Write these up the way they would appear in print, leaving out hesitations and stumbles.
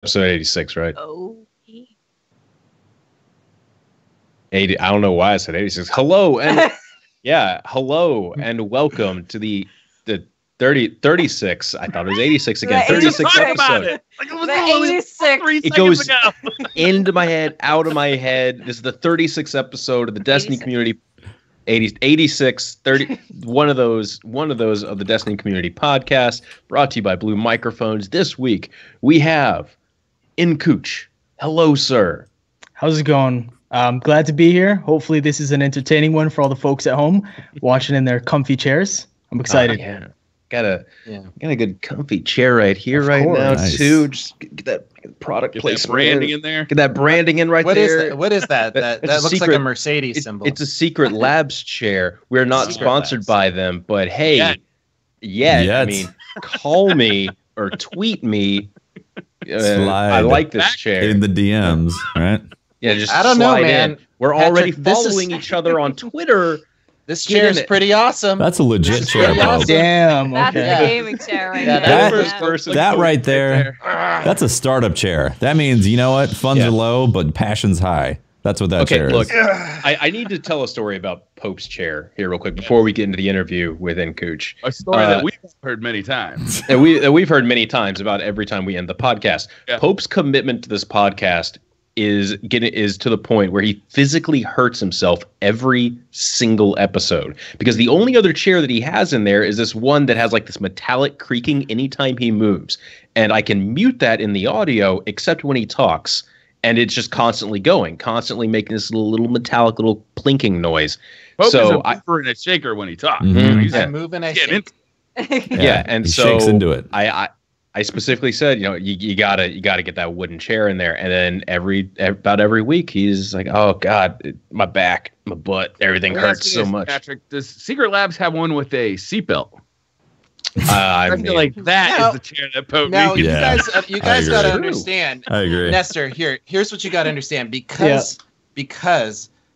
episode 86, right? Oh. 80. I don't know why I said 86. Hello and hello and welcome to the 36. I thought it was 86 again. 36 episode. It goes into my head, out of my head. This is the 36th episode of the Destiny 86. Community 86 30 one of those of the Destiny Community podcast, brought to you by Blue Microphones. This week we have nKuch. Hello, sir. How's it going? I'm glad to be here. Hopefully this is an entertaining one for all the folks at home watching in their comfy chairs. I'm excited. Yeah. Got a good comfy chair right here now, nice. too. Just get that product placement. That branding in there. Get that branding in right there. What is that? That looks like a Mercedes symbol. It's a Secret Labs chair. We're not sponsored by them, but hey, yet. I mean, call me or tweet me. I like this chair. In the DMs, right? Yeah, just I don't know, man. In. We're Patrick, already following each other on Twitter. This chair is pretty awesome. That's a legit chair, bro. Awesome. Damn. That's Okay. a gaming chair right there. That right there, that's a startup chair. That means, you know what? Funds are low, but passion's high. That's what that chair is. Look, I need to tell a story about Pope's chair here real quick before we get into the interview with nKuch. A story that we've heard many times. And we've heard many times about every time we end the podcast. Yeah. Pope's commitment to this podcast is to the point where he physically hurts himself every single episode, because the only other chair that he has in there is this one that has like this metallic creaking anytime he moves, and I can mute that in the audio except when he talks, and it's just constantly making this little metallic little plinking noise. Pope is a mover and a shaker when he talks. Mm-hmm. He's moving a shake. And he so shakes into it. I specifically said, you gotta get that wooden chair in there, and then about every week he's like, oh God, my back, my butt, everything hurts so much. Patrick, does Secret Labs have one with a seatbelt? I feel like that is the chair that Pope Now, needs. you guys got to understand. I agree. Nestor, here's what you got to understand. Because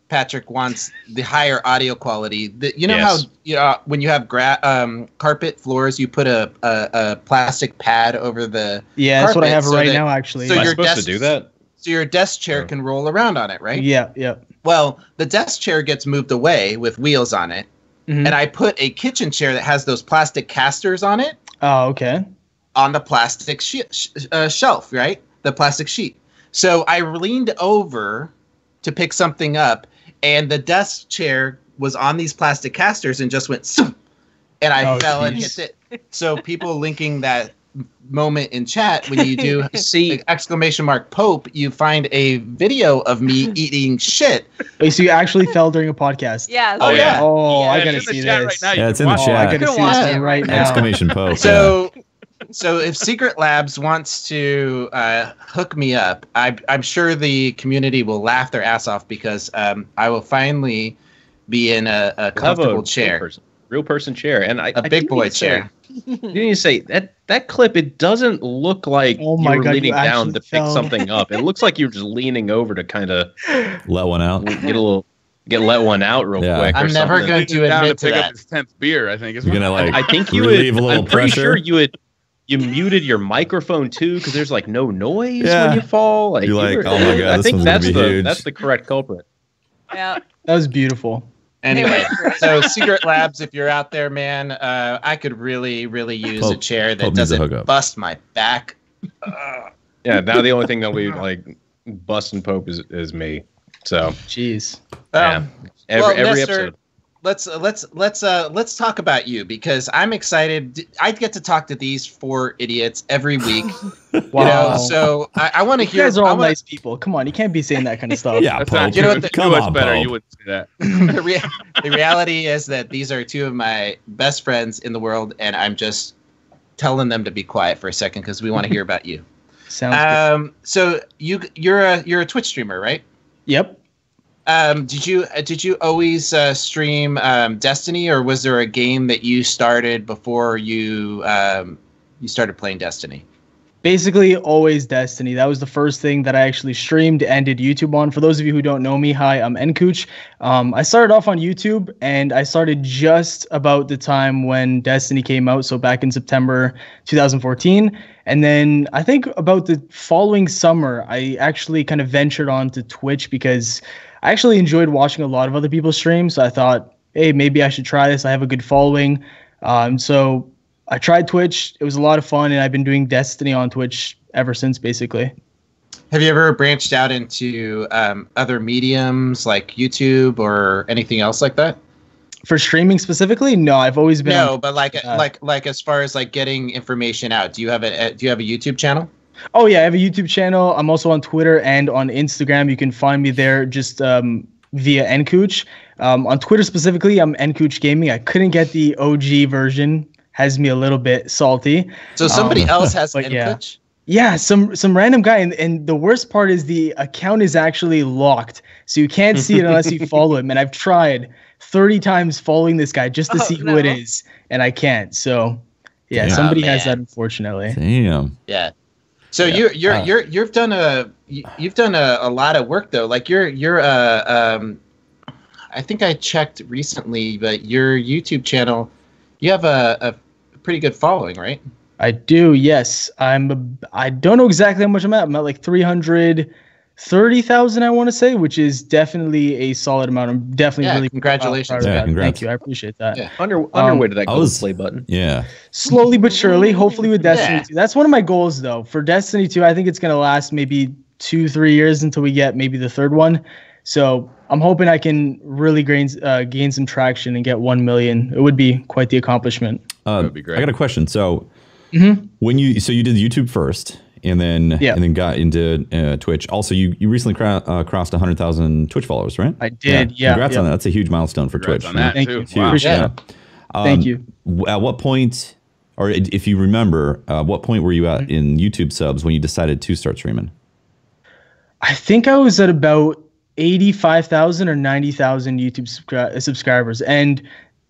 Patrick wants the higher audio quality. You know how when you have carpet floors, you put a plastic pad over the that's what I have right now, actually. So you're supposed to do that? So your desk chair can roll around on it, right? Yeah. Well, the desk chair gets moved away with wheels on it, and I put a kitchen chair that has those plastic casters on it. Oh, okay. On the plastic shelf, right? The plastic sheet. So I leaned over to pick something up, and the desk chair was on these plastic casters and just went, and I fell and hit it. So people linking that moment in chat, when you do see ! Pope, you find a video of me eating shit. Wait, so you actually fell during a podcast? Yeah. Oh, yeah. Oh, I it's gotta in the see chat this. right now. Yeah, it's in the chat. I gotta see this right now. Pope. So if Secret Labs wants to hook me up, I'm sure the community will laugh their ass off, because I will finally be in a comfortable chair. Real person chair. And a big boy chair. You didn't even say that clip. It doesn't look like you were leaning down to pick something up. It looks like you're just leaning over to kind of let one out. Let one out real quick. I'm never going to admit to pick that. up his 10th beer. I think you're gonna I think you relieve would. a little I'm pretty pressure. sure you muted your microphone too, because there's like no noise when you fall. Like, you're like, oh my God, I think that's huge. that's the correct culprit. Yeah. That was beautiful. Anyway, so Secret Labs, if you're out there, man, I could really, really use a chair that doesn't bust my back. Yeah, now the only thing that we like busting Pope is me. So, jeez. Every Nestor, episode. Let's talk about you, because I'm excited. I get to talk to these four idiots every week. Wow. So I want to hear. You guys are all nice people. Come on, you can't be saying that kind of stuff. Yeah, Pope. You know what? Come on, better. Pope. You wouldn't say that. The reality is that these are two of my best friends in the world, and I'm just telling them to be quiet for a second, because we want to hear about you. Sounds good. So you're a Twitch streamer, right? Yep. Did you always stream Destiny, or was there a game that you started before you started playing Destiny? Basically, always Destiny. That was the first thing that I actually streamed and did YouTube on. For those of you who don't know me, hi, I'm nKuch. I started off on YouTube, and I started just about the time when Destiny came out, so back in September 2014. And then I think about the following summer, I actually kind of ventured onto Twitch because I actually enjoyed watching a lot of other people's streams. So I thought, hey, maybe I should try this. I have a good following. So I tried Twitch. It was a lot of fun, and I've been doing Destiny on Twitch ever since, basically. Have you ever branched out into other mediums like YouTube or anything else like that? For streaming specifically, no. I've always been but like as far as like getting information out, do you have a YouTube channel? Oh yeah, I have a YouTube channel. I'm also on Twitter and on Instagram. You can find me there just via nKuch. On Twitter specifically, I'm nKuch Gaming. I couldn't get the OG version. Has me a little bit salty. So somebody else has nKuch? Yeah, some random guy. And the worst part is the account is actually locked. So you can't see it unless you follow him. And I've tried 30 times following this guy just to see who it is. And I can't. So yeah, somebody has that, unfortunately. Damn. Yeah. So you've done a lot of work though. Like you're I think I checked recently, but your YouTube channel, you have a pretty good following, right? I do, yes. I don't know exactly how much I'm at. I'm at like 330,000, I want to say, which is definitely a solid amount. I'm definitely really congratulations. proud of that. Congrats. Thank you. I appreciate that. Yeah. Underway to that gold play button. Yeah. Slowly but surely, hopefully with Destiny 2. That's one of my goals, though. For Destiny 2, I think it's going to last maybe 2-3 years until we get maybe the third one. So I'm hoping I can really gain some traction and get 1 million. It would be quite the accomplishment. That would be great. I got a question. So when you did YouTube first, and then got into Twitch. Also, you recently crossed 100,000 Twitch followers, right? I did. Yeah. Congrats on that. That's a huge milestone for Congrats Twitch. on that Thank too. you. Huge. Appreciate it. Thank you. At what point, or if you remember, what point were you at in YouTube subs when you decided to start streaming? I think I was at about 85,000 or 90,000 YouTube subscribers. And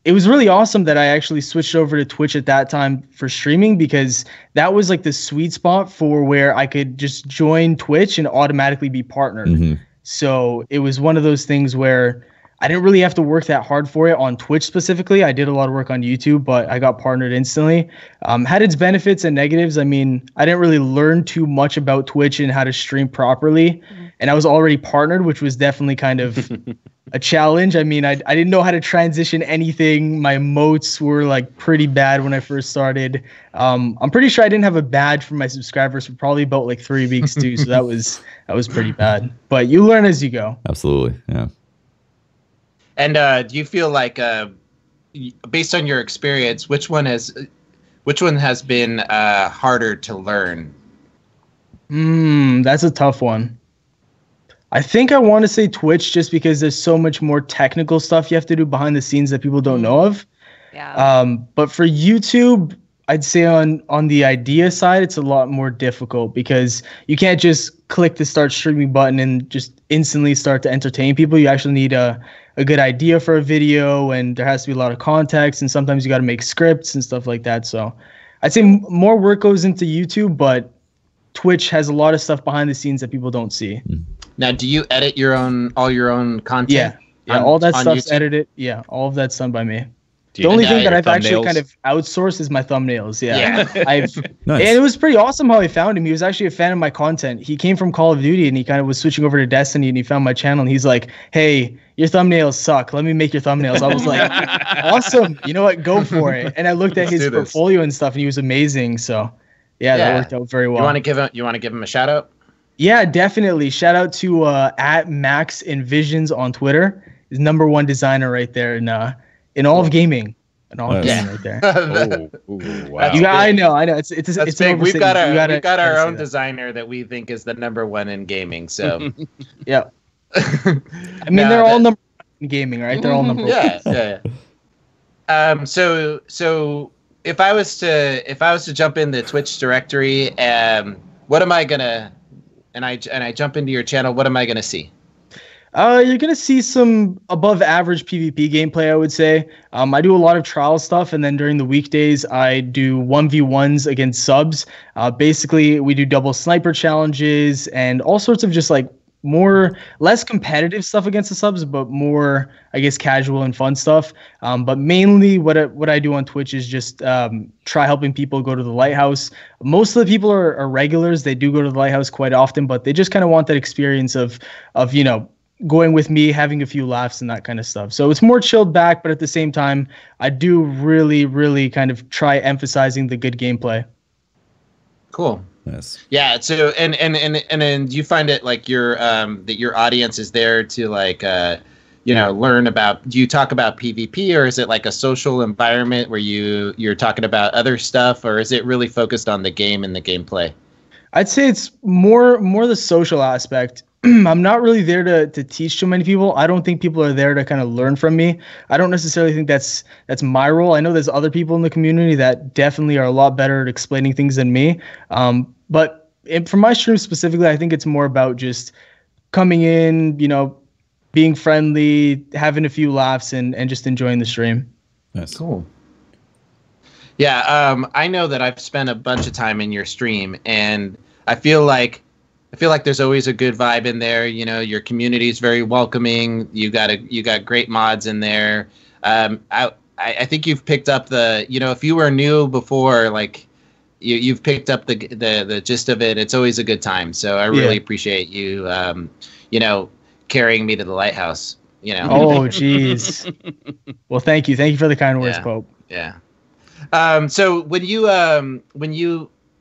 it was really awesome that I actually switched over to Twitch at that time for streaming, because that was like the sweet spot for where I could just join Twitch and automatically be partnered. So it was one of those things where I didn't really have to work that hard for it on Twitch specifically. I did a lot of work on YouTube, but I got partnered instantly. Had its benefits and negatives. I mean, I didn't really learn too much about Twitch and how to stream properly. And I was already partnered, which was definitely kind of a challenge. I mean, I didn't know how to transition anything. My emotes were like pretty bad when I first started. I'm pretty sure I didn't have a badge for my subscribers for probably about like 3 weeks too. So that was pretty bad. But you learn as you go. Absolutely, yeah. And do you feel like, based on your experience, which one has been harder to learn? That's a tough one. I think I want to say Twitch, just because there's so much more technical stuff you have to do behind the scenes that people don't know of. Yeah. But for YouTube, I'd say on the idea side, it's a lot more difficult, because you can't just click the start streaming button and just instantly start to entertain people. You actually need a good idea for a video, and there has to be a lot of context, and sometimes you got to make scripts and stuff like that. So I'd say more work goes into YouTube, but Twitch has a lot of stuff behind the scenes that people don't see. Now, do you edit all your own content? Yeah, all that stuff's edited. Yeah, all of that's done by me. The only thing that I've actually kind of outsourced is my thumbnails. Yeah. Nice. And it was pretty awesome how I found him. He was actually a fan of my content. He came from Call of Duty, and he kind of was switching over to Destiny, and he found my channel, and he's like, "Hey, your thumbnails suck. Let me make your thumbnails." I was like, "Awesome. You know what? Go for it." And I looked at his portfolio and stuff, and he was amazing. So yeah, that worked out very well. You want to give him a shout out? Yeah, definitely. Shout out to at Max Envisions on Twitter. His #1 designer right there in all of gaming. In all of gaming right there. Wow. I know. It's big. We've got our own designer that we think is the #1 in gaming. So yeah. I mean, they're all #1 in gaming, right? They're all #1. Yeah. So if I was to jump in the Twitch directory, what am I gonna? And I jump into your channel. What am I gonna see? You're going to see some above average PvP gameplay, I would say. I do a lot of trial stuff, and then during the weekdays, I do 1v1s against subs. Basically, we do double sniper challenges and all sorts of just like less competitive stuff against the subs, but more, I guess, casual and fun stuff. But mainly what I do on Twitch is just try helping people go to the lighthouse. Most of the people are regulars. They do go to the lighthouse quite often, but they just kind of want that experience of going with me, having a few laughs and that kind of stuff. So it's more chilled back, but at the same time, I do really, really kind of try emphasizing the good gameplay. Cool. Yes. Yeah. So and you find it like that your audience is there to like learn about. Do you talk about PvP, or is it like a social environment where you're talking about other stuff, or is it really focused on the game and the gameplay? I'd say it's more the social aspect. I'm not really there to teach too many people. I don't think people are there to kind of learn from me. I don't necessarily think that's my role. I know there's other people in the community that definitely are a lot better at explaining things than me. But for my stream specifically, I think it's more about just coming in, being friendly, having a few laughs, and just enjoying the stream. That's cool. Yeah, I know that I've spent a bunch of time in your stream, and I feel like there's always a good vibe in there. Your community is very welcoming. You got great mods in there. I think you've picked up if you were new before, like you've picked up the gist of it. It's always a good time. So I really appreciate you, carrying me to the lighthouse. Oh, geez. Well, thank you for the kind words, Pope. Yeah. So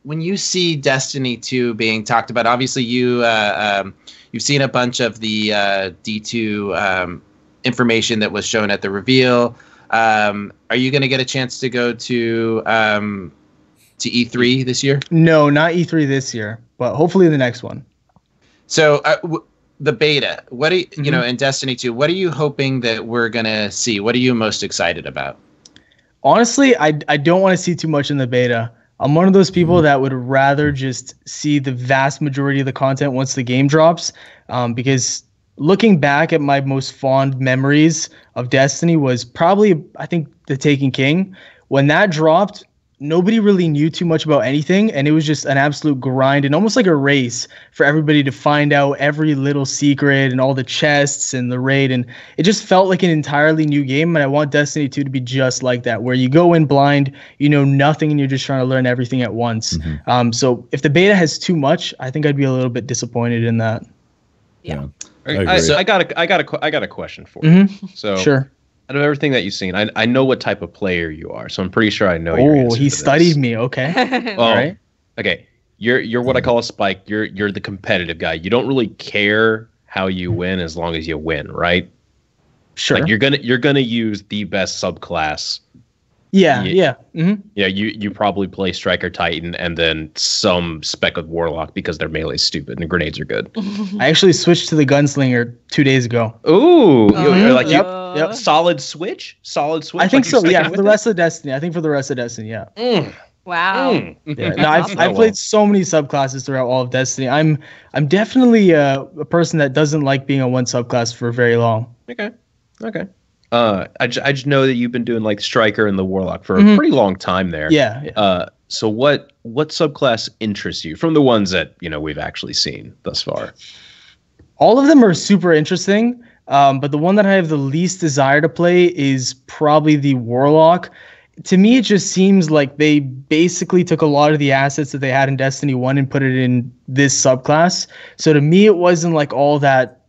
when you see Destiny 2 being talked about, obviously you've seen a bunch of the D2 information that was shown at the reveal. Are you going to get a chance to go to E3 this year? No, not E3 this year, but hopefully the next one. So the beta, what in Destiny 2, what are you hoping that we're going to see? What are you most excited about? Honestly, I don't want to see too much in the beta. I'm one of those people that would rather just see the vast majority of the content once the game drops, because looking back at my most fond memories of Destiny was probably, I think, The Taken King. When that dropped, nobody really knew too much about anything, and it was just an absolute grind and almost like a race for everybody to find out every little secret and all the chests and the raid, and it just felt like an entirely new game. And I want Destiny 2 to be just like that, where you go in blind, you know nothing, and you're just trying to learn everything at once. So if the beta has too much, I think I'd be a little bit disappointed in that. Yeah. I got a question for you. So sure. Out of everything that you've seen, I know what type of player you are, so I'm pretty sure I know your answer. Oh, he studied me. Okay. All right. Okay. You're what I call a spike. You're the competitive guy. You don't really care how you win as long as you win, right? Sure. Like you're gonna use the best subclass. Yeah. Yeah. Yeah. You probably play Striker Titan and then some spec of Warlock because their melee's stupid and grenades are good. I actually switched to the Gunslinger 2 days ago. Ooh. Yep. Solid switch. I think so. Yeah. For the rest of Destiny. Yeah. Wow. Yeah. No, I've played so many subclasses throughout all of Destiny. I'm definitely a person that doesn't like being on one subclass for very long. Okay. I just know that you've been doing like Striker and the Warlock for a pretty long time there. Yeah. So what subclass interests you from the ones that we've actually seen thus far? All of them are super interesting, but the one that I have the least desire to play is probably the Warlock. To me, it just seems like they basically took a lot of the assets that they had in Destiny 1 and put it in this subclass. So to me, it wasn't like all that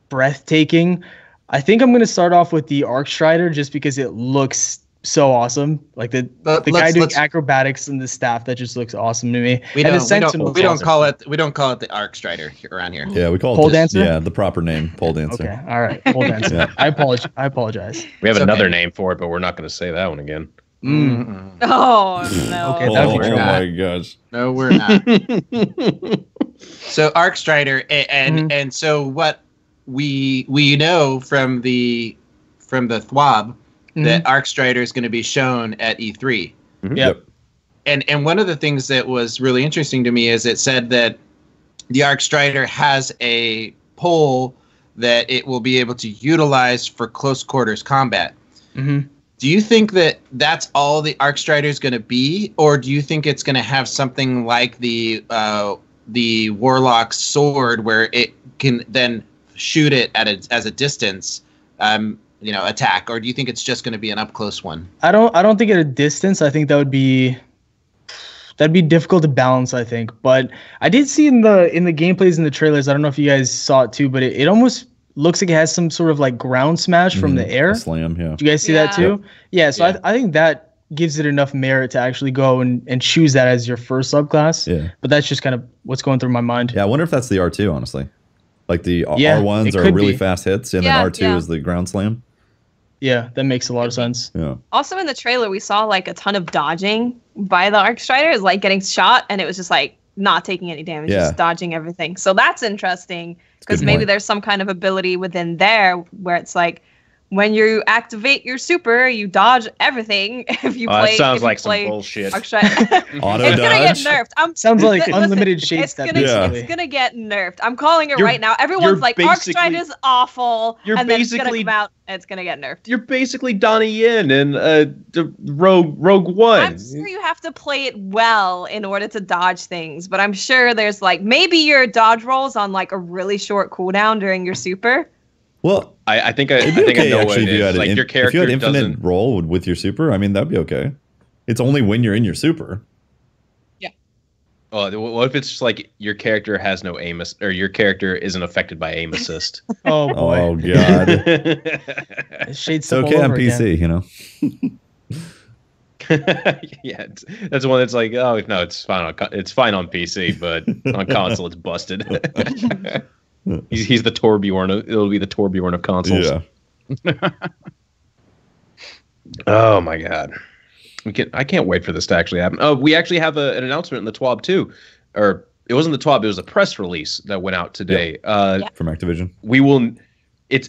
breathtaking. I think I'm going to start off with the Arcstrider just because it looks so awesome. Like the guy doing acrobatics and the staff, that just looks awesome to me. We don't call it the Arcstrider around here. Yeah, we call it Pole Dancer. Yeah, the proper name, Pole Dancer. Okay, all right, Pole Dancer. Yeah. I apologize. We have another name for it, but we're not going to say that one again. Oh no. Okay, that would be my gosh. No, we're not. So Arcstrider, and so what we know from the THWAB that Arcstrider is going to be shown at E3. Yep. And one of the things that was really interesting to me is it said that the Arcstrider has a pole that it will be able to utilize for close quarters combat. Mm-hmm. Do you think that that's all the Arc Strider is going to be, or do you think it's going to have something like the Warlock's sword, where it can then shoot it as a distance, attack, or do you think it's just going to be an up close one? I don't think at a distance. I think that'd be difficult to balance, I think. But I did see in the gameplays and the trailers, I don't know if you guys saw it too, but it almost looks like it has some sort of like ground smash from the air. Slam, yeah. Do you guys see that too? Yeah, so I think that gives it enough merit to actually go and choose that as your first subclass. Yeah. But that's just kind of what's going through my mind. Yeah, I wonder if that's the R2, honestly. Like the R1s are really fast hits, and then R2 is the ground slam. Yeah, that makes a lot of sense. Yeah. Also in the trailer, we saw like a ton of dodging by the Arc Strider, like getting shot, and it was just like not taking any damage, just dodging everything. So that's interesting, because maybe there's some kind of ability within there where it's like when you activate your super, you dodge everything. If you play, that sounds like some bullshit. Auto it's gonna get nerfed. Sounds like unlimited shade step. It's gonna get nerfed. I'm calling it right now. Everyone's like, Arc Strider's awful, and then it's gonna come out. It's gonna get nerfed. You're basically Donnie Yen in the Rogue One. I'm sure you have to play it well in order to dodge things, but I'm sure there's like maybe your dodge rolls on like a really short cooldown during your super. Well, I think I know what it is. Like your character if you had infinite doesn't roll with your super, I mean that'd be okay. It's only when you're in your super. Yeah. Oh, what if it's just like your character has no aim or your character isn't affected by aim assist? Oh boy. Oh god. It's okay on PC, you know. Yeah, that's the one that's like, oh no, it's fine on PC, but on console it's busted. He's the Torbjorn. It'll be the Torbjorn of consoles. Yeah. Oh my god, I can't wait for this to actually happen. Oh, we actually have an announcement in the TWAB too, or it wasn't the TWAB. It was a press release that went out today. From Activision. We will. It's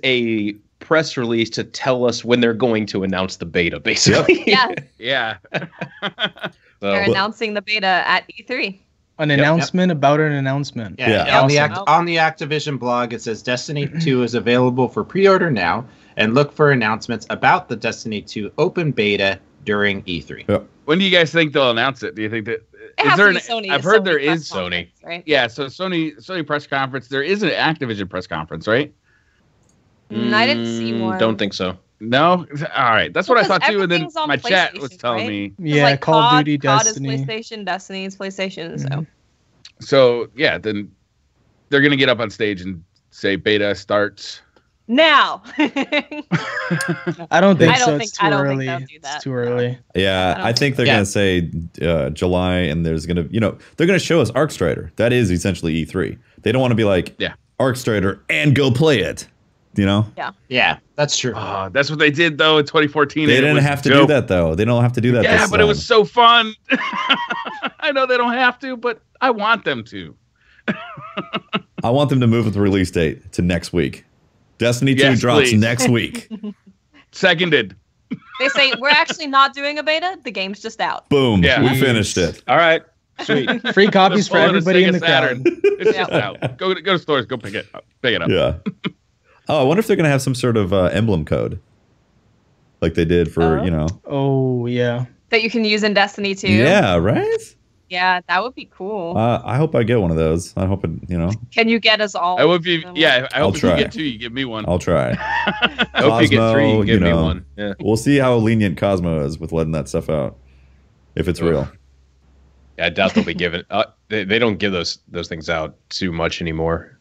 a press release to tell us when they're going to announce the beta, basically. Yeah. Yeah. They're announcing the beta at E3. An announcement about an announcement. Yeah. On the Activision blog, it says Destiny 2 is available for pre-order now, and look for announcements about the Destiny 2 open beta during E3. Yep. When do you guys think they'll announce it? Do you think that Sony? I've heard there is Sony, right? Yeah, so Sony press conference. There is an Activision press conference, right? I didn't see one. Don't think so. No? All right. That's what I thought too. And then my chat was telling me. Yeah, like Call of Duty, COD Destiny. is PlayStation, Destiny is PlayStation. So, yeah, then they're going to get up on stage and say beta starts now. I don't think so. It's too early. It's too early. Yeah, I think they're going to say July, and there's going to, they're going to show us Arc Strider. That is essentially E3. They don't want to be like, Arc Strider and go play it. Yeah, that's true. That's what they did though in 2014. They didn't have to do that though. They don't have to do that. Yeah, but it was so fun. I know they don't have to, but I want them to. I want them to move the release date to next week. Destiny 2 drops next week. Seconded. They say we're actually not doing a beta. The game's just out. Boom. Yeah. We finished it. All right. Sweet. Free copies for everybody in the crowd. It's just out. Go to stores. Go pick it up. Yeah. Oh, I wonder if they're going to have some sort of emblem code. Like they did for, Oh, yeah. That you can use in Destiny 2. Yeah, right? Yeah, that would be cool. I hope I get one of those. I hope it, Can you get us all? I hope you, I hope if you get 2, you give me one. I'll try. I hope you get 3, you give me one. Yeah. We'll see how lenient Cosmo is with letting that stuff out. If it's real. Yeah, I doubt they'll be giving. They don't give those things out too much anymore.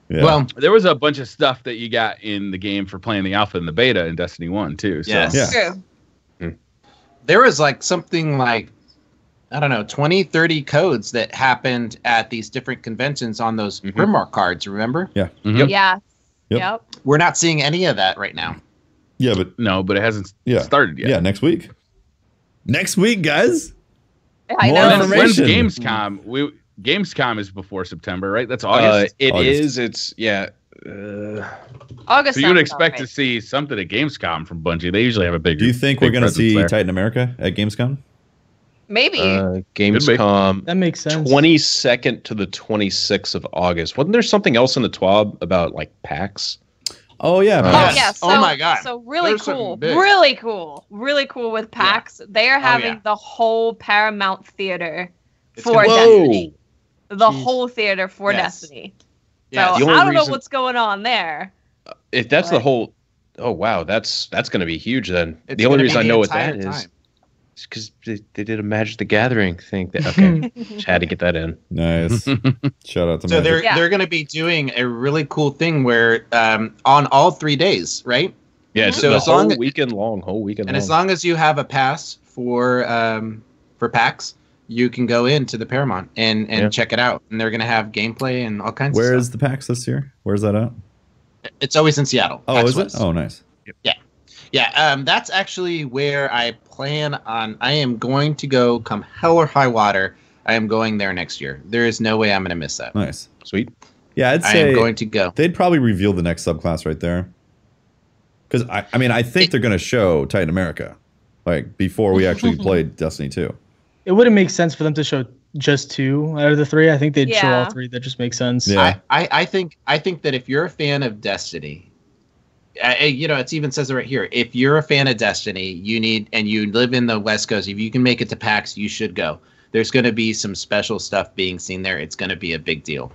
Yeah. Well, there was a bunch of stuff that you got in the game for playing the alpha and the beta in Destiny 1 too. So. Yes. True. There was like something like, I don't know, 20, 30 codes that happened at these different conventions on those Grimmark cards, remember? Yeah. Mm-hmm. Yeah. Yep. We're not seeing any of that right now. Yeah, but it hasn't started yet. Yeah, next week. Next week, guys. I More know. When's information. Gamescom? Gamescom is before September, right? That's August. Is. It's August. So you would expect to see something at Gamescom from Bungie. They usually have a big. Do you think we're going to see Titan America at Gamescom? Maybe. Gamescom. That makes sense. 22nd to the 26th of August. Wasn't there something else in the TWAB about like PAX? Oh yeah. Yes. So, oh my god. So really cool. Really cool with PAX. Yeah. They are having the whole Paramount Theater for Destiny. The whole theater for Destiny. Yeah. So I don't know what's going on there. If that's the whole, oh wow, that's going to be huge then. The only reason I know what that is because they did a Magic the Gathering thing. Okay, just had to get that in. Nice. Shout out to So they're going to be doing a really cool thing where on all 3 days, right? Yeah, so the whole weekend long. And as long as you have a pass for PAX, you can go into the Paramount and check it out. And they're going to have gameplay and all kinds of stuff. Where is the PAX this year? Where's that at? It's always in Seattle. Oh, PAX is West. it? Oh, nice. Yeah. Yeah, that's actually where I plan on. I am going to go come hell or high water. I am going there next year. There is no way I'm going to miss that. Nice. Sweet. Yeah, I'd say I am going to go. They'd probably reveal the next subclass right there. Because, I think they're going to show Titan America, like, before we actually played Destiny 2. It wouldn't make sense for them to show just 2 out of the 3. I think they'd show all 3. That just makes sense. Yeah. I think that if you're a fan of Destiny, it even says it right here. If you're a fan of Destiny, and you live in the West Coast, if you can make it to PAX, you should go. There's going to be some special stuff being seen there. It's going to be a big deal.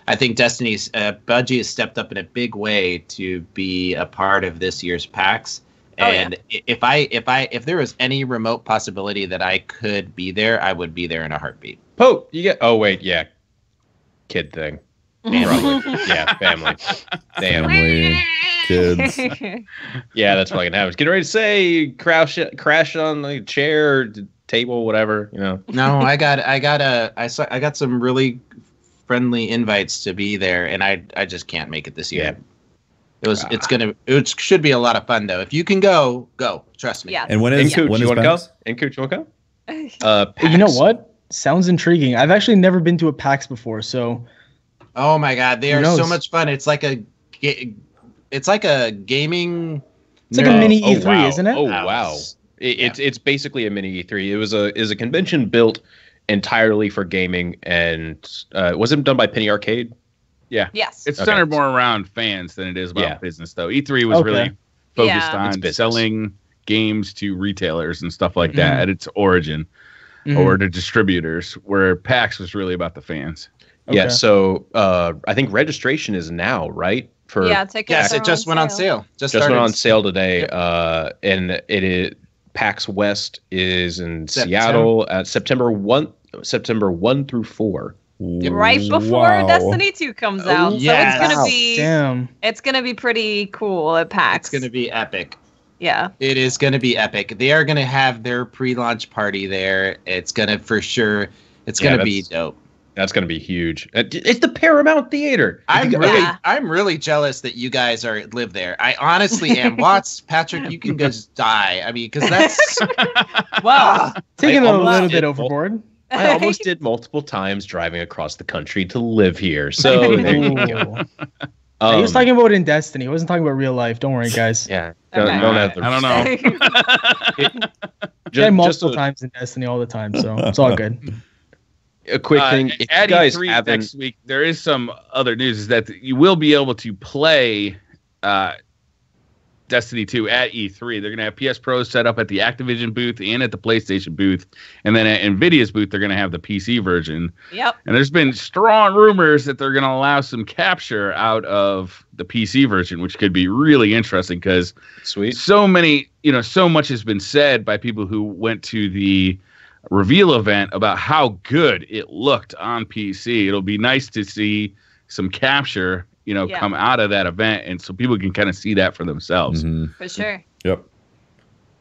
I think Destiny's Bungie has stepped up in a big way to be a part of this year's PAX. And if there was any remote possibility that I could be there, I would be there in a heartbeat. Pope, you get. Oh wait, yeah, kid thing. Probably. Yeah, family. Damn. Family, kids. Yeah, that's probably gonna happen. Get ready to say crash on the chair, table, whatever. No, I got some really friendly invites to be there, and I just can't make it this year. Yeah. It should be a lot of fun though. If you can go. Trust me. Yeah. And when is nKuch, you want to go? nKuch, you want to go? PAX. You know what? Sounds intriguing. I've actually never been to a PAX before, so. Oh my god, they are so much fun. It's like a gaming. It's like a mini E3, isn't it? Oh wow. It's basically a mini E3. It was a convention built entirely for gaming, and was it done by Penny Arcade? Yeah. Yes. It's centered more around fans than it is about business, though. E3 was really focused on selling games to retailers and stuff like that at its origin, or to distributors, where PAX was really about the fans. Okay. Yeah, so I think registration is now, right? Tickets. Yes, it just went on sale. Just went on sale today. Yep. And it is PAX West is in Seattle at September 1 through 4. Right before Destiny 2 comes out. So it's gonna be it's gonna be pretty cool at PAX. It's gonna be epic. Yeah. It is gonna be epic. They are gonna have their pre-launch party there. It's gonna be dope. That's going to be huge. It's the Paramount Theater. I'm really jealous that you guys live there. I honestly am. Watts, Patrick, you can just die. I mean, because that's taking it a little bit overboard. I almost did multiple times driving across the country to live here. So there you go. He was talking about it in Destiny. He wasn't talking about real life. Don't worry, guys. Yeah. Don't have the. I don't know. Multiple times in Destiny all the time, so it's all good. A quick thing, if at you guys E3 next week, there is some other news, is that you will be able to play Destiny 2 at E3. They're going to have PS Pros set up at the Activision booth and at the PlayStation booth. And then at NVIDIA's booth, they're going to have the PC version. Yep. And there's been strong rumors that they're going to allow some capture out of the PC version, which could be really interesting because so much has been said by people who went to the reveal event about how good it looked on PC. It'll be nice to see some capture, come out of that event, and so people can kind of see that for themselves. For sure. Yep.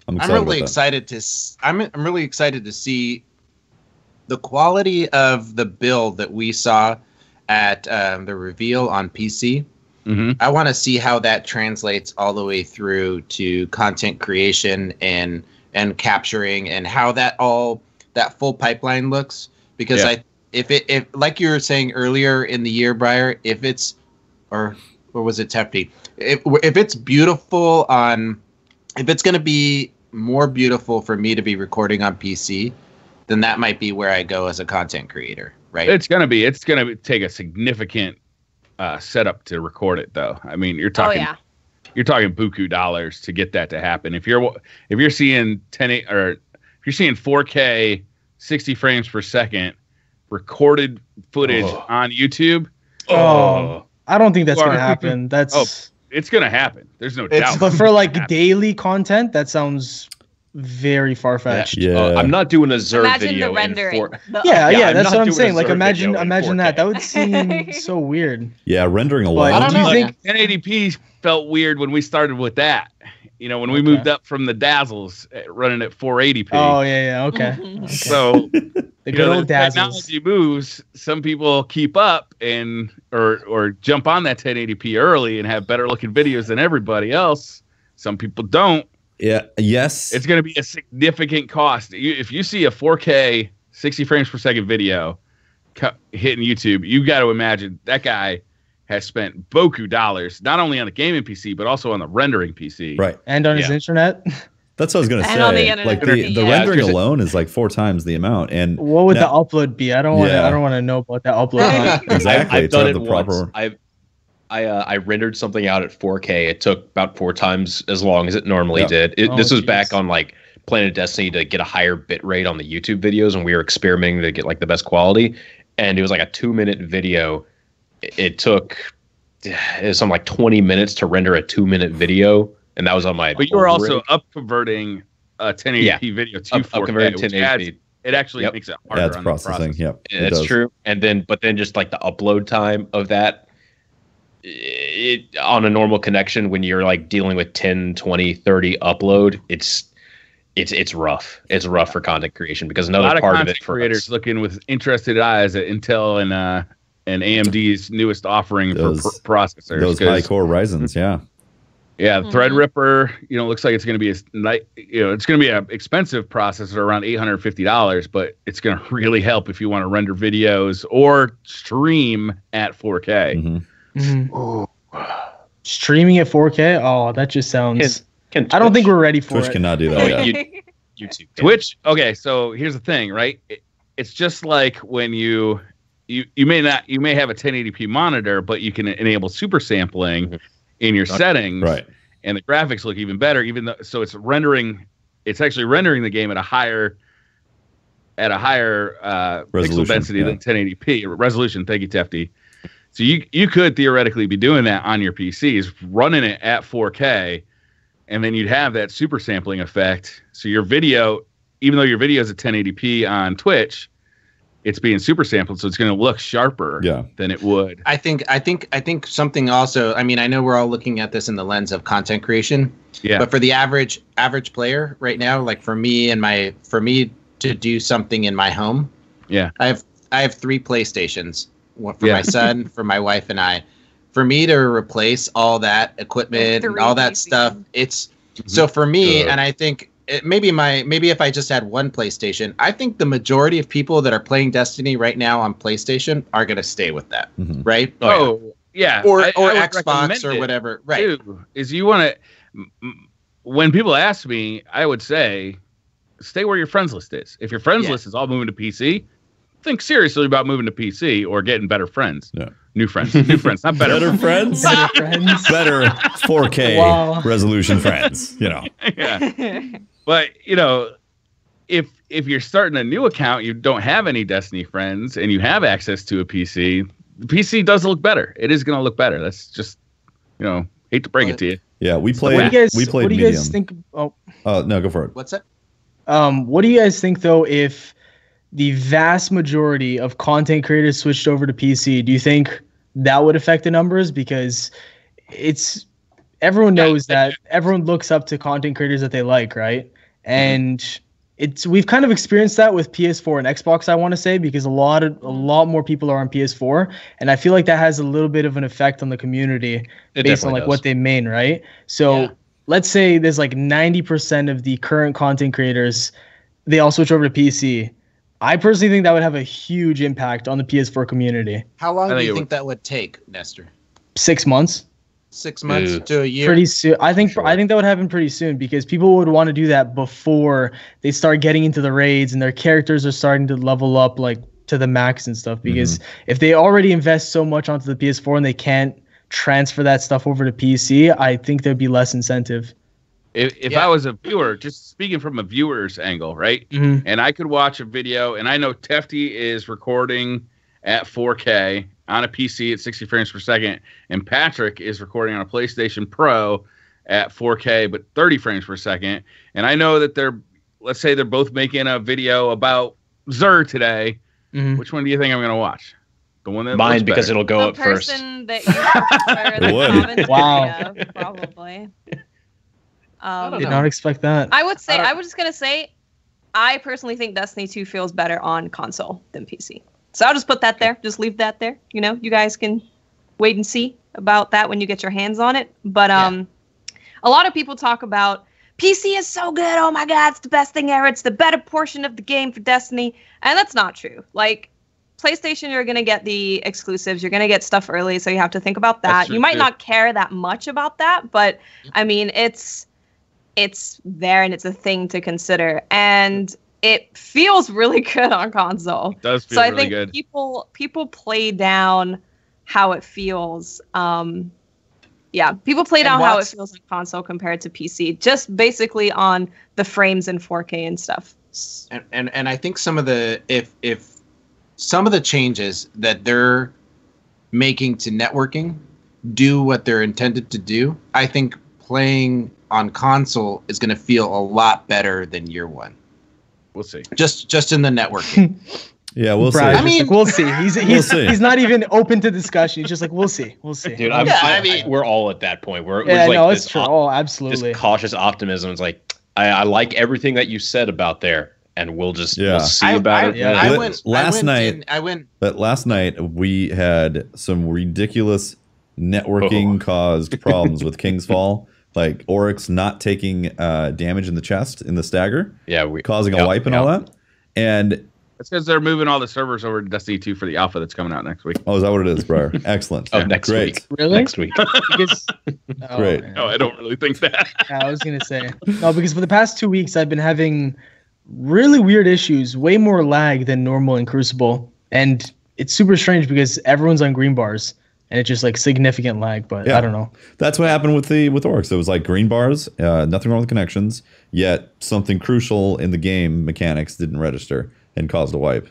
I'm really excited to see the quality of the build that we saw at the reveal on PC. I want to see how that translates all the way through to content creation and capturing, and how that full pipeline looks, because if like you were saying earlier in the year, Briar, if it's, or was it Tefty, if it's beautiful if it's going to be more beautiful for me to be recording on PC, then that might be where I go as a content creator, right? It's gonna take a significant setup to record it, though. I mean, you're talking buku dollars to get that to happen. If you're seeing 4K 60 frames per second recorded footage on YouTube, I don't think that's gonna happen. It's gonna happen. There's no doubt. But for like daily content, that sounds very far-fetched. Yeah. I'm not doing a Xur imagine video the rendering. That's what I'm saying. Like imagine that. That would seem so weird. Yeah, rendering a lot. I don't know. Do you think 1080p felt weird when we started with that? You know, when we moved up from the Dazzles running at 480p. Oh yeah, okay. So the good old Dazzles. Technology moves. Some people keep up and or jump on that 1080p early and have better looking videos than everybody else. Some people don't. Yeah. Yes. It's going to be a significant cost. If you see a 4K 60 frames per second video hitting YouTube, you got to imagine that guy has spent boku dollars, not only on the gaming PC, but also on the rendering PC. Right. And on his internet. That's what I was going to say. On the internet. Like the rendering alone is like 4 times the amount. And what would the upload be? I don't want to know about that upload. Exactly. I've done it once. I rendered something out at 4K. It took about 4 times as long as it normally did. This was back on like Planet Destiny to get a higher bit rate on the YouTube videos, and we were experimenting to get like the best quality. And it was like a 2-minute video. It took something like 20 minutes to render a 2-minute video, and that was on my. But you were also up-converting a 1080p video to 4K. 1080p. It actually makes it harder. That's processing. Yep. Yeah, that's true. And then just like the upload time of that. On a normal connection, when you're like dealing with 10, 20, 30 upload, it's rough. It's rough for content creation because another part of it for creators looking with interested eyes at Intel and AMD's newest offering for processors. Those high core Ryzens, Yeah, Threadripper, looks like it's going to be it's going to be an expensive processor around $850, but it's going to really help if you want to render videos or stream at 4K. Mm-hmm. Mm-hmm. Streaming at 4K? Oh, that just sounds. I don't think we're ready for Twitch it. cannot do that. YouTube. Twitch. Okay, so here's the thing, right? It's just like when you may have a 1080p monitor, but you can enable super sampling in your settings, right? And the graphics look even better. So it's actually rendering the game at a higher pixel density than 1080p resolution. Thank you, Tefty. So you could theoretically be doing that on your PCs, running it at 4K, and then you'd have that super sampling effect. So your video, even though your video is at 1080p on Twitch, it's being super sampled, so it's going to look sharper than it would. I think something also. I mean, I know we're all looking at this in the lens of content creation. Yeah. But for the average player right now, like for me to do something in my home, I have 3 PlayStations. One for my son, for my wife, and I. For me to replace all that equipment and all that stuff, it's so for me. And I think maybe if I just had one PlayStation, I think the majority of people that are playing Destiny right now on PlayStation are going to stay with that, right? Or Xbox or whatever, right? Is you want to? When people ask me, I would say, stay where your friends list is. If your friends list is all moving to PC. Think seriously about moving to PC or getting better friends. Yeah. New friends, not better. Better friends? Better friends. Better 4K resolution friends, Yeah. But, if you're starting a new account, you don't have any Destiny friends and you have access to a PC, the PC does look better. It is going to look better. That's just, hate to break it to you. Yeah, we played what do you guys think? Oh, no, go for it. What's that? What do you guys think though if the vast majority of content creators switched over to PC? Do you think that would affect the numbers? Because everyone knows that everyone looks up to content creators that they like, right? And we've kind of experienced that with PS4 and Xbox, I want to say, because a lot more people are on PS4, and I feel like that has a little bit of an effect on the community based on like what they main, right? So let's say there's like 90% of the current content creators, they all switch over to PC. I personally think that would have a huge impact on the PS4 community. How long do you think that would take, Nestor? 6 months. 6 months to a year. Pretty soon. I think that would happen pretty soon because people would want to do that before they start getting into the raids and their characters are starting to level up like to the max and stuff. Because if they already invest so much onto the PS4 and they can't transfer that stuff over to PC, I think there'd be less incentive. If I was a viewer, just speaking from a viewer's angle, right? And I could watch a video, and I know Tefty is recording at 4K on a PC at 60 frames per second, and Patrick is recording on a PlayStation Pro at 4K but 30 frames per second. And I know that let's say they're both making a video about Xur today. Which one do you think I'm going to watch? The one that mine, because it'll go up first. The person that you prefer the commentary of, probably. Did not expect that. I was just going to say, I personally think Destiny 2 feels better on console than PC. So I'll just put that there. Just leave that there. You know, you guys can wait and see about that when you get your hands on it. But a lot of people talk about PC is so good. Oh my God, it's the best thing ever. It's the better portion of the game for Destiny. And that's not true. Like, PlayStation, you're going to get the exclusives. You're going to get stuff early, so you have to think about that. You might not care that much about that, but I mean, it's there and it's a thing to consider. And it feels really good on console. It does feel really good. So I think people play down how it feels. People play down how it feels on console compared to PC, just basically on the frames in 4K and stuff. And I think some of the if some of the changes that they're making to networking do what they're intended to do, I think playing on console is going to feel a lot better than year one. We'll see. Just in the networking. Yeah, we'll see. I mean, we'll see. He's not even open to discussion. He's just like, we'll see. Dude, we're all at that point. It's true. Oh, absolutely. This cautious optimism. It's like, I like everything that you said about there, and we'll see about it. Last night we had some ridiculous networking caused problems with King's Fall. Like Oryx not taking damage in the chest in the stagger, causing a wipe and all that. And it's because they're moving all the servers over to Destiny 2 for the alpha that's coming out next week. Oh, is that what it is, Briar? Excellent. Next week. Really? Next week. Great. Man. No, I don't really think that. I was going to say. No, because for the past 2 weeks, I've been having really weird issues, way more lag than normal in Crucible. And it's super strange because everyone's on green bars. And it's just like significant lag, but I don't know. That's what happened with Oryx. It was like green bars, nothing wrong with connections, yet something crucial in the game mechanics didn't register and caused a wipe.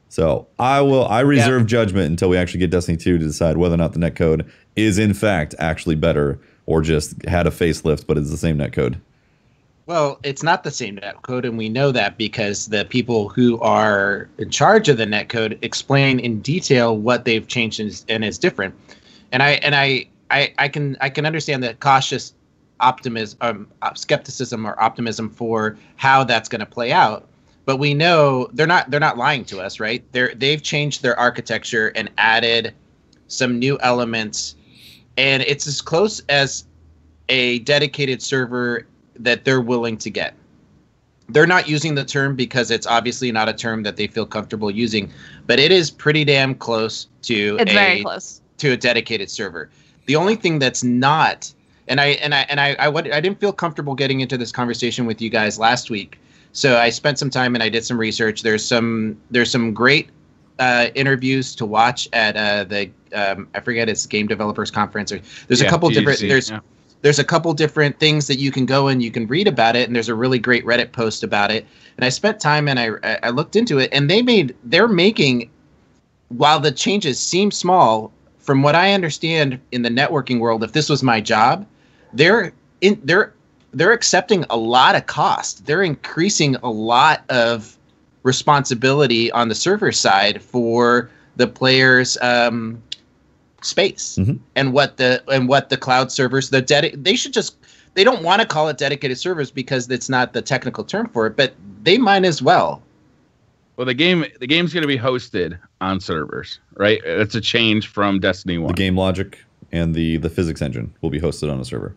So I reserve judgment until we actually get Destiny 2 to decide whether or not the netcode is in fact actually better or just had a facelift, but it's the same netcode. Well, it's not the same netcode, and we know that because the people who are in charge of the netcode explain in detail what they've changed and is different. And I can understand that cautious optimism, skepticism, or optimism for how that's going to play out. But we know they're not lying to us, right? They've changed their architecture and added some new elements, and it's as close as a dedicated server that they're willing to get. They're not using the term because it's obviously not a term that they feel comfortable using, but it is pretty damn close to very close to a dedicated server. The only thing that's not, and I didn't feel comfortable getting into this conversation with you guys last week, so I spent some time and I did some research. There's some great interviews to watch at the I forget, it's Game Developers Conference, or there's a couple different There's a couple different things that you can go and you can read about it, and there's a really great Reddit post about it. And I spent time and I looked into it, and they're making, while the changes seem small, from what I understand in the networking world, if this was my job, they're accepting a lot of cost. They're increasing a lot of responsibility on the server side for the players' space and what the cloud servers, they don't want to call it dedicated servers because it's not the technical term for it, but they might as well. Well, the game's going to be hosted on servers, right? That's a change from Destiny 1. The game logic and the physics engine will be hosted on a server.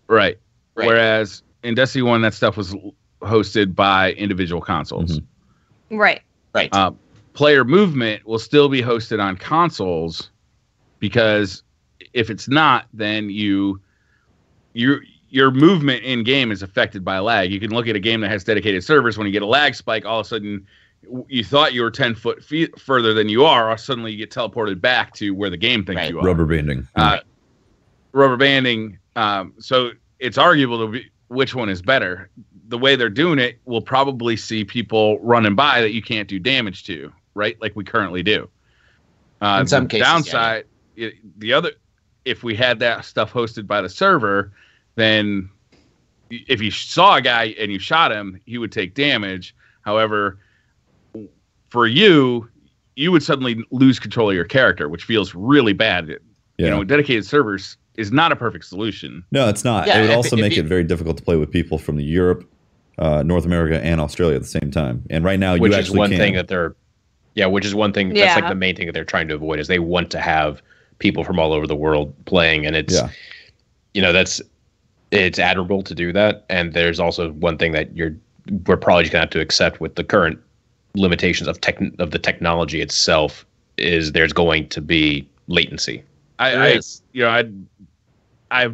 Right. Whereas in Destiny 1, that stuff was hosted by individual consoles. Right. Player movement will still be hosted on consoles, because if it's not, then your movement in game is affected by lag. You can look at a game that has dedicated servers. When you get a lag spike, all of a sudden you thought you were 10 foot further than you are, or suddenly you get teleported back to where the game thinks you are. Rubber banding. Rubber banding. So it's arguable which one is better. The way they're doing it will probably see people running by that you can't do damage to, right? Like we currently do. In some cases, downside, if we had that stuff hosted by the server, then if you saw a guy and you shot him, he would take damage. However, for you would suddenly lose control of your character, which feels really bad. Dedicated servers is not a perfect solution. No, it's not. It would also make it very difficult to play with people from the Europe, North America, and Australia at the same time. And right now, which is one thing that they're, that's like the main thing that they're trying to avoid is they want to have people from all over the world playing, and it's, it's admirable to do that. And there's also one thing that we're probably just gonna have to accept with the current limitations of the technology itself is there's going to be latency. I've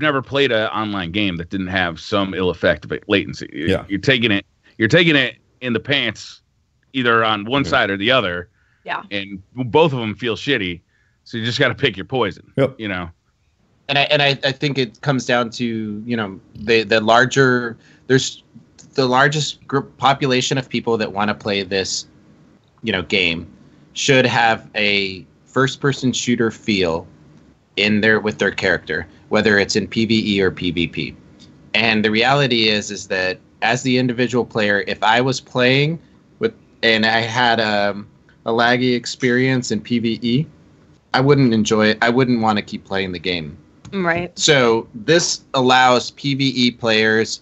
never played an online game that didn't have some ill effect of latency. You're taking it in the pants, either on one side or the other. Yeah. And both of them feel shitty. So you just got to pick your poison. Yep. And I think it comes down to, the largest group population of people that want to play this, game should have a first-person shooter feel in there with their character, whether it's in PvE or PvP. And the reality is that as the individual player, if I was playing and I had a laggy experience in PvE, I wouldn't enjoy it. I wouldn't want to keep playing the game. Right. So this allows PvE players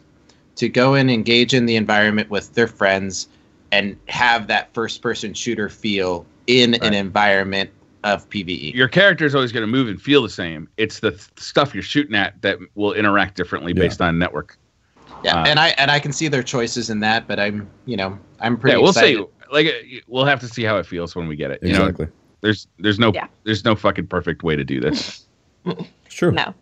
to go and engage in the environment with their friends and have that first-person shooter feel in an environment of PvE. Your character is always going to move and feel the same. It's the stuff you're shooting at that will interact differently based on network. Yeah, and I can see their choices in that, but I'm pretty excited. We'll see. We'll have to see how it feels when we get it. Exactly. There's no fucking perfect way to do this. It's true. No.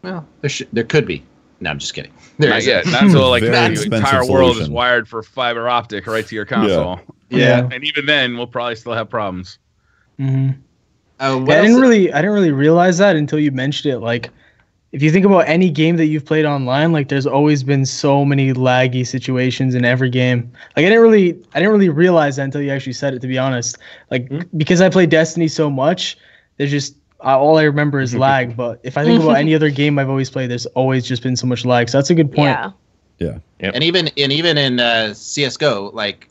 Well, there could be. No, I'm just kidding. Not yet. Not until the entire world is wired for fiber optic right to your console. Yeah. And even then, we'll probably still have problems. Mm-hmm. I didn't really realize that until you mentioned it. Like, if you think about any game that you've played online, like there's always been so many laggy situations in every game. Like I didn't really realize that until you actually said it, to be honest. Like because I play Destiny so much, there's just all I remember is lag. But if I think about any other game I've always played, there's always just been so much lag. So that's a good point. Yeah. Yep. And even in CS:GO, like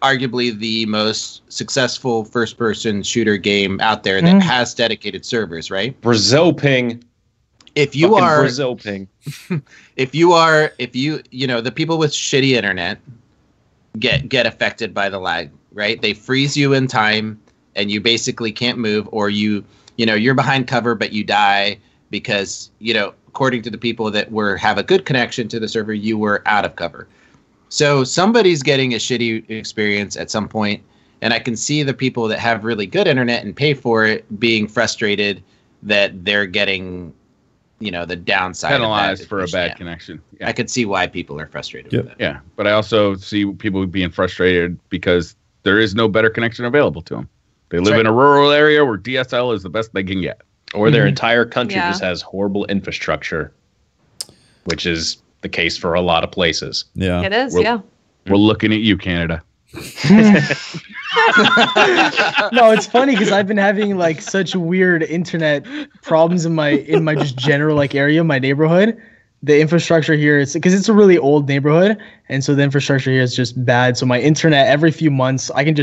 arguably the most successful first-person shooter game out there that has dedicated servers, right? Brazil ping. If you the people with shitty internet get affected by the lag, right? They freeze you in time and you basically can't move, or you're behind cover but you die because, according to the people that have a good connection to the server, you were out of cover. So somebody's getting a shitty experience at some point, and I can see the people that have really good internet and pay for it being frustrated that they're getting the downside penalized of that for a bad connection. I could see why people are frustrated with that. Yeah, but I also see people being frustrated because there is no better connection available to them. They live in a rural area where DSL is the best they can get. Or their entire country just has horrible infrastructure, which is the case for a lot of places. Yeah. It is, We're looking at you, Canada. No, it's funny because I've been having like such weird internet problems in my just general area, my neighborhood. The infrastructure here is because it's a really old neighborhood, and so the infrastructure here is just bad. So my internet every few months, I need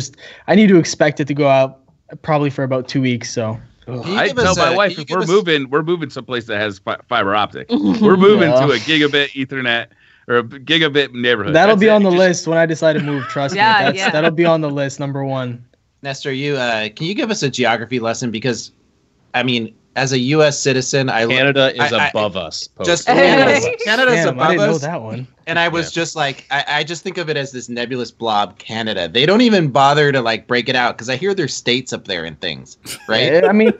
to expect it to go out probably for about 2 weeks. So I tell my wife if we're moving someplace that has fiber optic. We're moving to a gigabit Ethernet or a gigabit neighborhood. That'll be on the list when I decide to move. Trust me. That'll be on the list, number one. Nestor, can you give us a geography lesson? Because, I mean, as a U.S. citizen, Canada is above us. Canada's above I didn't know us. that one. And I was just like, I just think of it as this nebulous blob, Canada. They don't even bother to like break it out because I hear there's states up there and things, right? I mean,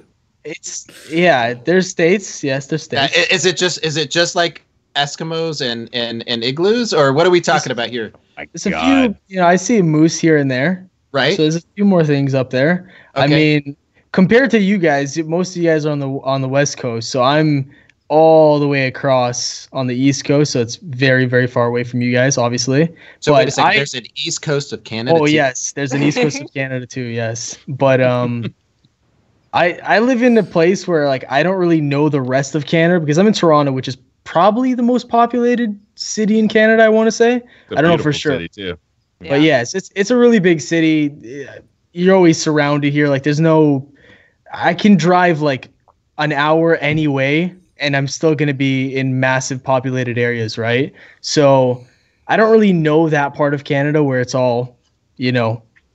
There's states. Yes, there's states. Is it just like Eskimos and igloos, or what are we talking about here? There's a few. I see a moose here and there. Right. So there's a few more things up there. Okay. I mean, compared to you guys, most of you guys are on the West Coast, so I'm all the way across on the East Coast, so it's very, very far away from you guys, obviously. So wait a second, there's an East Coast of Canada. Oh, yes, there's an East Coast of Canada too, yes. But I live in a place where like I don't really know the rest of Canada because I'm in Toronto, which is probably the most populated city in Canada, I want to say. I don't know for sure. City too. Yeah. But yes, it's a really big city. You're always surrounded here. Like I can drive like an hour anyway, and I'm still going to be in massive populated areas, right? So I don't really know that part of Canada where it's all,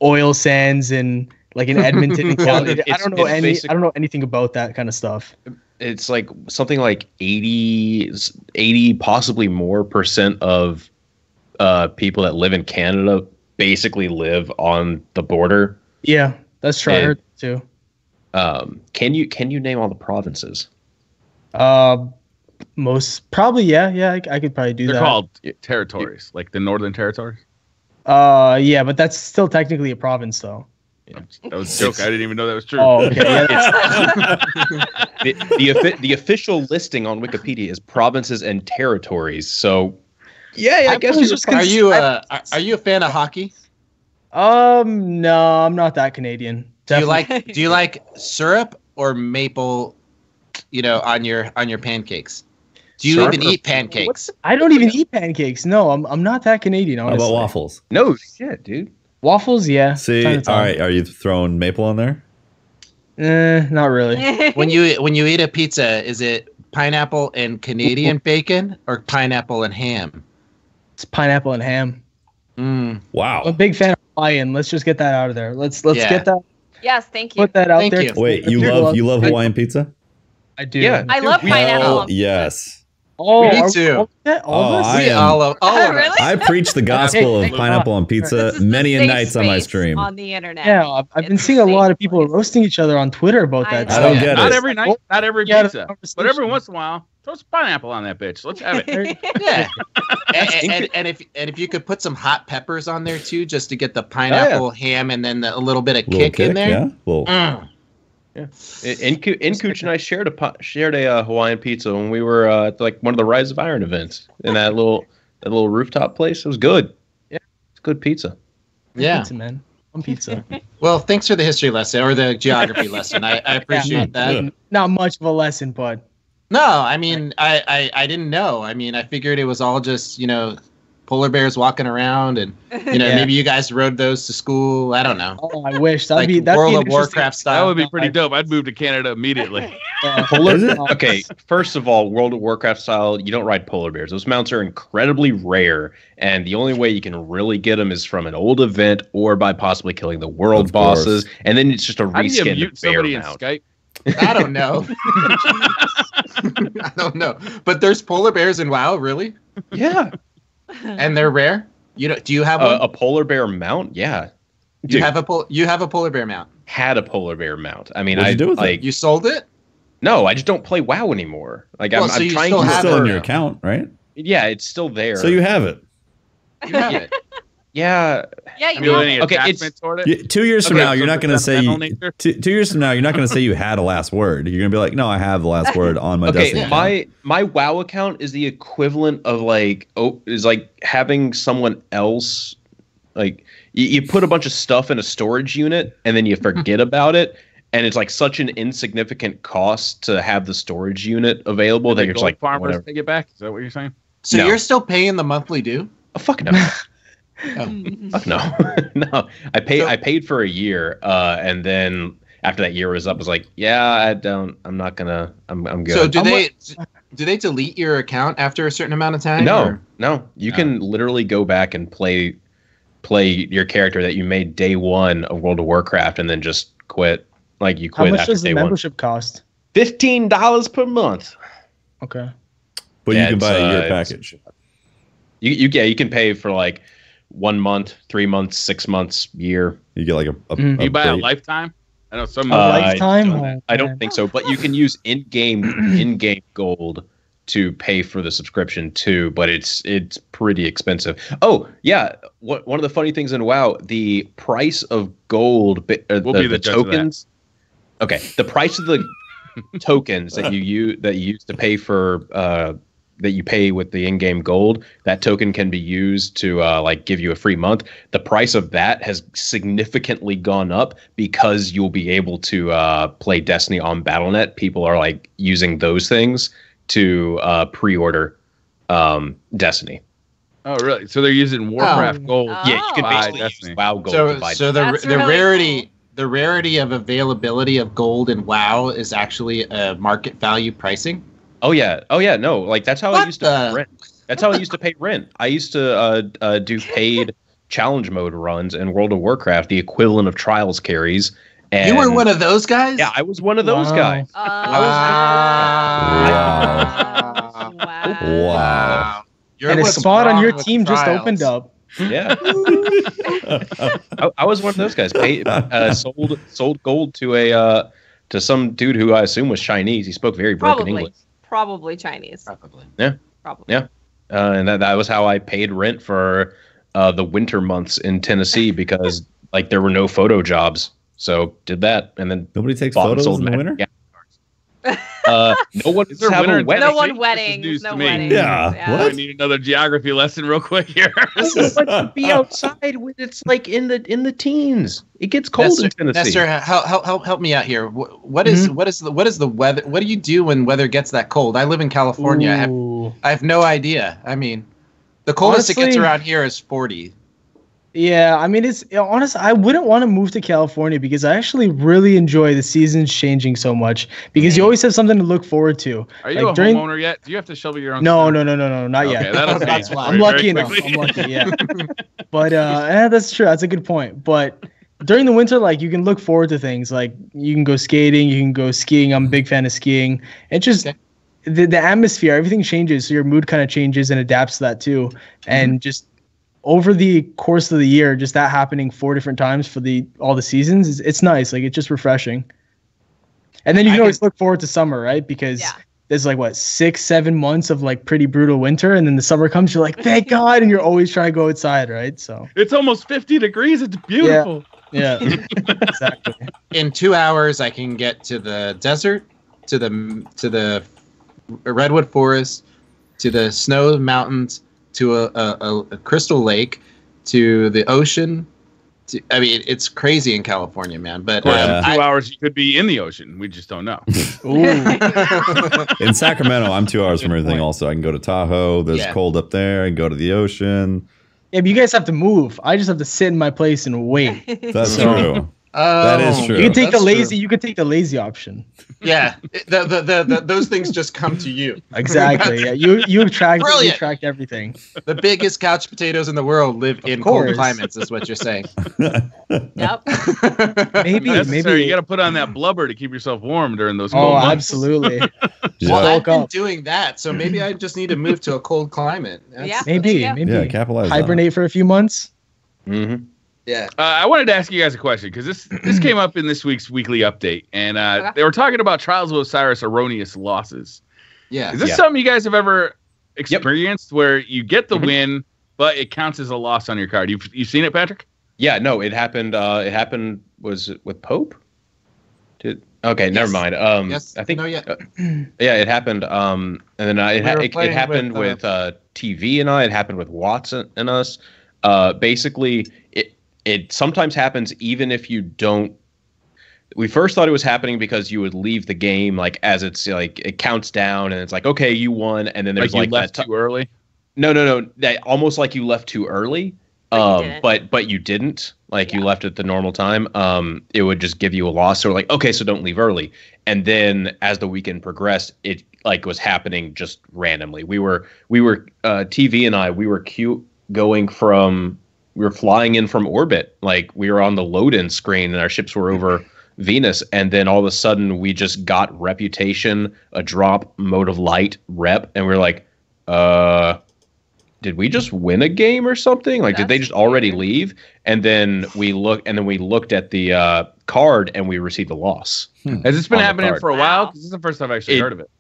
oil sands and like in Edmonton and Calgary. I don't know anything about that kind of stuff. It's like something like 80 possibly more percent of people that live in Canada basically live on the border. Yeah, that's true. I heard too. Can you name all the provinces? Most probably, yeah. I could probably do that. They're called territories, like the Northern Territories. Yeah, but that's still technically a province, though. Yeah. That was a joke. I didn't even know that was true. Oh, okay. The official listing on Wikipedia is provinces and territories. So, I guess are you a fan of hockey? No, I'm not that Canadian. Definitely. Do you like syrup or maple? On your pancakes. Do you even eat pancakes? I don't even eat pancakes. No, I'm not that Canadian. Honestly. How about waffles? No shit, dude. Waffles, yeah. See, all right. Are you throwing maple on there? Not really. When you eat a pizza, is it pineapple and Canadian bacon or pineapple and ham? It's pineapple and ham. Wow. I'm a big fan of Hawaiian. Let's just get that out of there. Let's get that. Yes, thank you. Put that out Thank there. you. Wait, you love Hawaiian pizza? I do. Yeah, I love pineapple. Yes. Me too. All of us. Really? I preach the gospel of pineapple on pizza many a nights on my stream. On the internet. Yeah, I've been seeing a lot of people roasting each other on Twitter about that. I don't get it. Not every night, not every pizza, but every once in a while, throw some pineapple on that bitch. Let's have it. Yeah. and if you could put some hot peppers on there too, just to get the pineapple ham and then a little bit of kick in there. Yeah. Yeah, nKuch and I shared a Hawaiian pizza when we were at like one of the Rise of Iron events in that little rooftop place. It was good. Yeah, it's good pizza. Yeah, pizza, man. On pizza. Well, thanks for the history lesson or the geography lesson. I appreciate that. Not much of a lesson, but no, I mean, I didn't know. I mean, I figured it was all just polar bears walking around, and maybe you guys rode those to school. I don't know. Oh, I wish that'd like be World of Warcraft style. That would be pretty dope. I'd move to Canada immediately. Okay, first of all, World of Warcraft style, you don't ride polar bears. Those mounts are incredibly rare, and the only way you can really get them is from an old event or by possibly killing the world bosses, and then it's just a reskin of bear mount. Skype? I don't know. I don't know. But there's polar bears in WoW, really? Yeah. And they're rare? Do you have a polar bear mount? Yeah. You have a polar bear mount. Had a polar bear mount. I mean, you sold it? No, I just don't play WoW anymore. Like I'm trying to. It's still in your account, right? Yeah, it's still there. So you have it. You have it. Yeah. Yeah, you have okay, it's 2 years from now. You're not going to say 2 years from now. You're not going to say you had a last word. You're going to be like, no, I have the last word on my Destiny account. My WoW account is the equivalent of like having someone else like you put a bunch of stuff in a storage unit and then you forget about it, and it's like such an insignificant cost to have the storage unit available that you're just like farmers take it back. Is that what you're saying? So you're still paying the monthly due? Oh, fuck no. Fuck no. No. I paid for a year, and then after that year was up, I was like, I'm good. So do they delete your account after a certain amount of time? No. You can literally go back and play your character that you made day one of World of Warcraft and then just quit. Like you quit. How much after does the membership cost? $15 per month. Okay. But you can buy a year package. You can pay for like 1 month, 3 months, 6 months, year. You get like you buy a lifetime? I know some lifetime. I don't think so, but you can use in-game gold to pay for the subscription too, but it's pretty expensive. Oh yeah, one of the funny things in WoW, the price of gold, the tokens. Okay, the price of the tokens that you use to pay for that you pay with the in-game gold, that token can be used to like give you a free month. The price of that has significantly gone up because you'll be able to play Destiny on Battle.net. People are like using those things to pre-order Destiny. Oh, really? So they're using Warcraft gold. Yeah, you can basically use WoW gold. So the rarity of availability of gold in WoW is actually market value pricing. Oh yeah. No, like that's how I used to pay rent. That's how I used to pay rent. I used to do paid challenge mode runs in World of Warcraft, the equivalent of trials carries. And you were one of those guys? Yeah, I was one of those guys. Wow. And a spot on your team just opened up. Yeah. I was one of those guys. Sold gold to some dude who I assume was Chinese. He spoke very broken English. Probably Chinese. Yeah. Probably. Yeah. And that was how I paid rent for the winter months in Tennessee because like there were no photo jobs. So did that, and then nobody takes photos in the winter. Yeah. No one is having a wedding. No one weddings. No weddings. Yeah. What? I need another geography lesson real quick here. This is like to be outside when it's like in the teens. It gets cold in Tennessee. Nestor, help me out here. What is the weather? What do you do when weather gets that cold? I live in California. I have no idea. I mean, the coldest it gets around here is 40. Yeah, I mean, it's honest. I wouldn't want to move to California because I actually really enjoy the seasons changing so much because you always have something to look forward to. Are you a homeowner yet? Do you have to shovel your own? No, not yet. That's why. I'm lucky enough. I'm lucky, yeah. But that's true. That's a good point. But during the winter, like you can look forward to things like you can go skating, you can go skiing. I'm a big fan of skiing. It just the atmosphere, everything changes, so your mood kind of changes and adapts to that too, and just. Over the course of the year, just that happening 4 different times for all the seasons, it's nice. Like it's just refreshing. And then you can always look forward to summer, right? Because there's like 6-7 months of like pretty brutal winter, and then the summer comes, you're like, thank God, and you're always trying to go outside, right? So it's almost 50 degrees. It's beautiful. Yeah, exactly. In 2 hours, I can get to the desert, to the redwood forest, to the snow mountains, to a crystal lake, to the ocean. I mean, it's crazy in California, man. But in 2 hours, you could be in the ocean. We just don't know. In Sacramento, I'm 2 hours from everything. Also, I can go to Tahoe. There's cold up there. I can go to the ocean. Yeah, but you guys have to move. I just have to sit in my place and wait. That's true. That is true. You can take You can take the lazy option. Yeah, those things just come to you. Exactly. Yeah, you attract everything. The biggest couch potatoes in the world live in cold climates. Is what you're saying. Yep. Maybe you got to put on that blubber to keep yourself warm during those cold months. Absolutely. Well, I've been doing that, so maybe I just need to move to a cold climate. Maybe. Yeah, capitalize. Hibernate for a few months. Mm-hmm. Yeah. I wanted to ask you guys a question because this came up in this week's weekly update, and they were talking about Trials of Osiris erroneous losses. Yeah. Is this something you guys have ever experienced where you get the win, but it counts as a loss on your card? You've seen it, Patrick? Yeah. No, it happened. Was it with Pope? Never mind. Yes. I think. No, yeah. It happened. And then it happened with TV and it happened with Watson and us. Basically, it sometimes happens even if you don't. We first thought it was happening because you would leave the game like as it's like it counts down and it's like, okay, you won, and then there's like you left too early. No. That almost like you left too early. But you didn't. Like you left at the normal time. It would just give you a loss. So like, okay, so don't leave early. And then as the weekend progressed, it like was happening just randomly. We were TV and I, we were we were flying in from orbit. Like we were on the load-in screen and our ships were over Venus. And then all of a sudden we just got reputation, a drop, mode of light, rep. And we were like, did we just win a game or something? Like, did they just already leave? And then we looked at the card and we received a loss. Has this been happening for a while? Because this is the first time I've actually heard of it.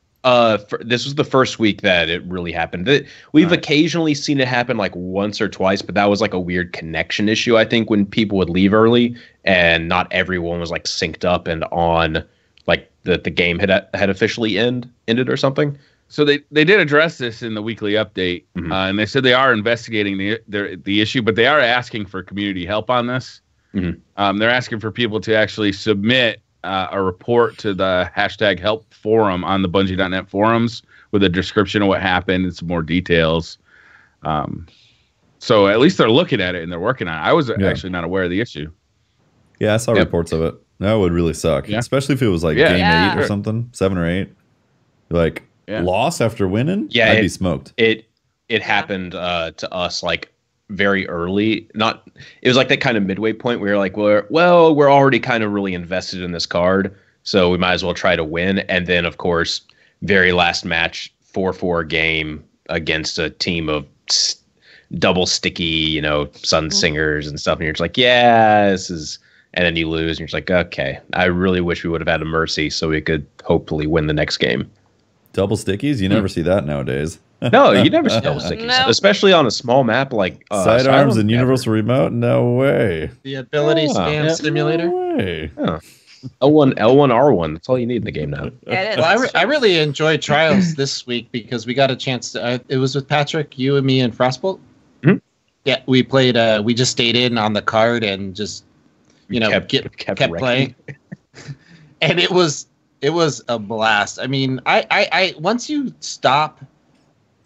This was the first week that it really happened. We've occasionally seen it happen like once or twice, but that was like a weird connection issue, I think, when people would leave early and not everyone was like synced up and on, like the game had officially ended or something. So they did address this in the weekly update, and they said they are investigating the issue, but they are asking for community help on this. Mm-hmm. They're asking for people to actually submit a report to the #help forum on the Bungie.net forums with a description of what happened and some more details. So at least they're looking at it and they're working on it. I was actually not aware of the issue. Yeah, I saw reports of it. That would really suck, especially if it was like game 8 or something, 7 or 8. Like loss after winning, I'd be smoked. It happened to us like very early. It was like that kind of midway point where we're like, we're already kind of really invested in this card, so we might as well try to win. And then of course, very last match, 4-4 game against a team of double sticky, Sun Singers and stuff, and you're just like, this is. And then you lose, and you're just like, okay, I really wish we would have had a mercy so we could hopefully win the next game. Double stickies? You never see that nowadays. No, you never see double stickies, especially on a small map like Sidearms and Universal Remote. No way. The ability spam simulator. No way. L1, R1. That's all you need in the game now. Yeah, it is. Well, I really enjoyed Trials this week because we got a chance to. It was with Patrick, you and me, and Frostbolt. Mm-hmm. Yeah, we played. We just stayed in on the card and just kept playing. And it was a blast. I mean, I once you stop,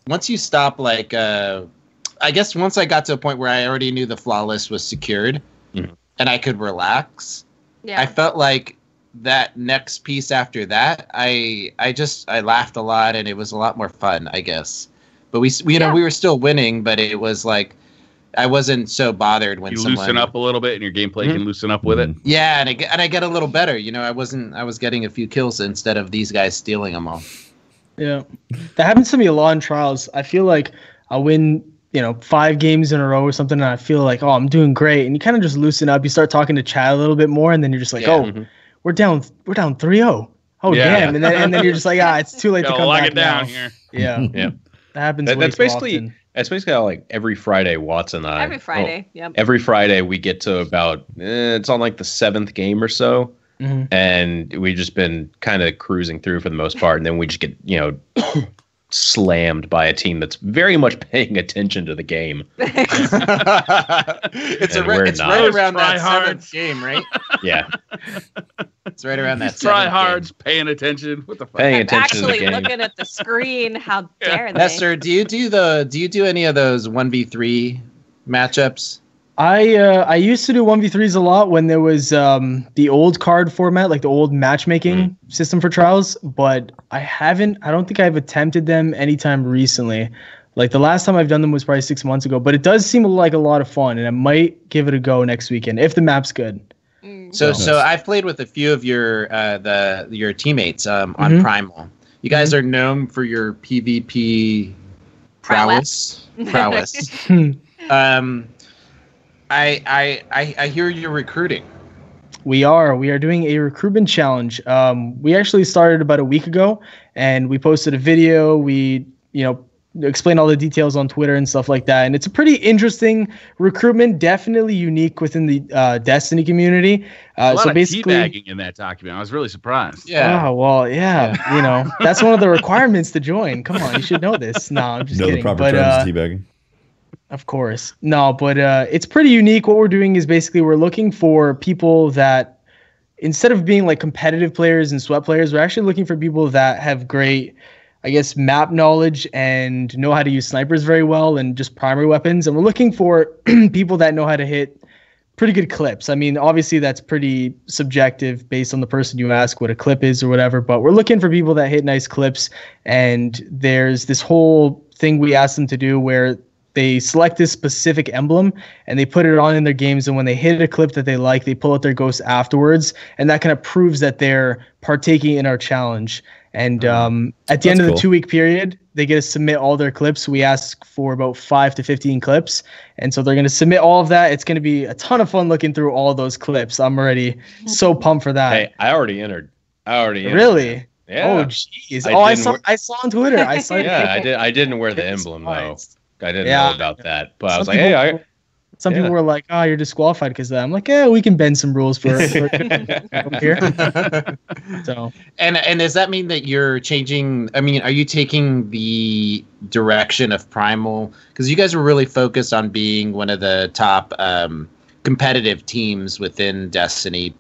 like, I guess once I got to a point where I already knew the flawless was secured, and I could relax. Yeah. I felt like that next piece after that, I laughed a lot and it was a lot more fun, I guess. But we were still winning, but it was like I wasn't so bothered when you loosen up a little bit and your gameplay can loosen up with it. Yeah, and I get a little better. I was getting a few kills instead of these guys stealing them all. Yeah, that happens to me a lot in Trials. I feel like I win, 5 games in a row or something, and I feel like, oh, I'm doing great. And you kind of just loosen up. You start talking to chat a little bit more, and then you're just like, we're down 3-0. Oh, damn. And then you're just like, it's too late to come back it down here. Yeah. Yeah. That happens That's basically often. That's basically how, like, every Friday, Watson and I... Every Friday, Every Friday, we get to about... it's on, like, the 7th game or so. Mm-hmm. And we've just been kind of cruising through for the most part. And then we just get, slammed by a team that's very much paying attention to the game. It's right around that 7th game, right? Yeah. It's right around that 7th Tryhards paying attention. What the fuck? Paying attention actually to the game. Looking at the screen. How dare they? Lester, do you do any of those 1v3 matchups? I used to do 1v3s a lot when there was the old card format, like the old matchmaking system for Trials, but I don't think I've attempted them anytime recently. Like the last time I've done them was probably 6 months ago, but it does seem like a lot of fun, and I might give it a go next weekend if the map's good. So I've played with a few of your teammates on Primal. You guys are known for your PvP prowess. I hear you're recruiting. We are doing a recruitment challenge. We actually started about a week ago, and we posted a video. We explain all the details on Twitter and stuff like that. And it's a pretty interesting recruitment, definitely unique within the Destiny community. A lot of teabagging in that document. I was really surprised. Yeah. Oh, well, yeah. That's one of the requirements to join. Come on, you should know this. No, I'm just kidding. The proper terms teabagging. Of course. No, but it's pretty unique. What we're doing is basically we're looking for people that, instead of being like competitive players and sweat players, we're actually looking for people that have great, I guess, map knowledge and know how to use snipers very well and just primary weapons. And we're looking for people that know how to hit pretty good clips. I mean, obviously that's pretty subjective based on the person you ask what a clip is or whatever, but we're looking for people that hit nice clips. And there's this whole thing we asked them to do where they select this specific emblem and they put it on in their games. And when they hit a clip that they like, they pull out their ghost afterwards. And that kind of proves that they're partaking in our challenge. And at the end of the 2-week period, they get to submit all their clips. We ask for about 5 to 15 clips. And so they're going to submit all of that. It's going to be a ton of fun looking through all those clips. I'm already so pumped for that. Hey, I already entered. Really? Yeah. Oh, jeez. I saw on Twitter. I saw. Yeah, I didn't wear the emblem, though. I didn't know about that. But I was like, hey, some people were like, "Oh, you're disqualified because of that." I'm like, "Yeah, we can bend some rules for here." So, and does that mean that you're changing? I mean, are you taking the direction of Primal? Because you guys were really focused on being one of the top competitive teams within Destiny,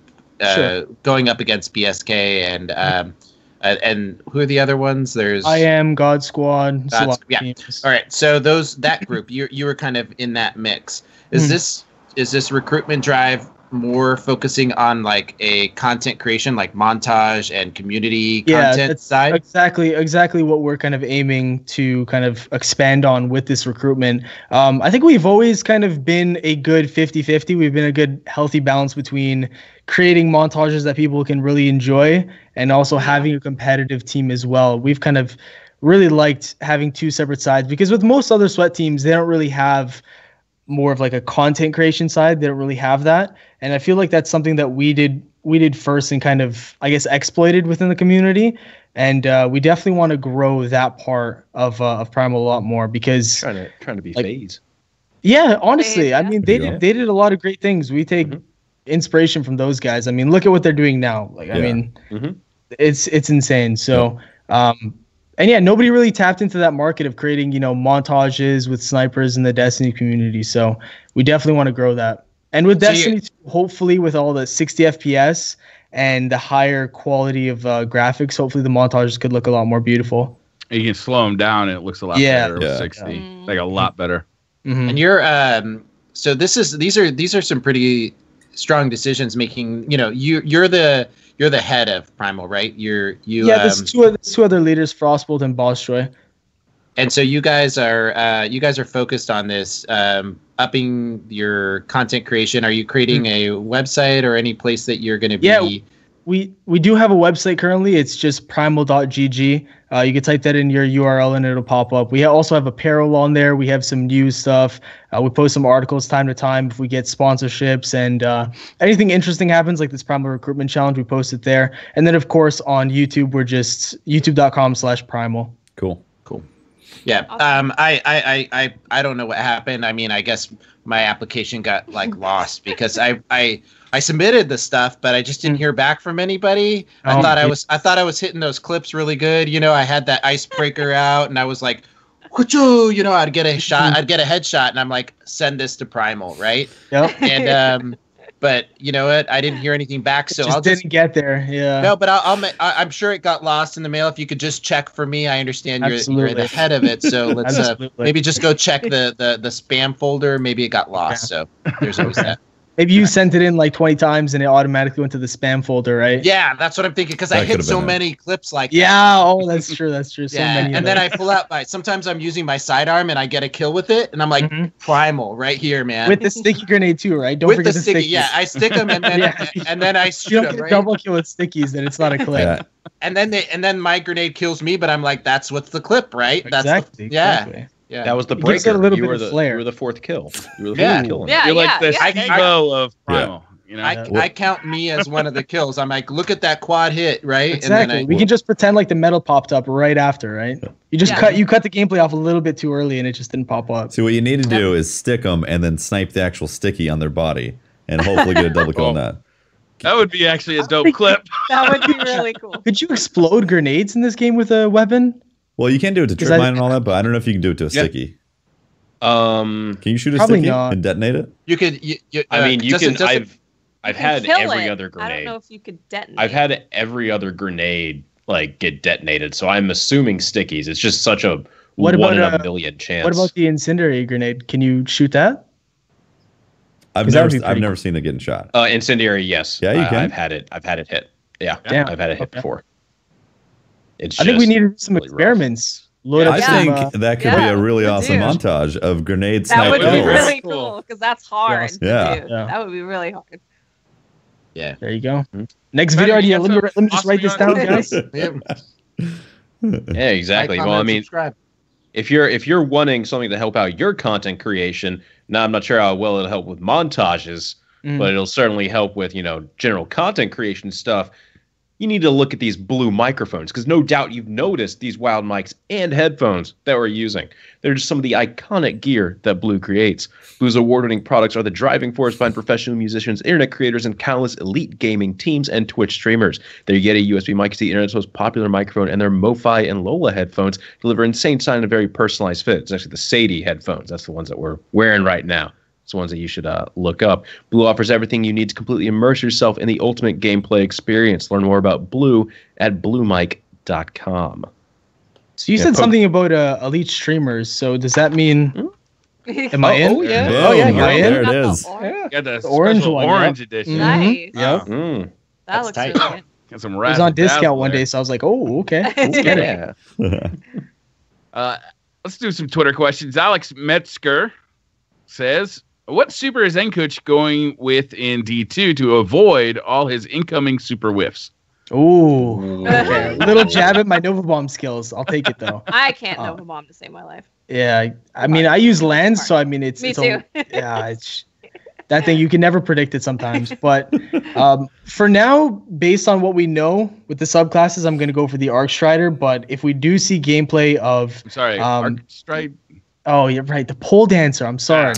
going up against BSK and who are the other ones? There's I Am, God Squad. Yeah. All right. So that group, you were kind of in that mix. Is this recruitment drive more focusing on like a content creation, like montage and community content side? Exactly what we're kind of aiming to kind of expand on with this recruitment. I think we've always kind of been a good 50-50. We've been a good healthy balance between creating montages that people can really enjoy and also having a competitive team as well. We've kind of really liked having two separate sides because with most other sweat teams, they don't really have more of like a content creation side. They don't really have that. And I feel like that's something that we did first and kind of, I guess, exploited within the community. And we definitely want to grow that part of Primal a lot more because trying to be FaZe. Yeah, honestly, I mean, they did a lot of great things. We take inspiration from those guys. I mean, look at what they're doing now. Like, I mean, it's insane. So, and yeah, nobody really tapped into that market of creating, montages with snipers in the Destiny community. So we definitely want to grow that. And with Destiny, hopefully with all the 60 FPS and the higher quality of graphics, hopefully the montages could look a lot more beautiful. You can slow them down and it looks a lot better with 60. Like a lot better. And you're so these are some pretty strong decisions making. You're the head of Primal, right? There's two other leaders, Frostbolt and Bossjoy. And so you guys are focused on this, upping your content creation. Are you creating a website or any place that you're going to be? Yeah, we do have a website currently. It's just primal.gg. You can type that in your URL and it'll pop up. We also have apparel on there. We have some news stuff. We post some articles time to time if we get sponsorships and anything interesting happens, like this Primal Recruitment Challenge, we post it there. And then, of course, on YouTube, we're just youtube.com/primal. Cool. Yeah. I don't know what happened. I mean, I guess my application got lost because I submitted the stuff, but I just didn't hear back from anybody. I thought I was hitting those clips really good. I had that icebreaker out and I was like, I'd get a shot, I'd get a headshot and I'm like, send this to Primal, right? Yep. And but you know what? I didn't hear anything back, so I didn't get there. Yeah. No, but I'm sure it got lost in the mail. If you could just check for me, I understand you're the head of it. So let's maybe just go check the spam folder. Maybe it got lost. So there's always that. Maybe you sent it in 20 times and it automatically went to the spam folder, right? Yeah, that's what I'm thinking because I hit so many clips like that. Yeah, oh, that's true. So many. And then I pull out sometimes I'm using my sidearm and I get a kill with it and I'm like, Primal right here, man. With the sticky grenade too, right? Don't forget the sticky. Yeah, I stick them and then and then I shoot them. Right? Double kill with stickies, then it's not a clip. Yeah. And then my grenade kills me, but I'm like, that's what's the clip, right? Exactly. Yeah, that was the breaker. You were the fourth kill. You were the fourth kill. You're like the CEO of Primal. I count me as one of the kills. I'm like, look at that quad hit, right? Exactly. And then we can just pretend like the medal popped up right after, right? You just cut the gameplay off a little bit too early, and it just didn't pop up. See, what you need to do is stick them and then snipe the actual sticky on their body, and hopefully get a double kill on that. That would be actually a dope clip. That would be really cool. Could you explode grenades in this game with a weapon? Well, you can do it to trip mine and all that, but I don't know if you can do it to a sticky. Can you shoot a sticky and detonate it? You could. You can. I've had every other grenade. I don't know if you could detonate. I've had every other grenade get detonated, so I'm assuming stickies. It's just such a one in a million chance. What about the incendiary grenade? Can you shoot that? I've never seen it getting shot. Incendiary, yes. Yeah, you can. I've had it hit. Yeah, I've had it hit before. I think we need to do some experiments. Load up I think that could be a really awesome montage of grenade That sniper would be kills. really cool because that's hard. Yeah. To do. That would be really hard. Yeah. There you go. Next video idea. Let me just write this down, guys. Yeah, exactly. Well, I mean, subscribe. If you're wanting something to help out your content creation, now I'm not sure how well it'll help with montages, but it'll certainly help with, general content creation stuff. You need to look at these Blue microphones because no doubt you've noticed these wild mics and headphones that we're using. They're just some of the iconic gear that Blue creates. Blue's award-winning products are the driving force behind professional musicians, internet creators, and countless elite gaming teams and Twitch streamers. Their Yeti USB mic is the internet's most popular microphone, and their MoFi and Lola headphones deliver insane sound and a very personalized fit. It's actually the Sadie headphones. That's the ones that we're wearing right now. It's the ones that you should look up. Blue offers everything you need to completely immerse yourself in the ultimate gameplay experience. Learn more about Blue at bluemic.com. So you said something about elite streamers. So does that mean... Am I in? Oh, yeah. You're in. There it is. Got the orange edition. Nice. Yep. That looks tight. really good. Got some it was on discount one day, so I was like, oh, okay. Let's get it. Let's do some Twitter questions. Alex Metzger says, what super is nKuch going with in D2 to avoid all his incoming super whiffs? Ooh. Okay. Little jab at my Nova Bomb skills. I'll take it, though. I can't Nova Bomb to save my life. Yeah. I mean, I use lands, so I mean, it's... Me it's too. It's that thing, you can never predict it sometimes. But for now, based on what we know with the subclasses, I'm going to go for the Arc Strider. But if we do see gameplay of... I'm sorry, Arc Strider? Oh, you're right. The pole dancer. I'm sorry.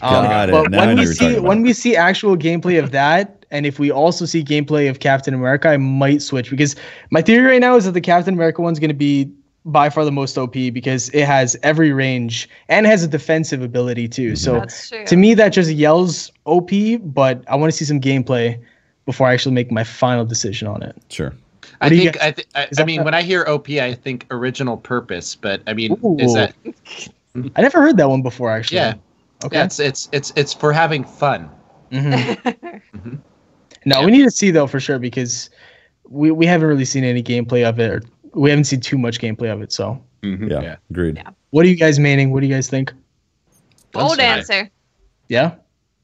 But when we see actual gameplay of that, and if we also see gameplay of Captain America, I might switch because my theory right now is that the Captain America one's going to be by far the most OP because it has every range and has a defensive ability too. So to me, that just yells OP, but I want to see some gameplay before I actually make my final decision on it. Sure. I mean, when I hear OP, I think original purpose, but I mean, is that... I never heard that one before, actually. Yeah. Okay. Yeah, it's for having fun. Mm-hmm. No, we need to see though for sure because we haven't really seen any gameplay of it, or we haven't seen too much gameplay of it. So yeah, agreed. Yeah. What are you guys maining? What do you guys think? Pole dancer. Yeah.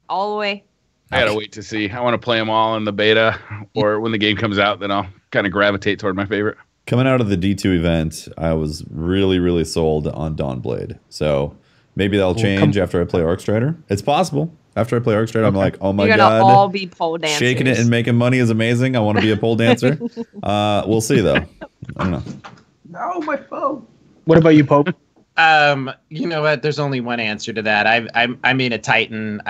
All the way. I gotta wait to see. I want to play them all in the beta, or when the game comes out, then I'll kind of gravitate toward my favorite. Coming out of the D2 event, I was really, really sold on Dawnblade. So maybe that'll change after I play Arc Strider. It's possible. After I play Arc Strider, I'm like, oh my God. You're going to all be pole dancers. Shaking it and making money is amazing. I want to be a pole dancer. We'll see, though. I don't know. No, my phone. What about you, Pope? You know what? There's only one answer to that. I mean a Titan.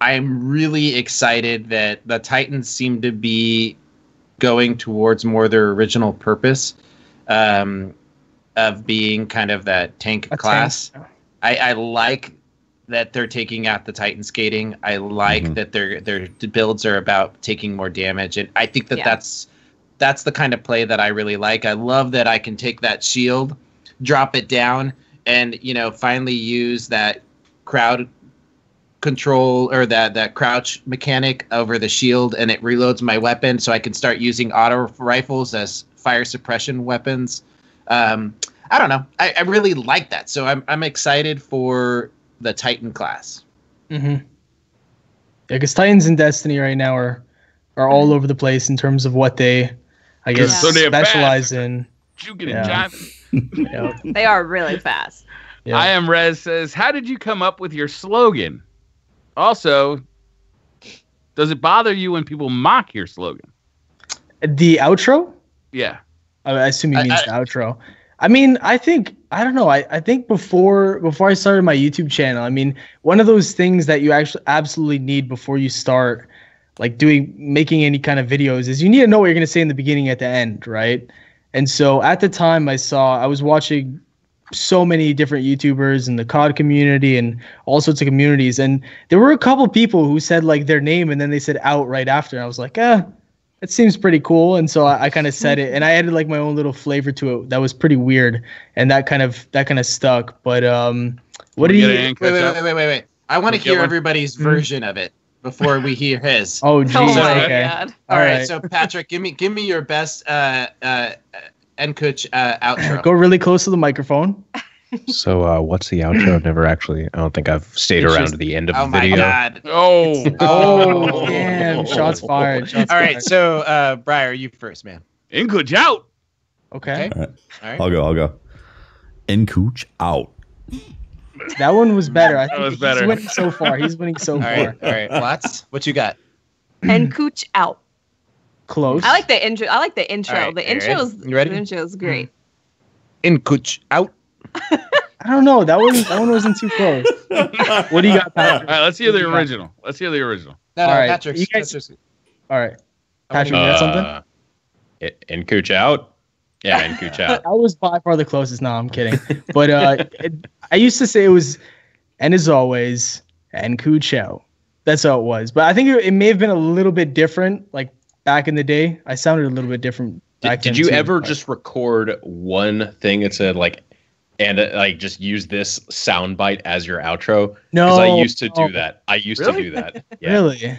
I'm really excited that the Titans seem to be going towards more their original purpose of being kind of that tank class. I like that they're taking out the Titan skating. I like that their builds are about taking more damage, and I think that that's the kind of play that I really like. I love that I can take that shield, drop it down, and finally use that crowd control or that crouch mechanic over the shield, and it reloads my weapon so I can start using auto rifles as fire suppression weapons. I don't know. I really like that. So I'm excited for the Titan class. Mm-hmm. Yeah, because Titans in Destiny right now are all over the place in terms of what they, I guess, specialize in. They are really fast. Yeah. I Am Rez says, how did you come up with your slogan? Also, does it bother you when people mock your slogan? The outro? Yeah. I assume he means the outro. I mean, I think before I started my YouTube channel, I mean, one of those things that you actually absolutely need before you start like making any kind of videos is you need to know what you're going to say in the beginning at the end, right? And so at the time I was watching so many different YouTubers in the COD community and all sorts of communities. And there were a couple people who said like their name and then they said out right after. And I was like, it seems pretty cool. And so I kind of said it and I added like my own little flavor to it. That was pretty weird. And that kind of stuck. But what do you wait. I want to hear everybody's version of it before we hear his. Oh geez. Okay. God. All right. So Patrick, give me your best nKuch outro. Go really close to the microphone. So what's the outro? I've never actually. I don't think I've stayed around to the end of the video. Oh my god! Oh damn! Shots fired. All right, so Briar, you first, man. nKuch out. Okay. All right. I'll go. nKuch out. That one was better. I think was better. He's winning so far. All right. Watts, what you got? nKuch out. Close. I like the intro. Right, the intro is you ready? The intro is great. nKuch out. I don't know. That one wasn't too close. What do you got, Patrick? All right, let's hear the original. No, All right, Patrick. you guys- All right. Patrick, you got something? nKuch out. Yeah, nKuch out. I was by far the closest. No, I'm kidding. But I used to say it was, and as always, nKuch out. That's how it was. But I think it may have been a little bit different. Like back in the day, I sounded a little bit different. Did you ever just record one thing that said like, and like just use this soundbite as your outro? No, because I used to do that. I used to do that. Yeah. Really?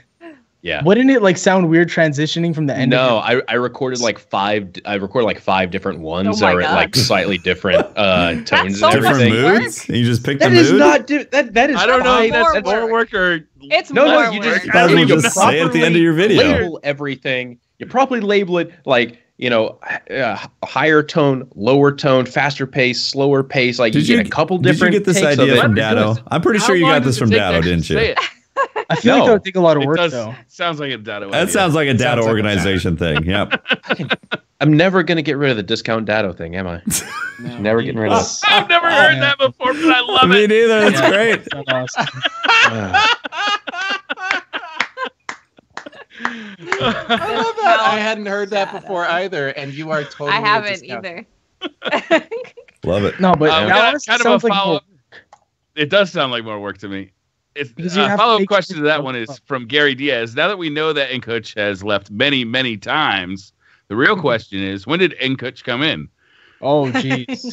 Yeah. Wouldn't it like sound weird transitioning from the end? No, I recorded like five. I recorded like 5 different ones that were God. like slightly different tones so and Different everything. moods? You just picked That the mood? is not. That is. I don't know if More that's more work. work or It's No, more no, you work. just, Might as well you just say it at the end of your properly video. Label everything. You properly label it like, you know, higher tone, lower tone, faster pace, slower pace. Like you get a couple different. Did you get this takes of idea it. from Dado? I'm pretty sure you got this from Dado, didn't you? I feel like that would take a lot of work, though. Sounds like a Dado. That sounds like a Dado organization thing. Yep. I'm never gonna get rid of the discount Dado thing, am I? Never getting rid of it. I've never heard that before, but I love Me it. neither. It's great. That's awesome. I love that. I hadn't heard that before either, and you are totally. I a haven't discount. either. Love it. No, but that kind honestly of a sounds like follow more up. It does sound like more work to me. Because you A have follow up fake question to that stuff. one is from Gary Diaz. Now that we know that nKuch has left many, many times, the real question is, when did nKuch come in? Oh, jeez.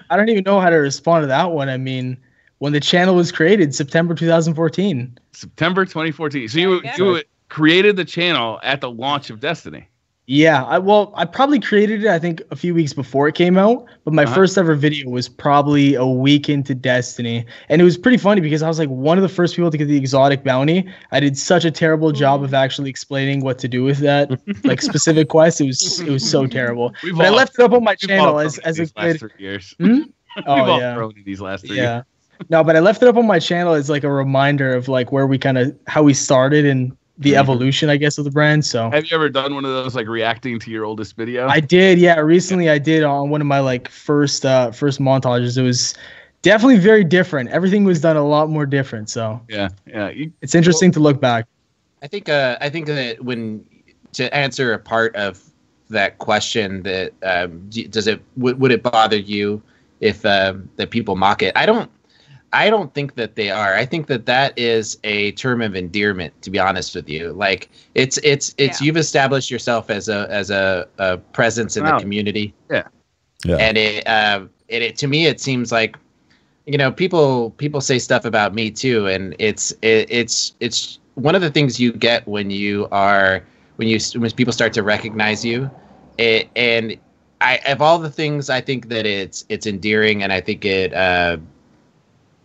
I don't even know how to respond to that one. I mean, when the channel was created, September 2014. September 2014. So Yeah. you created the channel at the launch of Destiny. Yeah, I probably created it, I think, a few weeks before it came out, but my first ever video was probably a week into Destiny. And it was pretty funny because I was like one of the first people to get the exotic bounty. I did such a terrible job of actually explaining what to do with that, like specific quest. It was so terrible. But I left it up on my channel as a good 3 years. Oh, We've all yeah. grown in these last 3 years. Yeah. No, but I left it up on my channel as like a reminder of like where we how we started and the evolution, I guess, of the brand. So Have you ever done one of those like reacting to your oldest video? I did, yeah. Recently I did on one of my like first montages. It was definitely very different. Everything was done a lot more different. So yeah. it's interesting to look back. I think that when to answer a part of that question, that would it bother you if that people mock it? I don't think that they are. I think that is a term of endearment, to be honest with you. Like it's you've established yourself as a presence in the community. Yeah. And it to me it seems like, you know, people say stuff about me too, and it's one of the things you get when people start to recognize you. Of all the things, I think that it's endearing, and I think it.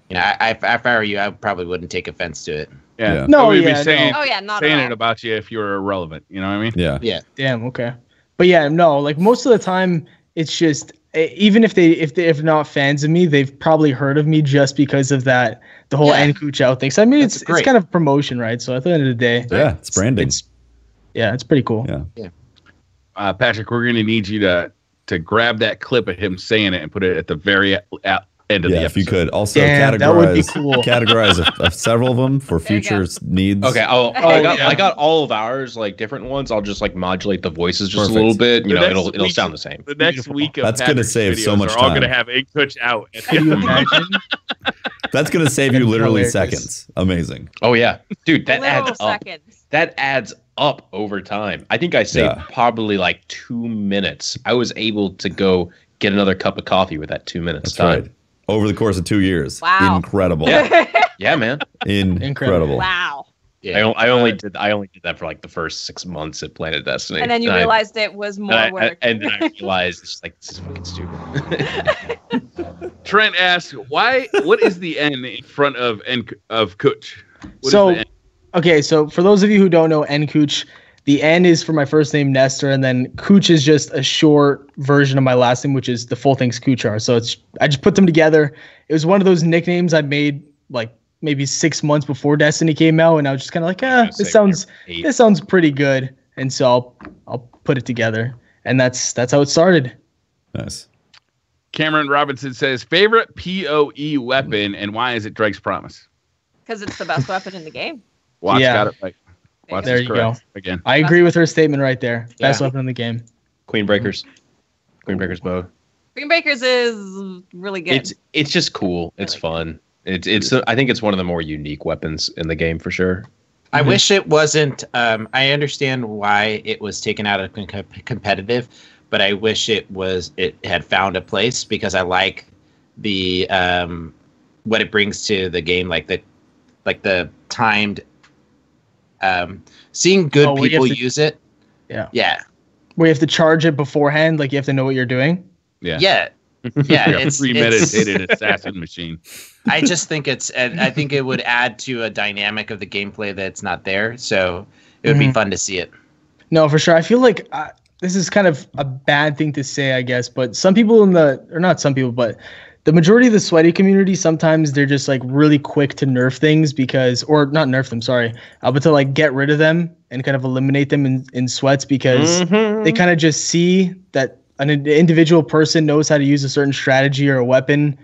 You know, if I were you, I probably wouldn't take offense to it. Yeah. No, We'd be yeah, saying, no. Oh, yeah, not saying at all. it about you if you were irrelevant. You know what I mean? Yeah. Yeah. Damn, okay. But yeah, no, like most of the time it's just even if they're not fans of me, they've probably heard of me just because of the whole nKuch out thing. So I mean it's kind of promotion, right? So at the end of the day, Yeah, it's branding. It's pretty cool. Yeah. Patrick, we're gonna need you to grab that clip of him saying it and put it at the very end of the episode. If you could also Damn, that would be cool. categorize several of them for future needs. Okay, I got all of ours, like different ones. I'll just like modulate the voices just a little bit. You know, it'll sound the same. The next week of That's gonna Patrick's save so videos much are all time. gonna have nKuch out. Can you imagine? That's gonna save you literally hilarious. seconds. Amazing. Oh yeah, dude, that Literal adds up. seconds. That adds up over time. I think I saved probably like 2 minutes. I was able to go get another cup of coffee with that 2 minutes That's time. right. Over the course of 2 years. Wow. Incredible. Yeah, yeah, man. Incredible. Wow. Yeah. I only did that for like the first 6 months at Planet Destiny, and then you realized it was more work. And then I realized it's like, this is fucking stupid. Trent asks, what is the N in front of nKuch? Okay, so for those of you who don't know nKuch, the N is for my first name Nestor, and then Kuch is just a short version of my last name, which is the full thing's Kuchar. So I just put them together. It was one of those nicknames I made like maybe 6 months before Destiny came out, and I was just kind of like, this sounds pretty good, and so I'll put it together, and that's how it started. Nice. Cameron Robinson says, favorite PoE weapon, and why is it Drake's Promise? Because it's the best weapon in the game. Watts got it right. Watts there you go. Again, I agree with her statement right there. Best weapon in the game. Queenbreaker's bow. Queenbreaker's is really good. It's just cool. It's fun. It's I think it's one of the more unique weapons in the game for sure. I wish it wasn't. I understand why it was taken out of competitive, but I wish it had found a place, because I like the what it brings to the game, like the timed. Seeing good people use it. Yeah. Where you have to charge it beforehand, like you have to know what you're doing. Yeah. It's premeditated assassin machine. I just think I think it would add to a dynamic of the gameplay that's not there. So it would be fun to see it. No, for sure. I feel like this is kind of a bad thing to say, I guess, but some people not some people, but the majority of the sweaty community, sometimes they're just like really quick to nerf things or not nerf them, sorry, but to like get rid of them and kind of eliminate them in sweats, because they kind of just see that an individual person knows how to use a certain strategy or a weapon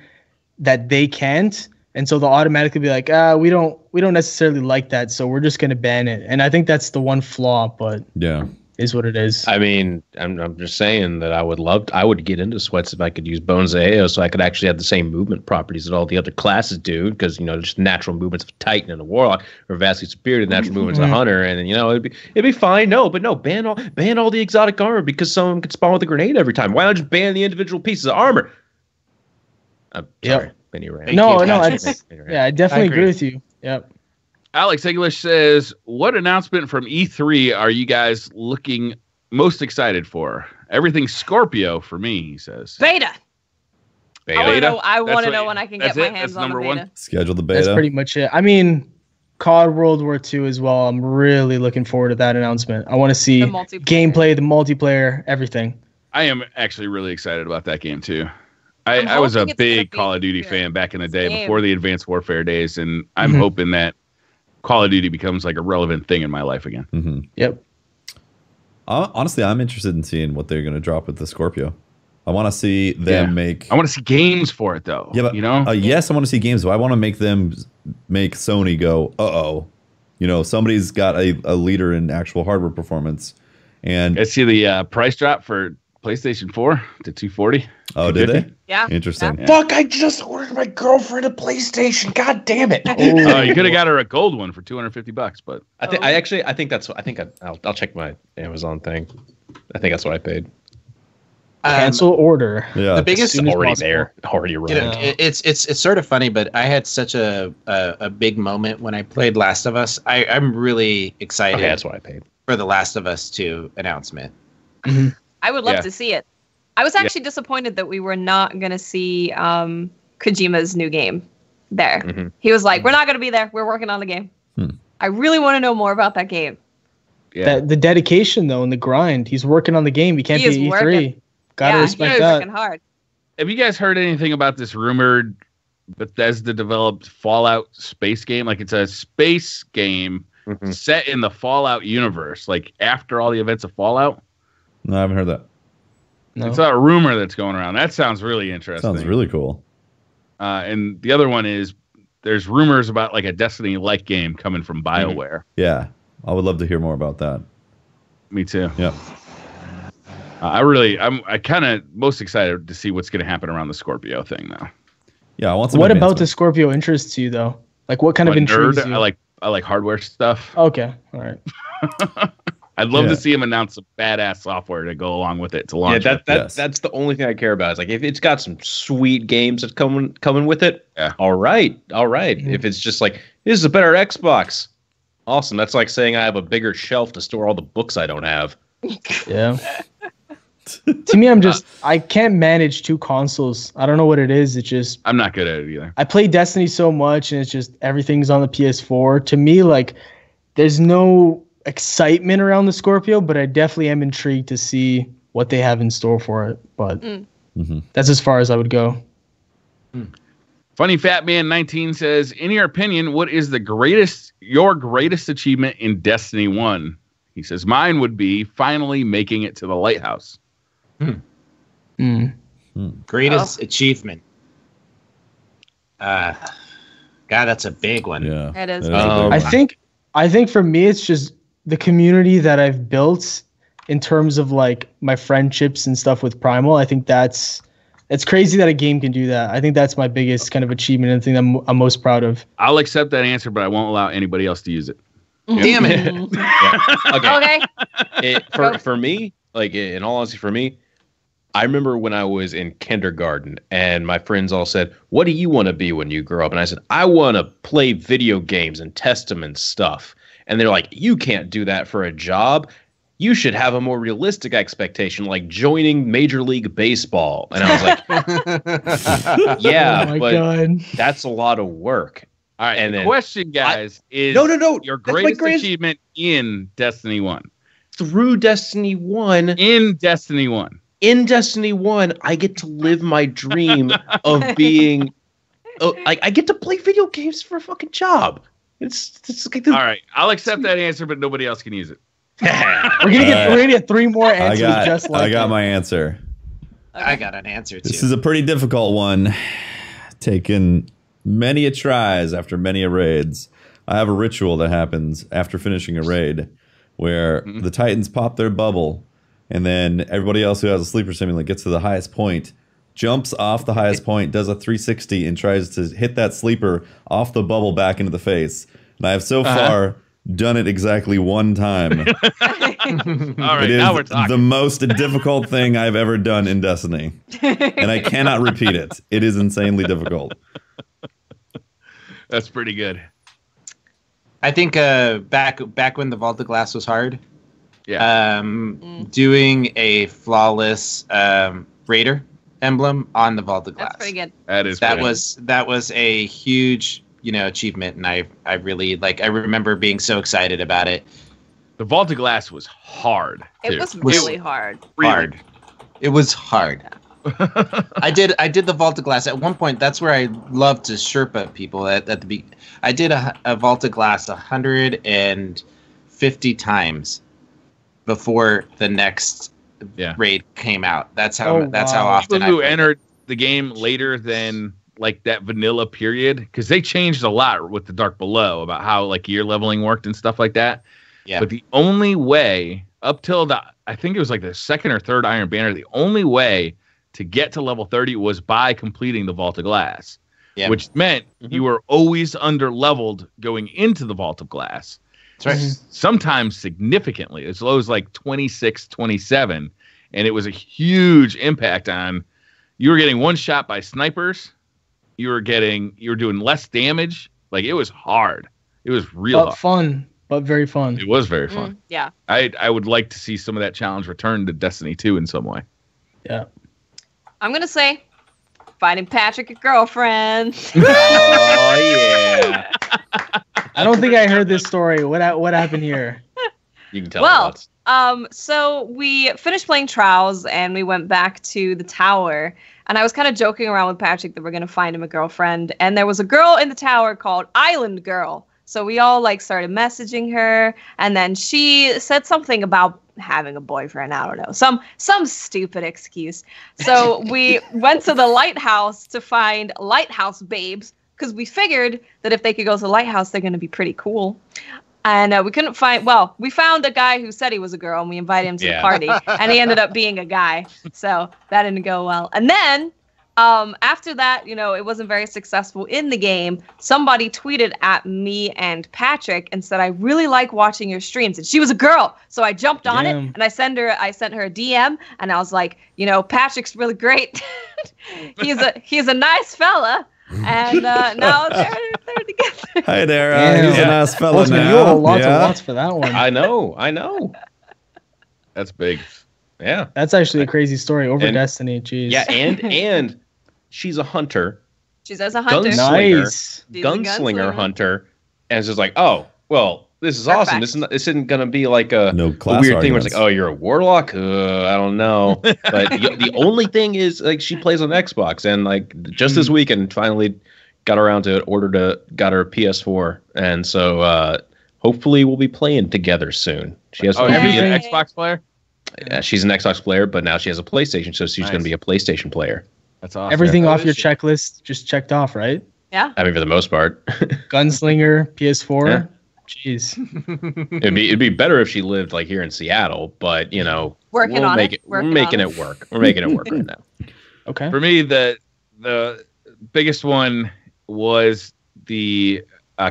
that they can't, and so they'll automatically be like, we don't necessarily like that, so we're just gonna ban it. And I think that's the one flaw, but is what it is. I mean, I'm just saying that I would get into sweats if I could use Bones AO, so I could actually have the same movement properties that all the other classes do, because just natural movements of a Titan and a Warlock are vastly superior to natural movements of a Hunter, and it'd be fine. Ban all the exotic armor, because someone could spawn with a grenade every time. Why not just ban the individual pieces of armor? I'm sorry, Benny Rand. No, I definitely agree with you. Yep. Alex English says, what announcement from E3 are you guys looking most excited for? Everything Scorpio for me, he says. Beta. I want to know when I can get my hands on the beta. One. Schedule the beta. That's pretty much it. I mean, COD World War II as well. I'm really looking forward to that announcement. I want to see gameplay, the multiplayer, everything. I am actually really excited about that game too. I was a big Call of Duty fan back in the day before the Advanced Warfare days, and I'm hoping that Call of Duty becomes like a relevant thing in my life again. Yep. Honestly, I'm interested in seeing what they're going to drop with the Scorpio. I want to see them make. I want to see games for it, though. Yeah, but yes, I want to see games, but I want to make them make Sony go, somebody's got a leader in actual hardware performance. And I see the price drop for PlayStation 4 to $240. Oh, did they? Yeah. Interesting. Yeah. Fuck! I just ordered my girlfriend a PlayStation. God damn it! Oh, you could have got her a gold one for $250, but I'll check my Amazon thing. I think that's what I paid. Cancel order. Yeah, the biggest already there, already arrived. It's sort of funny, but I had such a big moment when I played Last of Us. I'm really excited. Okay, that's what I paid for the Last of Us 2 announcement. I would love to see it. I was actually disappointed that we were not going to see Kojima's new game there. He was like, we're not going to be there. We're working on the game. I really want to know more about that game. Yeah. The dedication, though, and the grind. He's working on the game. He can't be E3. Gotta respect that. Working hard. Have you guys heard anything about this rumored Bethesda-developed Fallout space game? Like, it's a space game set in the Fallout universe, like after all the events of Fallout. No, I haven't heard that. No. It's a rumor that's going around. That sounds really interesting. Sounds really cool. And the other one is there's rumors about like a Destiny-like game coming from BioWare. Yeah, I would love to hear more about that. Me too. Yeah. I'm kind of most excited to see what's going to happen around the Scorpio thing now. Yeah, I want some. What about the Scorpio interests you though? Like, what kind of intrigues you? I like hardware stuff. Okay, all right. I'd love to see him announce some badass software to go along with it to launch. Yeah, that's the only thing I care about. Is like if it's got some sweet games that coming with it. Yeah. All right. If it's just like this is a better Xbox, Awesome. That's like saying I have a bigger shelf to store all the books I don't have. Yeah. To me, I can't manage 2 consoles. I don't know what it is. It's just I'm not good at it either. I play Destiny so much, and it's just everything's on the PS4. To me, like, there's no excitement around the Scorpio, but I definitely am intrigued to see what they have in store for it. But that's as far as I would go. Funny Fat Man 19 says, in your opinion, what is your greatest achievement in Destiny 1? He says, mine would be finally making it to the lighthouse. Greatest achievement. God, that's a big one. Yeah, It is. I think for me, it's just the community that I've built in terms of like my friendships and stuff with Primal. I think it's crazy that a game can do that. I think that's my biggest kind of achievement and thing I'm most proud of. I'll accept that answer, but I won't allow anybody else to use it. Damn it. Okay. For me, like in all honesty, for me, I remember when I was in kindergarten and my friends all said, what do you want to be when you grow up? And I said, I want to play video games and test them and stuff. And they're like, you can't do that for a job. You should have a more realistic expectation, like joining Major League Baseball. And I was like, yeah, God. That's a lot of work. All right, and the question, guys, is no. Your greatest achievement in Destiny 1. Through Destiny 1. In Destiny 1. In Destiny 1, I get to live my dream of being... I get to play video games for a fucking job. It's like all right, I'll accept that answer, but nobody else can use it. We're gonna get 3 more answers I got my answer. I got an answer, too. This is a pretty difficult one. Taken many a tries after many a raids. I have a ritual that happens after finishing a raid where the Titans pop their bubble, and then everybody else who has a sleeper simulant gets to the highest point, jumps off the highest point, does a 360, and tries to hit that sleeper off the bubble back into the face. And I have so far done it exactly 1 time. All right, it is now we're talking. The most difficult thing I've ever done in Destiny. And I cannot repeat it. It is insanely difficult. That's pretty good. I think back when the Vault of Glass was hard, doing a flawless Raider emblem on the Vault of Glass. That's pretty good. That was a huge, achievement, and I really I remember being so excited about it. The Vault of Glass was hard. It was really hard. Hard. It was hard. I did the Vault of Glass at one point. That's where I loved to Sherpa people at the beginning. I did a Vault of Glass 150 times before the next raid came out. That's how often people who entered the game later than that vanilla period, because they changed a lot with the Dark Below about how gear leveling worked and stuff like that. Yeah. But the only way up till I think it was the 2nd or 3rd Iron Banner, the only way to get to level 30 was by completing the Vault of Glass, which meant you were always under-leveled going into the Vault of Glass. That's right. Sometimes significantly, as low as 26, 27, and it was a huge impact on, you were getting one shot by snipers, you were doing less damage. It was hard. It was real hard. Fun, but very fun. It was very fun. Yeah. I would like to see some of that challenge return to Destiny 2 in some way. Yeah. I'm going to say finding Patrick a girlfriend. Oh, yeah. I don't think I heard this story. What happened here? You can tell me lots. So we finished playing Trials and we went back to the tower. And I was kind of joking around with Patrick that we're going to find him a girlfriend. And there was a girl in the tower called Island Girl. So we all started messaging her. And then she said something about having a boyfriend. I don't know. Some stupid excuse. So we went to the lighthouse to find lighthouse babes, because we figured that if they could go to the lighthouse, they're going to be pretty cool. And we couldn't find, we found a guy who said he was a girl, and we invited him to the party, and he ended up being a guy. So that didn't go well. And then after that, it wasn't very successful in the game. Somebody tweeted at me and Patrick and said, I really like watching your streams. And she was a girl. So I jumped on it and I sent her a DM, and I was like, Patrick's really great. He's a nice fella. And now they're together. Hi there. He's a nice fella Holtzmann, now. you owe lots of watts for that one. I know. That's big. Yeah. That's actually a crazy story over Destiny. Jeez. Yeah, and she's a hunter. She's as a hunter. Nice. Gunslinger hunter. And it's just like, oh, well, this is awesome. This isn't going to be like a weird thing where it's like, oh, you're a warlock? I don't know. But the only thing is, like, she plays on Xbox. And, like, just this weekend, finally got around to got her PS4. And so hopefully we'll be playing together soon. She has an Xbox player? Yeah, she's an Xbox player, but now she has a PlayStation, so she's going to be a PlayStation player. That's awesome. Everything off your checklist just checked off, right? Yeah. I mean, for the most part. Gunslinger, PS4. Yeah. Jeez. It'd be better if she lived like here in Seattle, but we're making it work. We're making it work right now. Okay. For me, the biggest one was the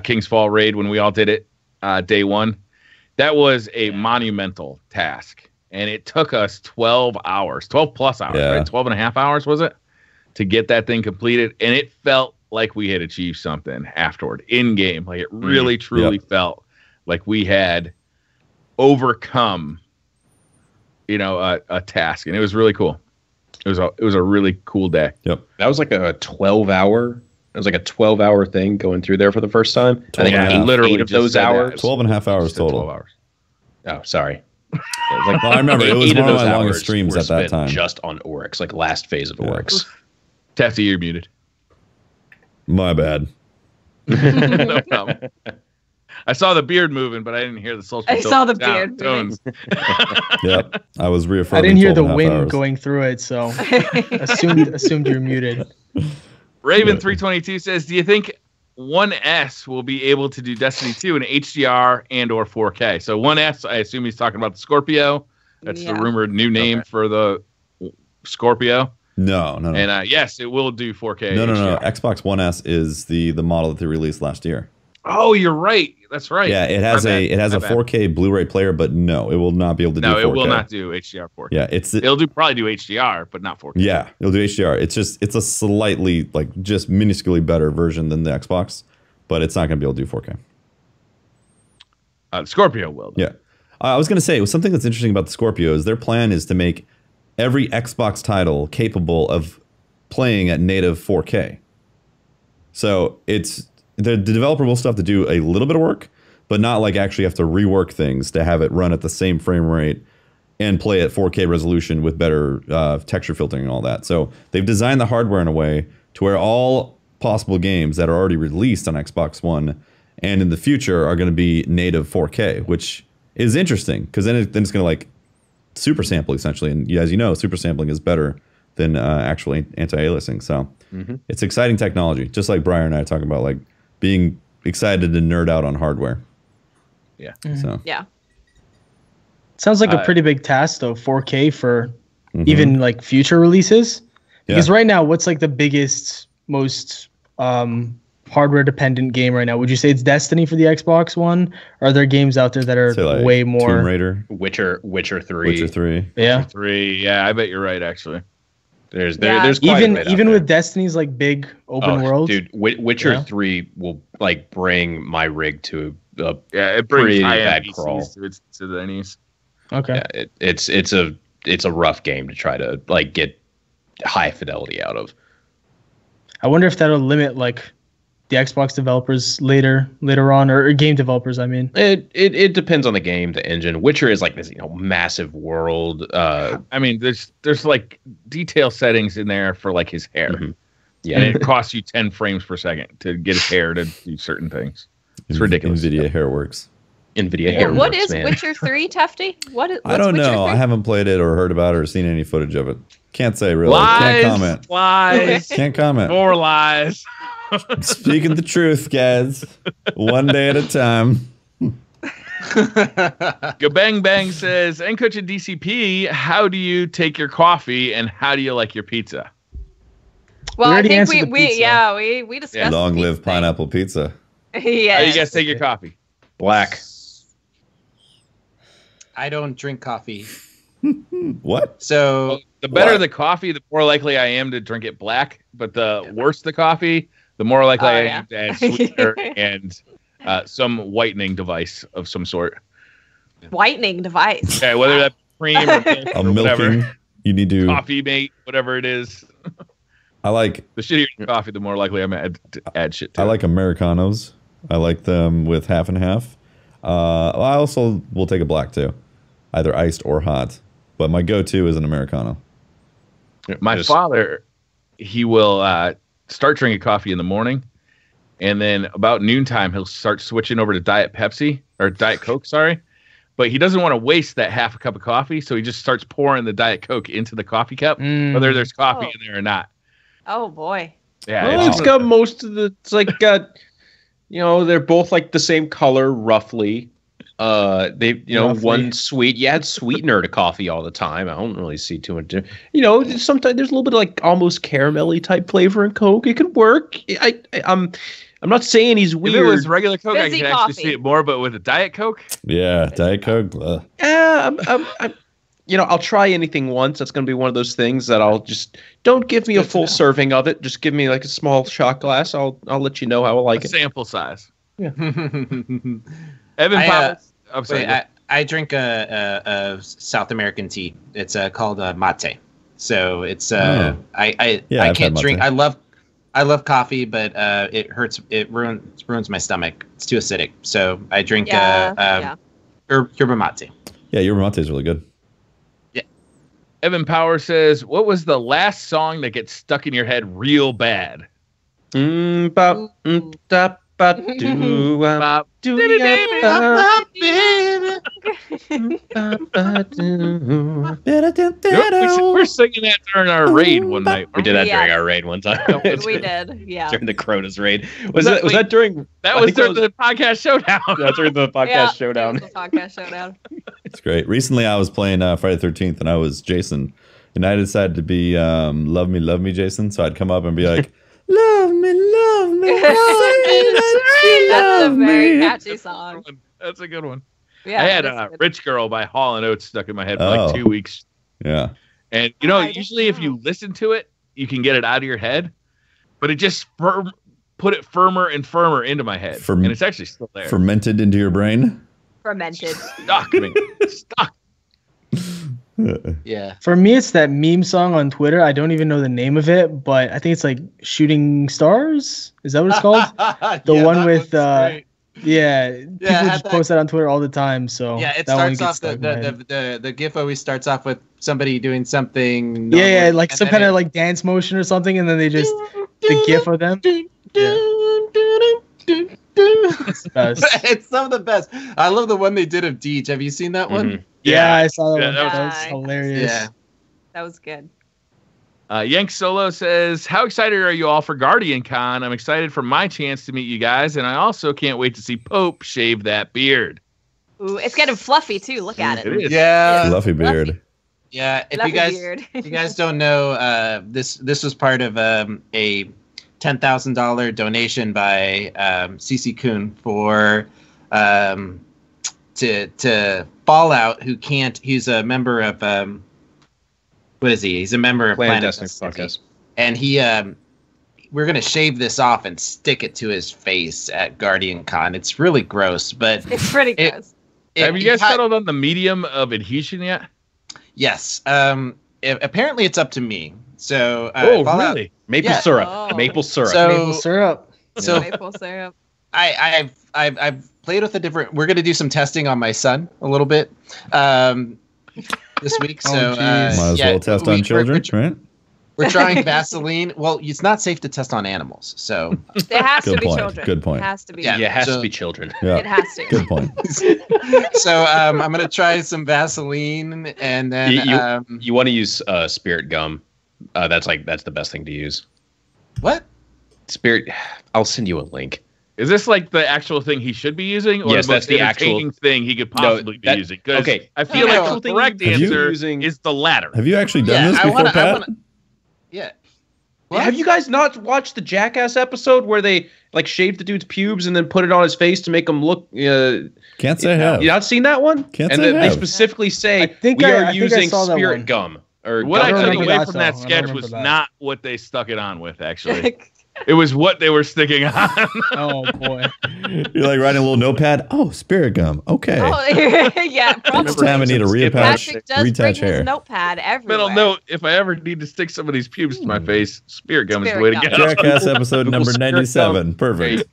King's Fall raid when we all did it day one. That was a monumental task. And it took us 12 plus hours, right? 12 and a half hours, was it? To get that thing completed. And it felt like we had achieved something afterward in game. Like it really, truly felt like we had overcome, a task. And it was really cool. It was a really cool day. Yep. That was like a 12-hour. It was like a 12-hour thing going through there for the first time. I think literally 8 of those hours. 12 and a half hours total. 12 hours. Oh, sorry. Well, I remember it was one of my longest streams at that time. Just on Oryx, like last phase of Oryx. Tafty, you're muted. My bad. No problem. I saw the beard moving, but I didn't hear the social. I saw the beard tones. Yep, I was reaffirming. I didn't hear the wind going through it, so assumed you're muted. Raven 322 says, "Do you think 1S will be able to do Destiny 2 in HDR and or 4K?" So 1S, I assume he's talking about the Scorpio. That's the rumored new name for the Scorpio. No. And yes, it will do 4K. No. Xbox One S is the model that they released last year. Oh, you're right. That's right. Yeah, it has a 4K Blu-ray player, but no, it will not be able to do 4K. No, it will not do HDR 4K. Yeah, it'll probably do HDR, but not 4K. Yeah, it'll do HDR. It's a slightly just minusculely better version than the Xbox, but it's not going to be able to do 4K. Scorpio will. Though. Yeah, I was going to say something that's interesting about the Scorpio is their plan is to make every Xbox title capable of playing at native 4K. So it's the developer will still have to do a little bit of work, but not like actually have to rework things to have it run at the same frame rate and play at 4K resolution with better texture filtering and all that. So they've designed the hardware in a way to where all possible games that are already released on Xbox One and in the future are going to be native 4K, which is interesting because then it's going to like super sample essentially. And as you know, super sampling is better than actual anti-aliasing. So it's exciting technology, just like Brian and I are talking about, like being excited to nerd out on hardware. Yeah. So yeah. Sounds like a pretty big task though, 4K for even like future releases. Because right now, what's like the biggest, most hardware dependent game right now? Would you say it's Destiny for the Xbox One? Or are there games out there that are like way more? Tomb Raider, Witcher 3. Witcher 3. Yeah. Witcher 3. Yeah, I bet you're right actually. There's even with Destiny's like big open world. Dude, Witcher 3 will like bring my rig to a it brings pretty bad crawl to the knees. Okay. Yeah, it's a rough game to try to like get high fidelity out of. I wonder if that'll limit like the Xbox developers later on, or game developers. I mean, it depends on the game, the engine. Witcher is like this massive world. I mean, there's like detail settings in there for like his hair. Yeah, and it costs you 10 frames per second to get his hair to do certain things. It's ridiculous. NVIDIA hair works. NVIDIA hair. What works, is man. Witcher 3, Tufty? I don't know. I haven't played it or heard about it or seen any footage of it. Can't say really. Lies, can't comment. Lies. Can't comment. More lies. Speaking the truth, guys. One day at a time. Gabang Bang says, nKuch and DCP, how do you take your coffee and how do you like your pizza? Well, I think we discussed. Long live pineapple pizza. Yeah. How do you guys take your coffee? Black. I don't drink coffee. What? So the better the coffee, the more likely I am to drink it black. But the worse the coffee, the more likely I am to add sweetener and some whitening device of some sort. Whitening device. Yeah, whether that's cream or milk or whatever. Milking. You need to coffee mate, whatever it is. I like the shittier the coffee, the more likely I'm to add shit to I like Americanos. I like them with half and half. I also will take a black too, either iced or hot. But my go-to is an Americano. My father, he will start drinking coffee in the morning, and then about noontime he'll start switching over to Diet Pepsi or Diet Coke. Sorry, but he doesn't want to waste that half a cup of coffee, so he just starts pouring the Diet Coke into the coffee cup, whether there's coffee in there or not. Oh boy. Yeah, well, it's got most of the. It's like got, they're both like the same color roughly. They, one sweet. You add sweetener to coffee all the time. I don't really see too much. Sometimes there's a little bit of like almost caramelly type flavor in Coke. It could work. I'm not saying he's weird. If it was regular Coke, I Fizzy can coffee. actually see it more. But with a Diet Coke, yeah, Diet Coke. I'll try anything once. That's going to be one of those things that I'll just don't give me a full serving of it. Just give me like a small shot glass. I'll let you know how I like it. Sample size. Yeah. Evan Powers. I'm sorry. I drink a South American tea. It's called mate. So it's I can't drink. I love coffee, but it hurts. It ruins my stomach. It's too acidic. So I drink yerba mate. Yeah, yerba mate is really good. Evan Power says, what was the last song that gets stuck in your head real bad? We're singing that during our raid one night. We did that during our raid one time. We did, yeah. During the Cronus raid. Was that during... That was during the podcast showdown. That's during the podcast showdown. The podcast showdown. It's great. Recently, I was playing Friday the 13th, and I was Jason. And I decided to be Love Me, Jason. So I'd come up and be like, love me, love me. That's a very catchy song. That's a good one. Yeah, I had Rich Girl by Hall & Oates stuck in my head for like 2 weeks. Yeah. And, usually if you listen to it, you can get it out of your head. But it just put it firmer and firmer into my head. And it's actually still there. Fermented into your brain? Fermented. Stuck. Yeah. For me, it's that meme song on Twitter. I don't even know the name of it, but I think it's like Shooting Stars. Is that what it's called? The one with people just post that on Twitter all the time. So yeah, it starts off the GIF always starts off with somebody doing something. Like some kind of like dance motion or something, and then they just the GIF of them. It's the best. It's some of the best. I love the one they did of Deej. Have you seen that one? Yeah, I saw that one. That was hilarious. Yeah. That was good. Yank Solo says, how excited are you all for Guardian Con? I'm excited for my chance to meet you guys, and I also can't wait to see Pope shave that beard. Ooh, it's getting fluffy too. Look at it. It is. Yeah. Fluffy beard. Fluffy. Yeah. If you guys don't know, this was part of a $10,000 donation by CC Kuhn for to Fallout, who can't. He's a member of what is he? He's a member of Planet Destiny podcast, and he we're gonna shave this off and stick it to his face at Guardian Con. It's really gross, but it's pretty gross. Have you guys settled on the medium of adhesion yet? Yes. Apparently, it's up to me. So Fallout, really? Maple syrup. Maple syrup. Maple syrup. So maple syrup. I've played with a different. We're gonna do some testing on my son a little bit this week. So might as well test on children, right? We're trying Vaseline. Well, it's not safe to test on animals, so it has to be children. Good point. It has to be. Yeah, it has to be children. Yeah. It has to. Good point. So I'm gonna try some Vaseline, and then you want to use spirit gum. That's the best thing to use. What? Spirit. I'll send you a link. Is this like the actual thing he should be using, or yes, the most that's the actual thing he could possibly be using? Okay, I feel like the correct answer is the latter. Have you actually done this before, Pat? Yeah. What? Have you guys not watched the Jackass episode where they like shaved the dude's pubes and then put it on his face to make him look? Can't say I have. You not seen that one? Can't say I have. They specifically say we are using spirit gum. Or what I took away from that sketch was not what they stuck it on with, actually. It was what they were sticking on. Oh boy. You're like writing a little notepad. Oh, spirit gum. Okay. Oh, yeah, probably. Next time I need to Patrick does bring retouch hair. his notepad everywhere. Middle note: if I ever need to stick some of these pubes to my face, spirit gum is the way to go. Jackass episode number 97. Perfect.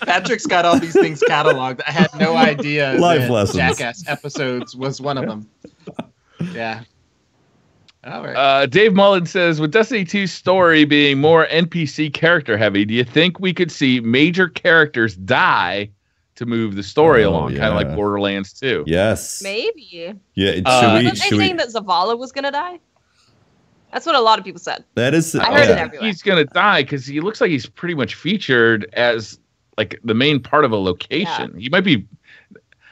Patrick's got all these things cataloged. I had no idea Life that lessons. Jackass episodes was one of them. Yeah. All right. Dave Mullen says, with Destiny 2's story being more NPC character heavy, do you think we could see major characters die to move the story along, kind of like Borderlands 2? Yes. Maybe. Yeah. Wasn't they saying that Zavala was going to die? That's what a lot of people said. That is. I heard it everywhere. He's going to die because he looks like he's pretty much featured as like the main part of a location. He might be.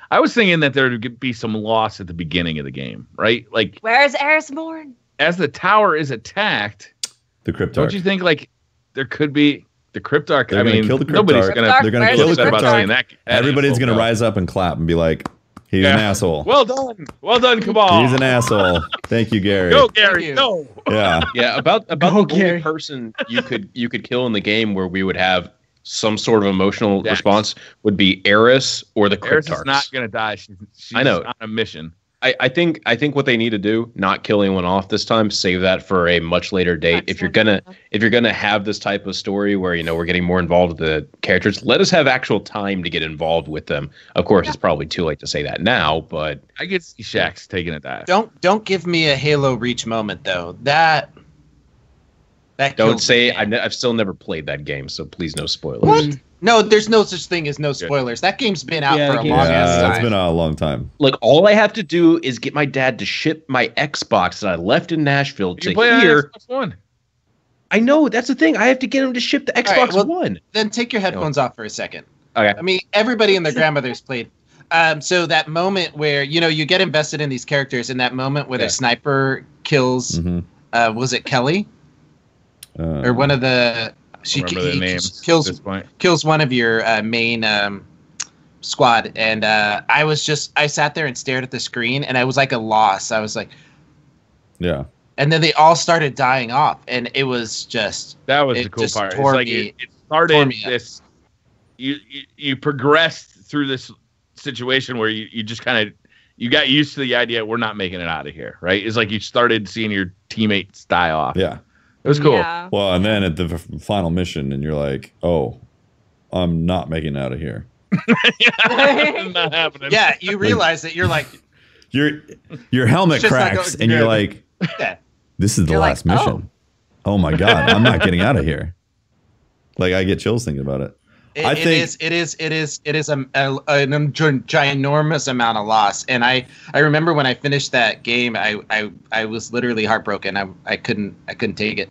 I was thinking that there would be some loss at the beginning of the game, right? Like, where's Erismorn? As the tower is attacked, the Cryptarch. Don't you think like there could be the Cryptarch? They're gonna kill the Cryptarch. Nobody's gonna. They're gonna kill the Cryptarch. Everybody's gonna go. rise up and clap and be like, "He's an asshole." Well done, Cabal. He's an asshole. Thank you, Gary. Go, Gary. Go. Yeah. Yeah. About the only person you could kill in the game where we would have some sort of emotional response would be Eris or the Cryptarch. Eris is not gonna die. She's I know. on a mission. I think what they need to do, not kill anyone off this time, save that for a much later date. If you're gonna have this type of story where we're getting more involved with the characters, let us have actual time to get involved with them. Of course, it's probably too late to say that now, but I get Shaxx taking a dive. Don't give me a Halo Reach moment though. That don't say I've still never played that game, so please no spoilers. What? No, there's no such thing as no spoilers. That game's been out for a long time. It's been a long time. Look, all I have to do is get my dad to ship my Xbox that I left in Nashville to here. Xbox One. I know, that's the thing. I have to get him to ship the Xbox One. Then take your headphones off for a second. Okay. I mean, everybody and their grandmothers played. So that moment where you get invested in these characters, in that moment where the sniper kills, was it Kelly, or one of the? He kills one of your main squad, and I sat there and stared at the screen, and I was like a loss. I was like, yeah. And then they all started dying off, and it was just that was the cool part. It's like it started this. You progressed through this situation where you just kind of got used to the idea we're not making it out of here, right? It's like you started seeing your teammates die off. Yeah. It was cool. Yeah. Well, and then at the final mission, and you're like, "Oh, I'm not making it out of here." Not happening. Yeah, you realize that you're like, your helmet cracks, and you're like, "This is the last mission." Oh my god, I'm not getting out of here. Like I get chills thinking about it. It is a ginormous amount of loss, and I remember when I finished that game, I was literally heartbroken. I couldn't take it.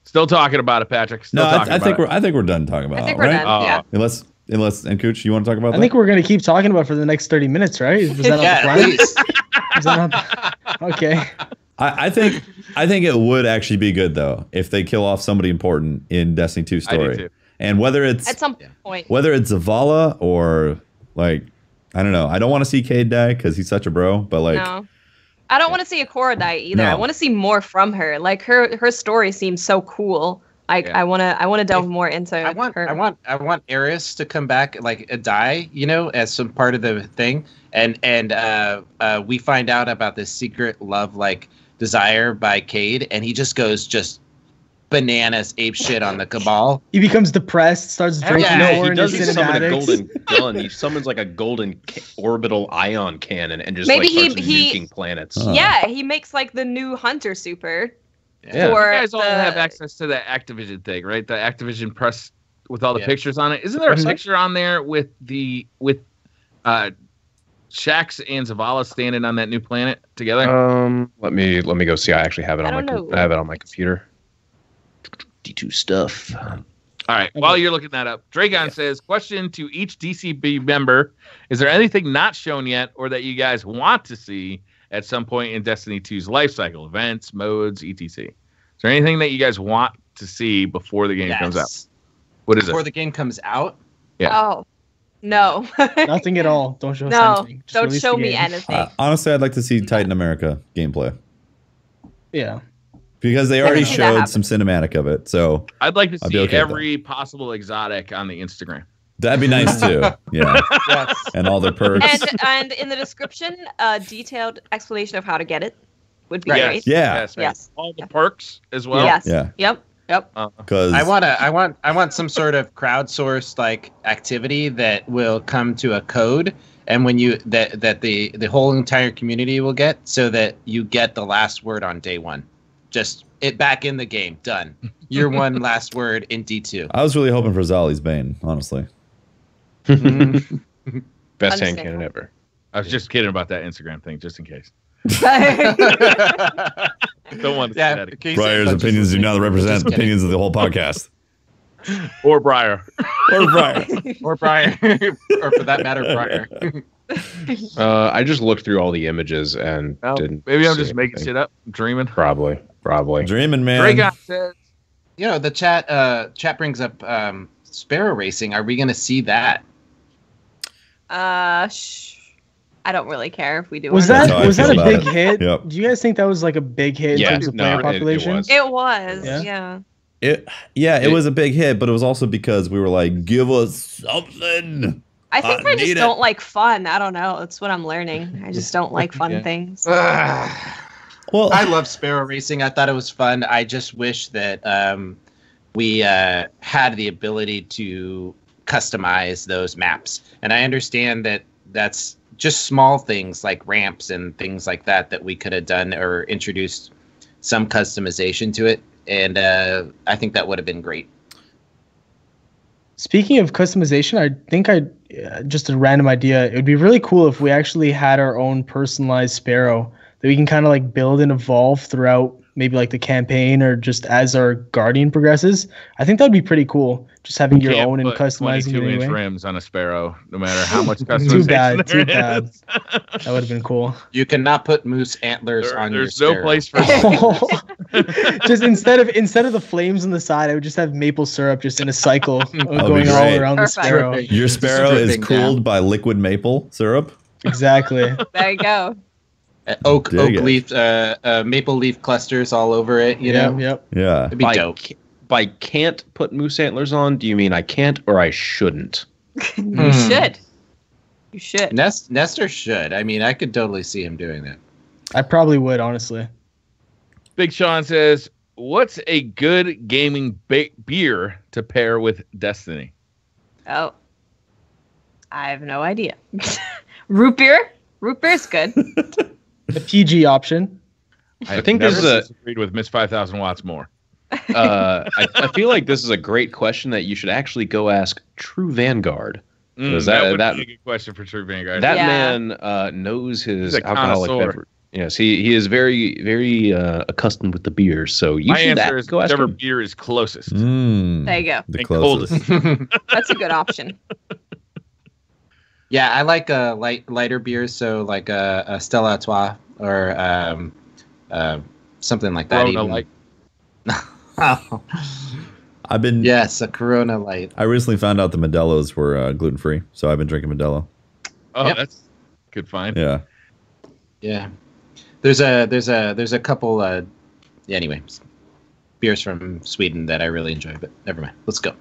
Still talking about it, Patrick. I think we're done talking about it, right? Yeah. Unless nKuch, you want to talk about that? I think we're gonna keep talking about it for the next 30 minutes, right? Is that on the plan? Is that okay. I think it would actually be good though if they kill off somebody important in Destiny 2 story. I do too. And whether it's at some point, whether it's Zavala or like, I don't know. I don't want to see Cade die because he's such a bro. But like, no, I don't want to see Ikora die either. No. I want to see more from her. Like her story seems so cool. I want to delve more into her. I want Eris to come back, like die, as some part of the thing, and we find out about this secret love like desire by Cade, and he just goes bananas, ape shit on the Cabal. He becomes depressed, starts drinking more in his He summons a golden cinematics. gun. He summons like a golden orbital ion cannon and just Maybe starts he nuking planets. Yeah, he makes like the new Hunter Super. Yeah. You guys all have access to the Activision thing, right? The Activision press with all the pictures on it. Isn't there a picture on there with Shaxx and Zavala standing on that new planet together? Let me go see. I actually have it on I have it on my computer. D2 stuff. All right. While you're looking that up, Dragon says, question to each DCB member. Is there anything not shown yet or that you guys want to see at some point in Destiny 2's life cycle? Events, modes, etc. Is there anything that you guys want to see before the game comes out? What is Before the game comes out? Yeah. Oh, no. Nothing at all. Don't show us anything. Just don't release show the me game. anything. Honestly, I'd like to see Titan America gameplay. Yeah. Because they already showed some cinematic of it. So I'd like to see every possible exotic on the Instagram. That'd be nice too. Yeah. Yes. And all their perks. And in the description, a detailed explanation of how to get it would be great. Yeah. Yes. All the perks as well. Yes. Yeah. Yep. Because I want some sort of crowdsourced like activity that will come to a code, and when you that the whole entire community will get, so that you get the last word on day one. Just it back in the game. Done. Year one last word in D2. I was really hoping for Zali's Bane, honestly. Best hand cannon ever. I was just kidding about that Instagram thing, just in case. Don't want to say that again. Briar's opinions do not represent the opinions of the whole podcast. Or Briar. Or Briar. Or Briar. Or for that matter, Briar. I just looked through all the images and didn't. Maybe I'm just making shit up. I'm dreaming. Probably. Dreaming, man. Dragon says, the chat brings up Sparrow Racing. Are we going to see that? I don't really care if we do. Was that a big hit? Yep. Do you guys think that was like a big hit in terms of player population? It was. Yeah. It was a big hit, but it was also because we were like, give us something. I think I just don't like fun. I don't know. That's what I'm learning. I just don't like fun things. Well, I love Sparrow Racing. I thought it was fun. I just wish that we had the ability to customize those maps. And I understand that that's just small things like ramps and things like that we could have done or introduced some customization to it. And I think that would have been great. Speaking of customization, I think just a random idea. It would be really cool if we actually had our own personalized Sparrow that we can kind of like build and evolve throughout maybe like the campaign or just as our Guardian progresses. I think that'd be pretty cool. Just having your own and customizing it anyway. 22-inch rims on a Sparrow, no matter how much customization too bad. That would have been cool. You cannot put moose antlers on your Sparrow. There's no place for just instead of the flames on the side, I would just have maple syrup just in a cycle going all around the Sparrow. Your Sparrow is cooled by liquid maple syrup. Exactly. There you go. Oak leaf, maple leaf clusters all over it. You know. Yep. Yeah. It'd be dope. By can't put moose antlers on, do you mean I can't or I shouldn't? You should. You should. Nestor should. I mean, I could totally see him doing that. I probably would, honestly. Big Sean says, what's a good gaming beer to pair with Destiny? Oh. I have no idea. Root beer? Root beer's good. The PG option. I think this is agreed with Miss 5,000 Watts more. I feel like this is a great question that you should actually go ask True Vanguard. That would be a good question for True Vanguard. That man knows his alcoholic beverage. Yes, he is very, very accustomed with the beers. So you should go ask whichever him. beer is closest. There you go. The closest. That's a good option. Yeah, I like lighter beers, so like a Stella Artois or something like that. Corona Light. Yes, a Corona Light. I recently found out the Modelo's were gluten free, so I've been drinking Modelo. Oh, that's good find. Yeah. Yeah. There's a couple anyways, beers from Sweden that I really enjoy, but never mind. Let's go.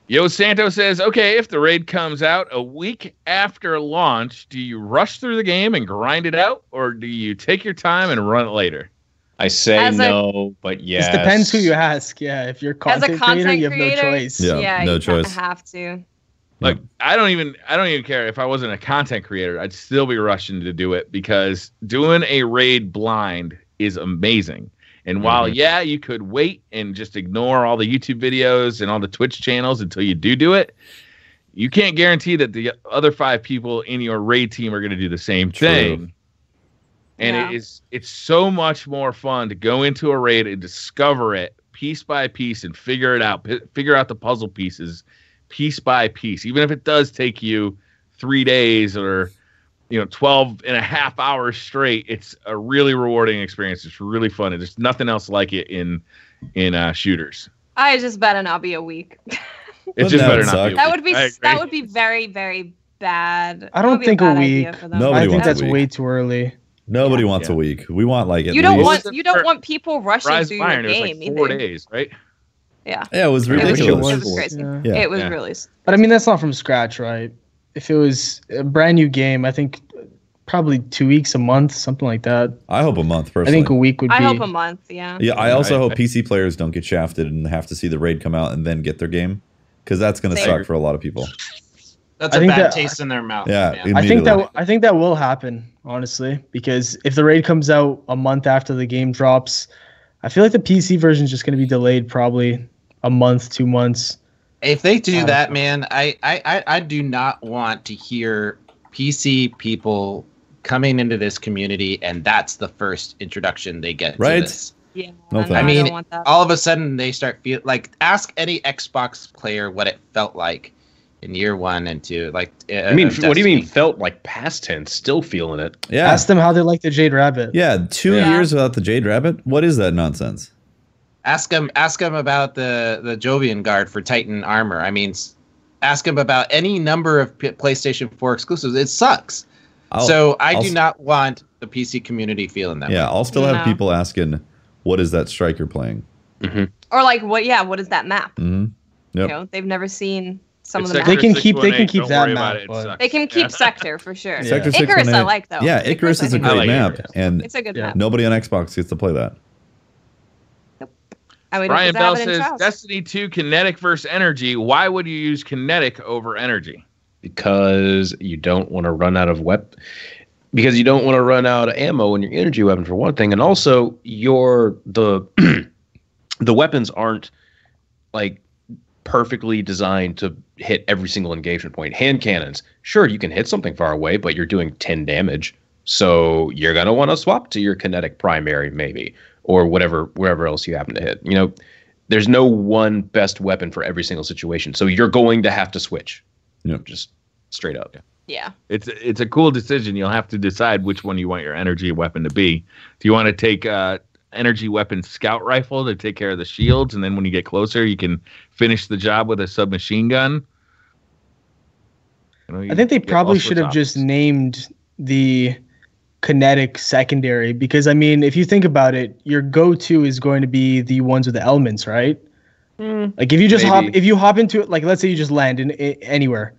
Yo Santo says, okay, if the raid comes out a week after launch, do you rush through the game and grind it out, or do you take your time and run it later? I say no, but yes. It depends who you ask. Yeah, if you're content creator, you have no choice. Yeah, no choice. You have to. Like I don't even care if I wasn't a content creator, I'd still be rushing to do it because doing a raid blind is amazing. And while you could wait and just ignore all the YouTube videos and all the Twitch channels until you do it, you can't guarantee that the other 5 people in your raid team are going to do the same thing. And it's so much more fun to go into a raid and discover it piece by piece and figure it out, figure out the puzzle pieces piece by piece, even if it does take you 3 days or 12 and a half hours straight. It's a really rewarding experience. It's really fun. There's nothing else like it in shooters. I just better not be a week. It's just better not be a week. That would be very, very bad. I don't think a week. No, I think that's way too early. Nobody wants a week. We want like you don't want people rushing through your game. It was like 4 days, right? Yeah. Yeah, it was ridiculous. It was crazy. Yeah. It was really. But I mean, that's not from scratch, right? If it was a brand new game, I think probably 2 weeks, a month, something like that. I hope a month, personally. I think a week would be. I hope a month, yeah. Yeah, I also hope PC players don't get shafted and have to see the raid come out and then get their game, because that's going to suck for a lot of people. That's a bad taste in their mouth. Yeah, I think that will happen, honestly, because if the raid comes out a month after the game drops, I feel like the PC version is just going to be delayed probably a month, 2 months. If they do that, man, I do not want to hear PC people coming into this community and that's the first introduction they get to this. Yeah, I mean, all of a sudden they start feel like, ask any Xbox player what it felt like in year 1 and 2. Like, I mean, what do you mean felt like past tense? Still feeling it. Yeah. Ask them how they like the Jade Rabbit. Yeah, 2 years without the Jade Rabbit. What is that nonsense? Ask them about the Jovian Guard for Titan armor. I mean, ask them about any number of PlayStation 4 exclusives. It sucks. I do not want the PC community feeling that way. Yeah, I'll still have people asking, what is that striker playing? Mm-hmm. Or like, what is that map? Mm-hmm. Yep. You know, they've never seen some of the maps. They can keep that map. They can keep Sector for sure. Yeah. Sector Icarus I like, though. Yeah, Icarus is a great map. And it's a good map. Nobody on Xbox gets to play that. Brian Bell says, Destiny 2 kinetic versus energy. Why would you use kinetic over energy? Because you don't want to run out of because you don't want to run out of ammo in your energy weapon, for one thing, and also the weapons aren't like perfectly designed to hit every single engagement point. Hand cannons, sure, you can hit something far away, but you're doing 10 damage, so you're gonna want to swap to your kinetic primary, maybe, or wherever else you happen to hit. You know, there's no one best weapon for every single situation, so you're going to have to switch. Just straight up. Yeah. It's a cool decision. You'll have to decide which one you want your energy weapon to be. Do you want to take energy weapon scout rifle to take care of the shields, and then when you get closer, you can finish the job with a submachine gun? I think they probably should have just named the kinetic secondary, because I mean, if you think about it, your go-to is going to be the ones with the elements, right? Like if you just hop into it, like let's say you just land in anywhere,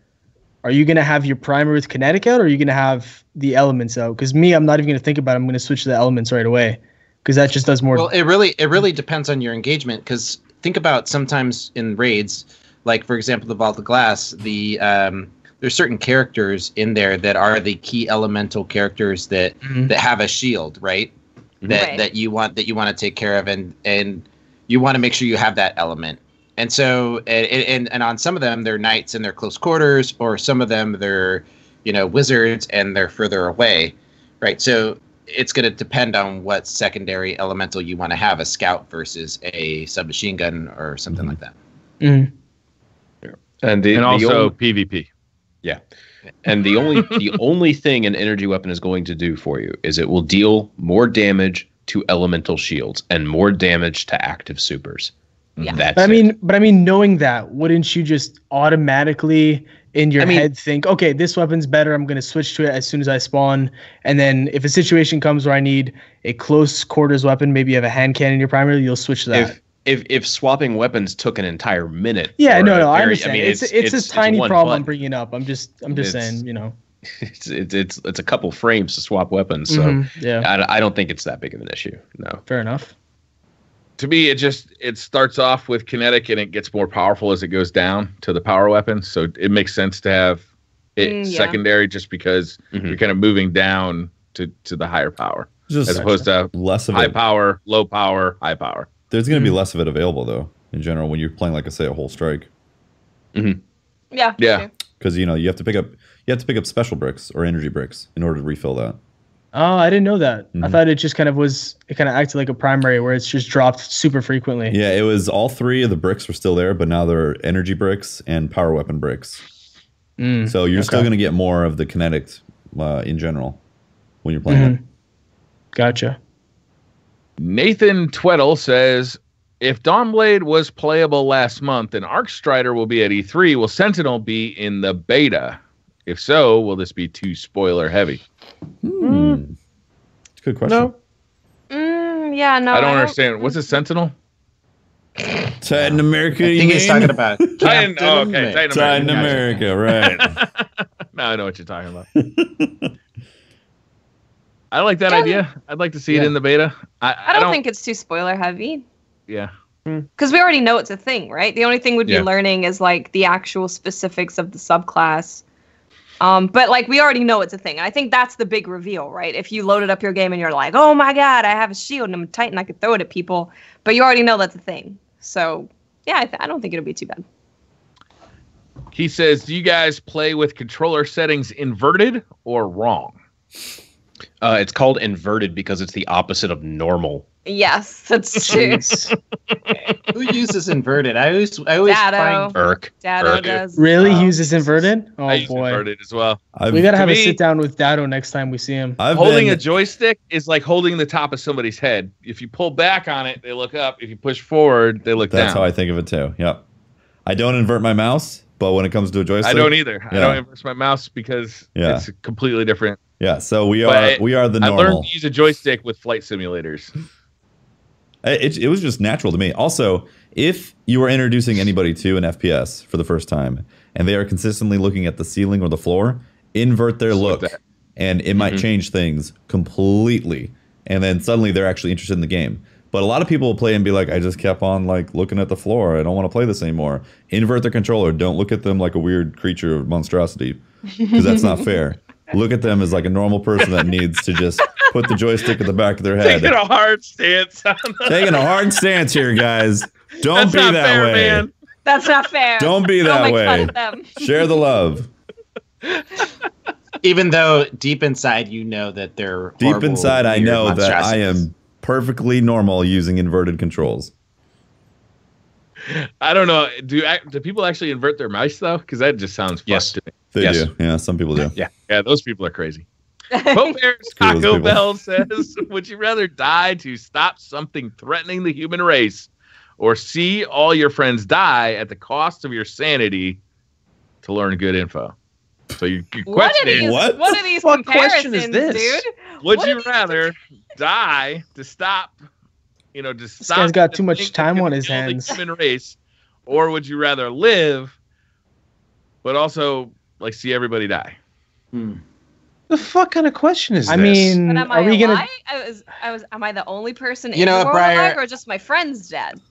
are you going to have your primer with kinetic out, or are you going to have the elements out? Because I'm not even going to think about it. I'm going to switch to the elements right away, because that just does more. Well, it really depends on your engagement, because think about sometimes in raids, like for example, the Vault of Glass, there's certain characters in there that are the key elemental characters that have a shield, right? That you want to take care of, and you want to make sure you have that element. And so, and on some of them, they're knights and they're close quarters, or some of them they're, wizards and they're further away, right? So it's going to depend on what secondary elemental you want to have, a scout versus a submachine gun or something like that. Mm-hmm. And also PvP. Yeah. And the only thing an energy weapon is going to do for you is it will deal more damage to elemental shields and more damage to active supers. Yeah. That's but I mean, knowing that, wouldn't you just automatically in your head think, okay, this weapon's better, I'm going to switch to it as soon as I spawn, and then if a situation comes where I need a close quarters weapon, maybe you have a hand cannon in your primary, you'll switch to that. If swapping weapons took an entire minute. Yeah, I understand. It's a tiny problem I'm bringing up. I'm just saying, It's a couple frames to swap weapons, so I don't think it's that big of an issue. No. Fair enough. To me, it starts off with kinetic and it gets more powerful as it goes down to the power weapon. So it makes sense to have it secondary, just because you're kind of moving down to the higher power, as opposed to less of high power, low power, high power. There's going to be less of it available, though, in general, when you're playing, like, a whole strike. Yeah. Yeah. Because you have to pick up special bricks or energy bricks in order to refill that. Oh, I didn't know that. I thought it just kind of acted like a primary where it's just dropped super frequently. Yeah, it was all three of the bricks were still there, but now they're energy bricks and power weapon bricks. So you're still going to get more of the kinetic in general when you're playing it. Gotcha. Nathan Tweddle says, if Dawnblade was playable last month and Arcstrider will be at E3, will Sentinel be in the beta? If so, will this be too spoiler heavy? Good question. Yeah, no. I don't understand. What's a Sentinel? Titan America. I think he's talking about Titan. Captain Oh, okay. America. Titan America, right? Now I know what you're talking about. I like that idea. I'd like to see it in the beta. I don't think it's too spoiler heavy. Yeah. Because we already know it's a thing, right? The only thing we'd be learning is like the actual specifics of the subclass. But like we already know it's a thing. I think that's the big reveal, right? If you loaded up your game and you're like, oh my God, I have a shield and I'm a Titan, I could throw it at people. But you already know that's a thing. So yeah, I don't think it'll be too bad. He says, do you guys play with controller settings inverted or wrong? It's called inverted because it's the opposite of normal. Yes, that's true. Who uses inverted? I always find Dado does. Really uses inverted? Oh I use boy, inverted as well. We gotta have a sit down with Dado next time we see him. Holding a joystick is like holding the top of somebody's head. If you pull back on it, they look up. If you push forward, they look down. That's how I think of it too. Yep. I don't invert my mouse, but when it comes to a joystick, I don't either. I don't invert my mouse because it's completely different. Yeah. So we are the normal. I learned to use a joystick with flight simulators. It was just natural to me. Also, if you are introducing anybody to an FPS for the first time and they are consistently looking at the ceiling or the floor, invert their look and it might change things completely. And then suddenly they're actually interested in the game. But a lot of people will play and be like, I just kept on like looking at the floor. I don't want to play this anymore. Invert their controller. Don't look at them like a weird creature of monstrosity because that's not fair. Look at them as like a normal person that needs to just put the joystick at the back of their head. Taking a hard stance. Taking a hard stance here, guys. Don't be that fair, way. Man. That's not fair. Don't be that way. Fun of them. Share the love. Even though deep inside you know that they're deep inside, I know that I am perfectly normal using inverted controls. I don't know. Do people actually invert their mice though? Because that just sounds fucked to me. They do. Yeah, some people do. Yeah, those people are crazy. Bears Taco Bell says, would you rather die to stop something threatening the human race or see all your friends die at the cost of your sanity to learn good info? So your question is, what are these comparisons, is this? Dude? Would you rather die to stop, This guy's got too much time on his hands. The human race, or would you rather live, but also like see everybody die? The fuck kind of question is this? I mean, but are we gonna? Am I the only person in the world alive, or just my friends dead?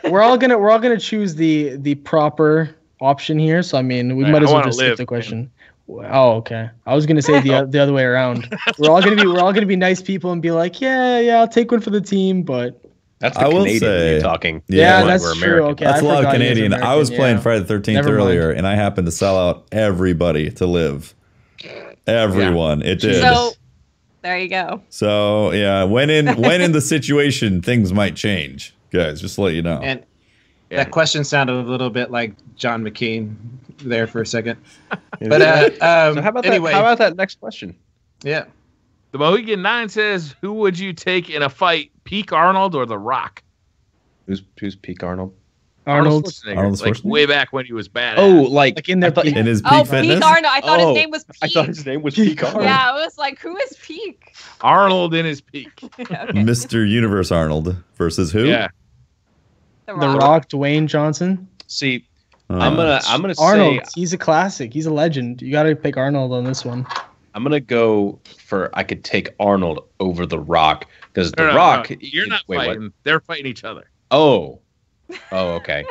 We're all gonna choose the proper option here. So I mean, we might as well just skip the question. Oh, okay. I was gonna say the other way around. We're all gonna be nice people and be like, yeah, I'll take one for the team, but. That's the Canadian talking. Yeah, that's true. Okay, that's a lot of Canadian. I was playing Friday the 13th earlier, and I happened to sell out everybody to live. Everyone. It did. So, there you go. So, yeah, when in the situation, things might change. Guys, just to let you know. And that question sounded a little bit like John McCain there for a second. But so how about anyway. How about that next question? Yeah. The Mohegan 9 says, who would you take in a fight, Peak Arnold or The Rock? Who's Peak Arnold? Arnold Schwarzenegger. Like way back when he was bad. Oh, like in his peak fitness? Peak Arnold. I thought his name was Peak. I thought his name was Peak Arnold. Yeah, I was like, who is Peak? Arnold in his peak. Okay. Mr. Universe Arnold versus who? Yeah. The Rock, Dwayne Johnson. See, I'm gonna Arnold. say He's a classic. He's a legend. You got to pick Arnold on this one. I'm gonna go for I could take Arnold over The Rock because The No. Rock. You're not fighting. What? They're fighting each other. Oh, okay.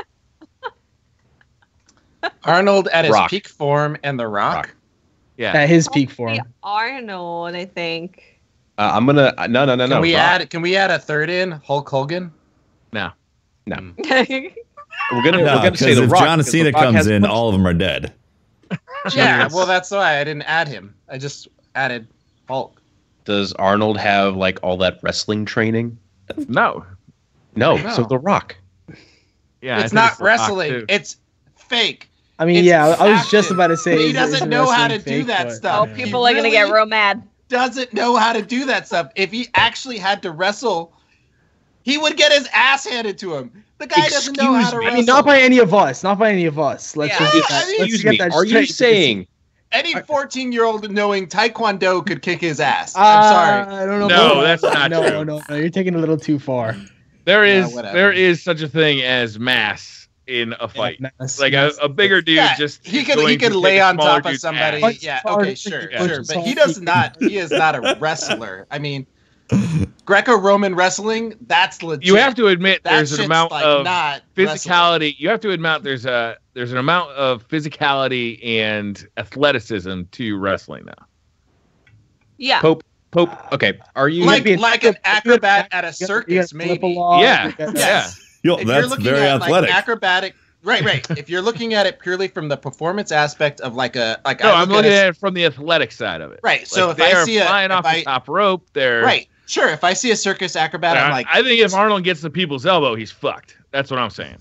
Arnold at his peak form and The Rock. Yeah, at his peak form. Arnold, I think. I'm gonna no. Can we add a third in Hulk Hogan? No. We're gonna say The if Rock. John Cena comes in, all of them are dead. Yeah, well, that's why I didn't add him. I just added Hulk. Does Arnold have like all that wrestling training? No. So The Rock. Yeah, it's not wrestling. It's fake. I mean, I was just about to say he doesn't know how to do that stuff. Oh, people are gonna get real mad. Doesn't know how to do that stuff. If he actually had to wrestle, he would get his ass handed to him. The guy doesn't know how to wrestle. I mean, not by any of us. Let's just get that. Excuse me. Are you saying any 14-year-old knowing Taekwondo could kick his ass. I'm sorry. I don't know. No, that's not true. No. You're taking it a little too far. There is such a thing as mass in a fight. A bigger dude he could lay on top of somebody. Okay, sure. But he is not a wrestler. I mean, Greco-Roman wrestling, that's legit. You have to admit there's an amount of physicality. Wrestling. You have to admit there's an amount of physicality and athleticism to wrestling now. Yeah. Pope. Okay, are you like an acrobat at a circus? Maybe. Yeah. That's very athletic. Like acrobatic. Right. If you're looking at it purely from the performance aspect of I'm looking at it from the athletic side of it. Right. So if I see flying off the top rope, they're right. Sure. If I see a circus acrobat, I'm like, I think if Arnold gets the people's elbow, he's fucked. That's what I'm saying.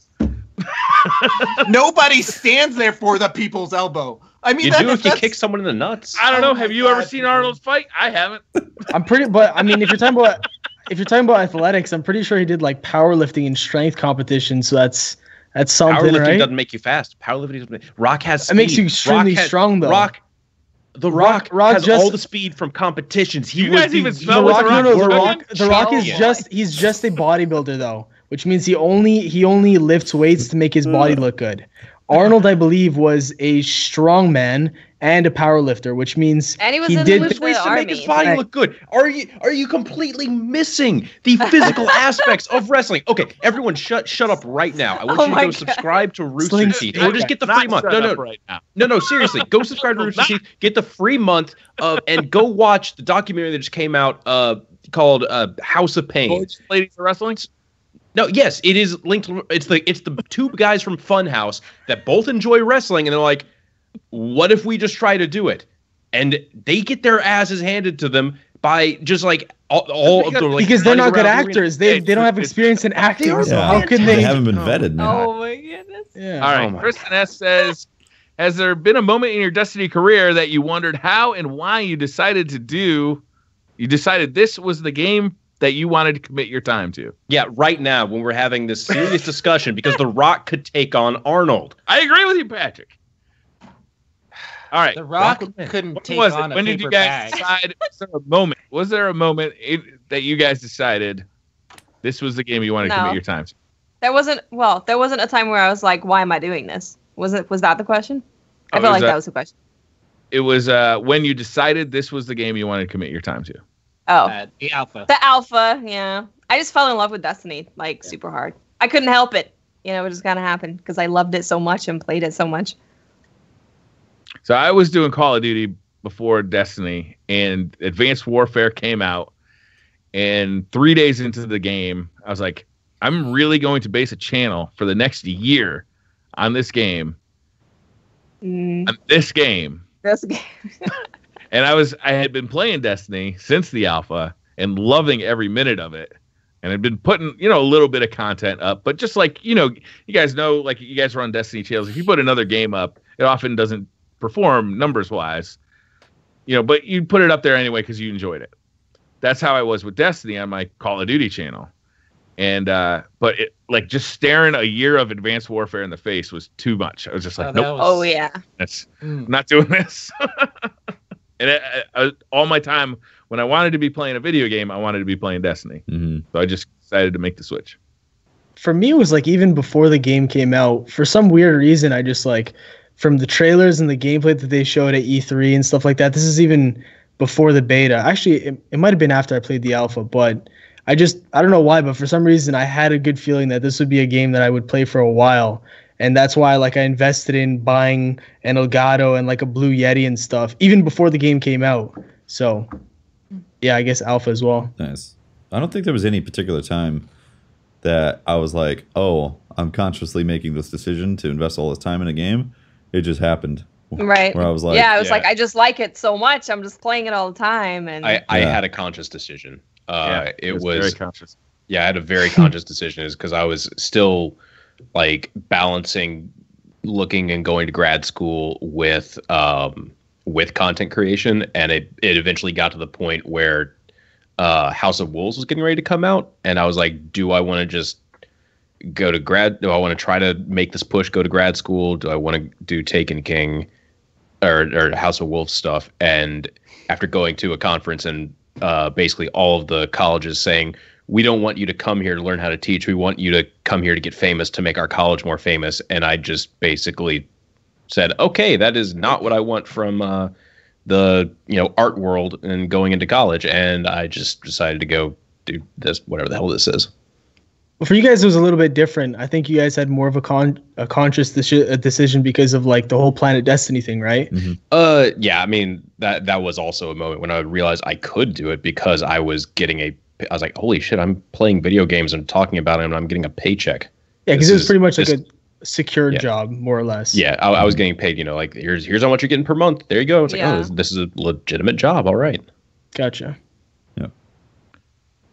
Nobody stands there for the people's elbow. I mean, you do if you kick someone in the nuts. I don't know. Have you ever seen Arnold fight? I haven't. But I mean, if you're talking about athletics, I'm pretty sure he did like powerlifting and strength competition. So that's something, powerlifting right? Doesn't make you fast. Powerlifting doesn't. Rock has speed. It makes you extremely strong, though. The Rock has all the speed from competitions. The Rock is he's just a bodybuilder though, which means he only lifts weights to make his body look good. Arnold, I believe, was a strong man and a powerlifter, which means he did things to make his body look good. Are you completely missing the physical aspects of wrestling? Okay, everyone, shut up right now. I want you to go subscribe to Rooster Teeth, or just get the free month. No, seriously, go subscribe to Rooster Teeth, get the free month, and go watch the documentary that just came out called House of Pain. Ladies for Wrestling. No, yes, it is linked. It's the two guys from Funhouse that both enjoy wrestling, and they're like, "What if we just try to do it?" And they get their asses handed to them by just like all of the because they're not good actors. They don't have experience in acting. So how can they? They haven't been vetted. Oh my goodness! Yeah. All right. Kristen S says, "Has there been a moment in your Destiny career that you wondered how and why you decided this was the game that you wanted to commit your time to?" Yeah, right now when we're having this serious discussion because The Rock could take on Arnold. I agree with you, Patrick. All right. The Rock couldn't take on a When did you guys decide? Was there a moment that you guys decided this was the game you wanted to commit your time to? There wasn't a time where I was like, why am I doing this? Was that the question? I felt like that was the question. It was when you decided this was the game you wanted to commit your time to. Oh, the alpha. The alpha, yeah. I just fell in love with Destiny, super hard. I couldn't help it. It just kind of happened because I loved it so much and played it so much. So I was doing Call of Duty before Destiny, and Advanced Warfare came out. And 3 days into the game, I was like, I'm really going to base a channel for the next year on this game. On this game. And I had been playing Destiny since the alpha and loving every minute of it. And I'd been putting, a little bit of content up, but just like, you guys know, like you guys run Destiny channels. If you put another game up, it often doesn't perform numbers wise, but you put it up there anyway because you enjoyed it. That's how I was with Destiny on my Call of Duty channel. And, but it just staring a year of Advanced Warfare in the face was too much. I was just like, nope. Oh yeah. That's not doing this. And all my time when I wanted to be playing a video game, I wanted to be playing Destiny. Mm-hmm. So I just decided to make the switch. For me, it was like even before the game came out, for some weird reason, I just from the trailers and the gameplay that they showed at E3 and stuff like that. This is even before the beta. Actually, it might have been after I played the alpha, but I don't know why, but for some reason I had a good feeling that this would be a game that I would play for a while. And that's why I invested in buying an Elgato and a Blue Yeti and stuff, even before the game came out. So, yeah, I guess alpha as well. Nice. I don't think there was any particular time that I was like, oh, I'm consciously making this decision to invest all this time in a game. It just happened. Right. Where I was like, like, I just like it so much. I'm just playing it all the time. And I had a conscious decision. It was very conscious. Yeah, I had a very conscious decision because I was still balancing looking and going to grad school with content creation, and it eventually got to the point where House of Wolves was getting ready to come out, and I was like, do I want to just go to do I want to try to make this push, go to grad school? Do I want to do Taken King? or House of Wolves stuff, and after going to a conference and basically all of the colleges saying, we don't want you to come here to learn how to teach. We want you to come here to get famous, to make our college more famous. And I just basically said, okay, that is not what I want from the art world and going into college. And I just decided to go do this, whatever the hell this is. Well, for you guys, it was a little bit different. I think you guys had more of a conscious decision because of like the whole Planet Destiny thing, right? Mm-hmm. Yeah, I mean that was also a moment when I realized I could do it because I was like, holy shit, I'm playing video games and talking about it and I'm getting a paycheck. Yeah, because it was pretty much like a secure job, more or less. Yeah, I was getting paid, like here's how much you're getting per month. There you go. It's like, oh, this is a legitimate job. All right. Gotcha. Yeah.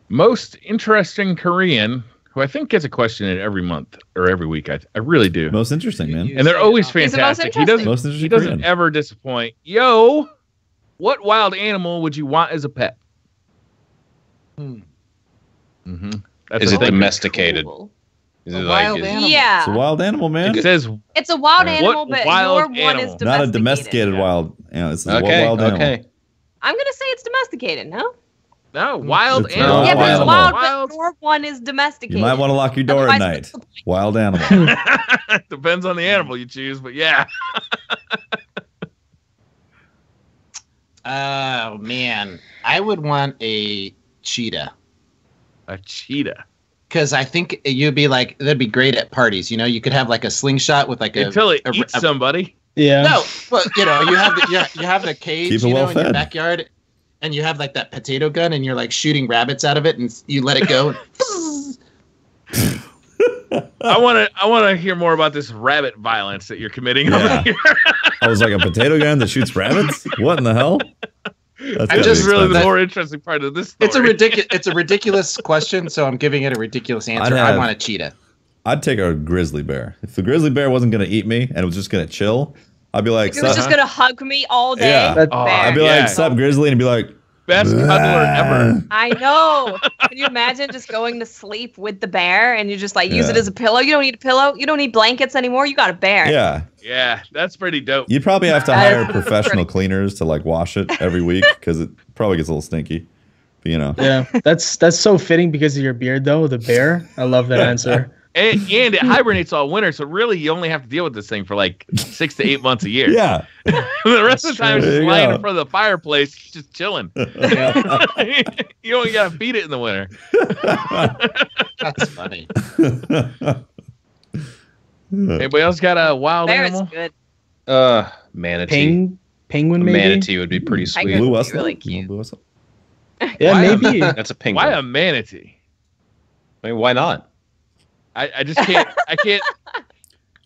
Most interesting Korean, who I think gets a question in every month or every week. I really do. Most interesting, man. And they're always fantastic. He doesn't ever disappoint. Yo, what wild animal would you want as a pet? Mm-hmm. Is it domesticated? Cool. Is it wild animal? Yeah. It's a wild animal, man. It says it's a wild animal, but your one is domesticated. Not a domesticated wild animal. It's a wild animal. Okay. I'm gonna say it's domesticated. No, wild animal. Yeah, but it's wild, but your one is domesticated. You might want to lock your door at night. Wild animal. Depends on the animal you choose, but yeah. Oh man, I would want a cheetah. A cheetah. Because I think you'd be like, that'd be great at parties. You could have like a slingshot with like until it eats somebody. Yeah. No, but you have the cage, in your backyard, and you have like that potato gun, and you're like shooting rabbits out of it, and you let it go. I want to hear more about this rabbit violence that you're committing over here. I was like, a potato gun that shoots rabbits? What in the hell? That's just really the more interesting part of this story. It's a ridiculous question, so I'm giving it a ridiculous answer. I want a cheetah. I'd take a grizzly bear. If the grizzly bear wasn't going to eat me and it was just going to chill, I'd be like... If it was just going to hug me all day. Yeah. I'd be like, sup, grizzly? And he'd be like... Best cuddler ever. I know. Can you imagine just going to sleep with the bear and you just like use it as a pillow? You don't need a pillow. You don't need blankets anymore. You got a bear. Yeah. Yeah, that's pretty dope. You'd probably have to hire professional cleaners to like wash it every week because it probably gets a little stinky. But, Yeah, that's so fitting because of your beard though. The bear. I love that answer. And it hibernates all winter, so really you only have to deal with this thing for like 6 to 8 months a year. Yeah. The rest of the time it's just lying in front of the fireplace, just chilling. You only gotta feed it in the winter. That's funny. Anybody else got a wild animal? Bear is good. Manatee. Penguin maybe? Manatee would be pretty sweet. Blue Whistle? Really cute. Yeah, maybe. That's a penguin. Why a manatee? I mean, why not? I just can't. I can't.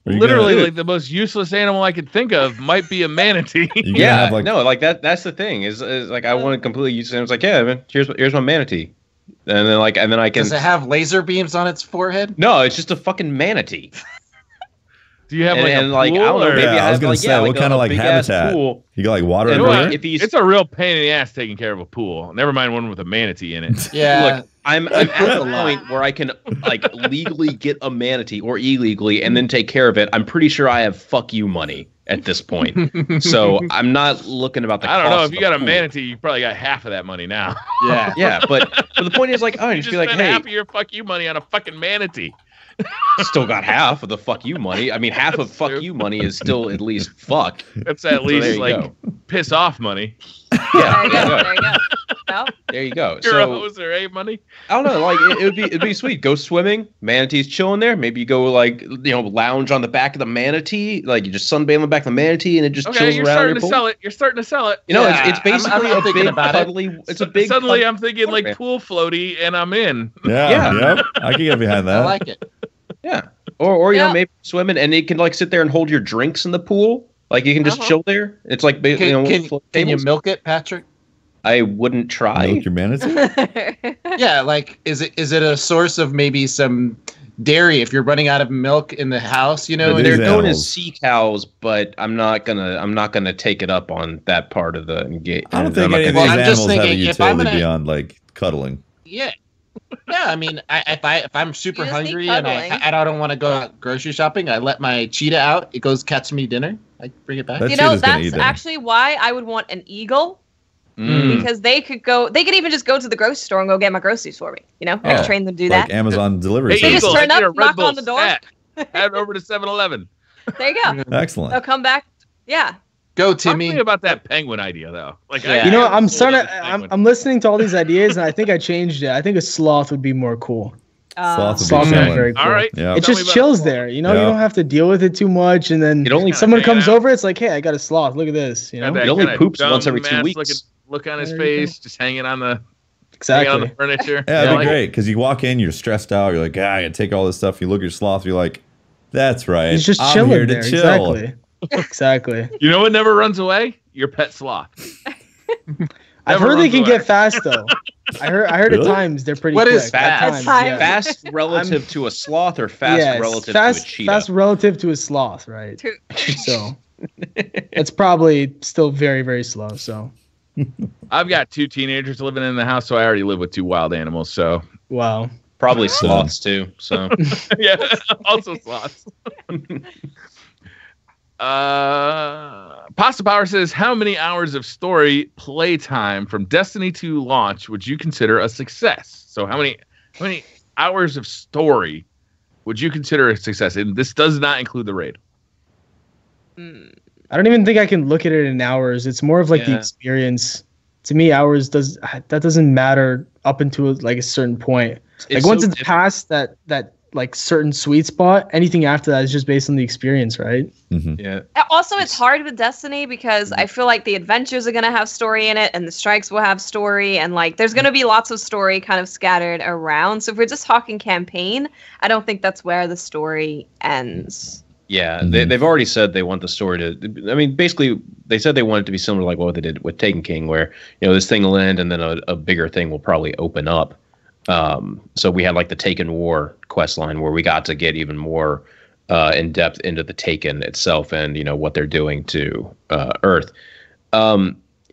Literally, like the most useless animal I could think of might be a manatee. Yeah, no, like that's the thing is like I want to completely use it. It's like, yeah, man, here's my manatee, and then I can. Does it have laser beams on its forehead? No, it's just a fucking manatee. Do you have I don't know, maybe I was gonna say what kind of like habitat? Pool. You got like water everywhere? It's a real pain in the ass taking care of a pool. Never mind one with a manatee in it. Yeah. Look, I'm at the point where I can like legally get a manatee or illegally and then take care of it. I'm pretty sure I have fuck you money at this point. So I'm not looking about the I don't know. cost If you got of a manatee, you probably got half of that money now. Yeah. Yeah, but the point is like, oh, you you just just be like, spent hey, half of your fuck you money on a fucking manatee. still got half of the fuck you money. I mean, half of fuck you money is still at least fuck. That's at least like piss off money. Yeah, There you go. No? There you go. Your So hose or a money. I don't know, like it'd be sweet. Go swimming, manatee's chilling there. Maybe you go like lounge on the back of the manatee, like you just sunbathe on the back of the manatee, and it just chills you're around starting your to pool. sell it. You're starting to sell it. It's basically I'm a thinking big about it. cuddly. It's a big. Suddenly, I'm thinking like pool floaty, and I'm in. Yeah. Yep. I can get behind that. I like it. Yeah. Or maybe swimming, and it can like sit there and hold your drinks in the pool. Like you can just chill there. It's like Can you milk it, Patrick? I wouldn't try. Milk your manatee? Yeah, like is it a source of maybe some dairy if you're running out of milk in the house? They're known as sea cows, but I'm not gonna take it up on that part of the engagement. I don't think any of these animals have a utility beyond like cuddling. Yeah. Yeah, I mean, if I'm super hungry and I don't want to go out grocery shopping, I let my cheetah out. It goes catch me dinner. I bring it back. That's actually why I would want an eagle. Because they could even just go to the grocery store and go get my groceries for me. I could train them to do that. Like Amazon delivery. They just turn up, knock on the door. Head over to 7-Eleven. There you go. Excellent. They'll come back. Yeah. Go, Timmy. Talk to me about that penguin idea, though. Like, I'm listening to all these ideas, and I think I changed it. I think a sloth would be more cool. Sloth would be very cool. All right. Yeah. It just chills there. You don't have to deal with it too much, and then someone comes over, it's like, hey, I got a sloth. Look at this. It only poops once every 2 weeks. Look on his face, just hanging on the furniture. Yeah, that'd be great because you walk in, you're stressed out. You're like, I gotta take all this stuff. You look at your sloth, you're like, that's right. He's just chilling here to chill. Exactly. You know what never runs away? Your pet sloth. I've heard they can get fast though. I heard at times they're pretty quick. What is fast? Fast relative to a sloth or fast relative to a cheetah? Fast relative to a sloth, right? So it's probably still very, very slow. So I've got 2 teenagers living in the house, so I already live with 2 wild animals. So wow. Probably sloths too. So yeah, also sloths. Pasta Power says, how many hours of story playtime from Destiny 2 launch would you consider a success? So how many hours of story would you consider a success? And this does not include the raid. I don't even think I can look at it in hours. It's more of like the experience. To me, hours doesn't matter up until like a certain point. Like once it's past that like certain sweet spot, anything after that is just based on the experience, right? Mm-hmm. Yeah. Also, it's hard with Destiny because I feel like the adventures are going to have story in it and the strikes will have story, and like there's going to be lots of story kind of scattered around. So if we're just talking campaign, I don't think that's where the story ends. Yeah, they've already said they want the story to. I mean, basically, they said they want it to be similar to like what they did with Taken King, where this thing will end and then a bigger thing will probably open up. So we had like the Taken War quest line where we got to get even more in depth into the Taken itself and what they're doing to Earth.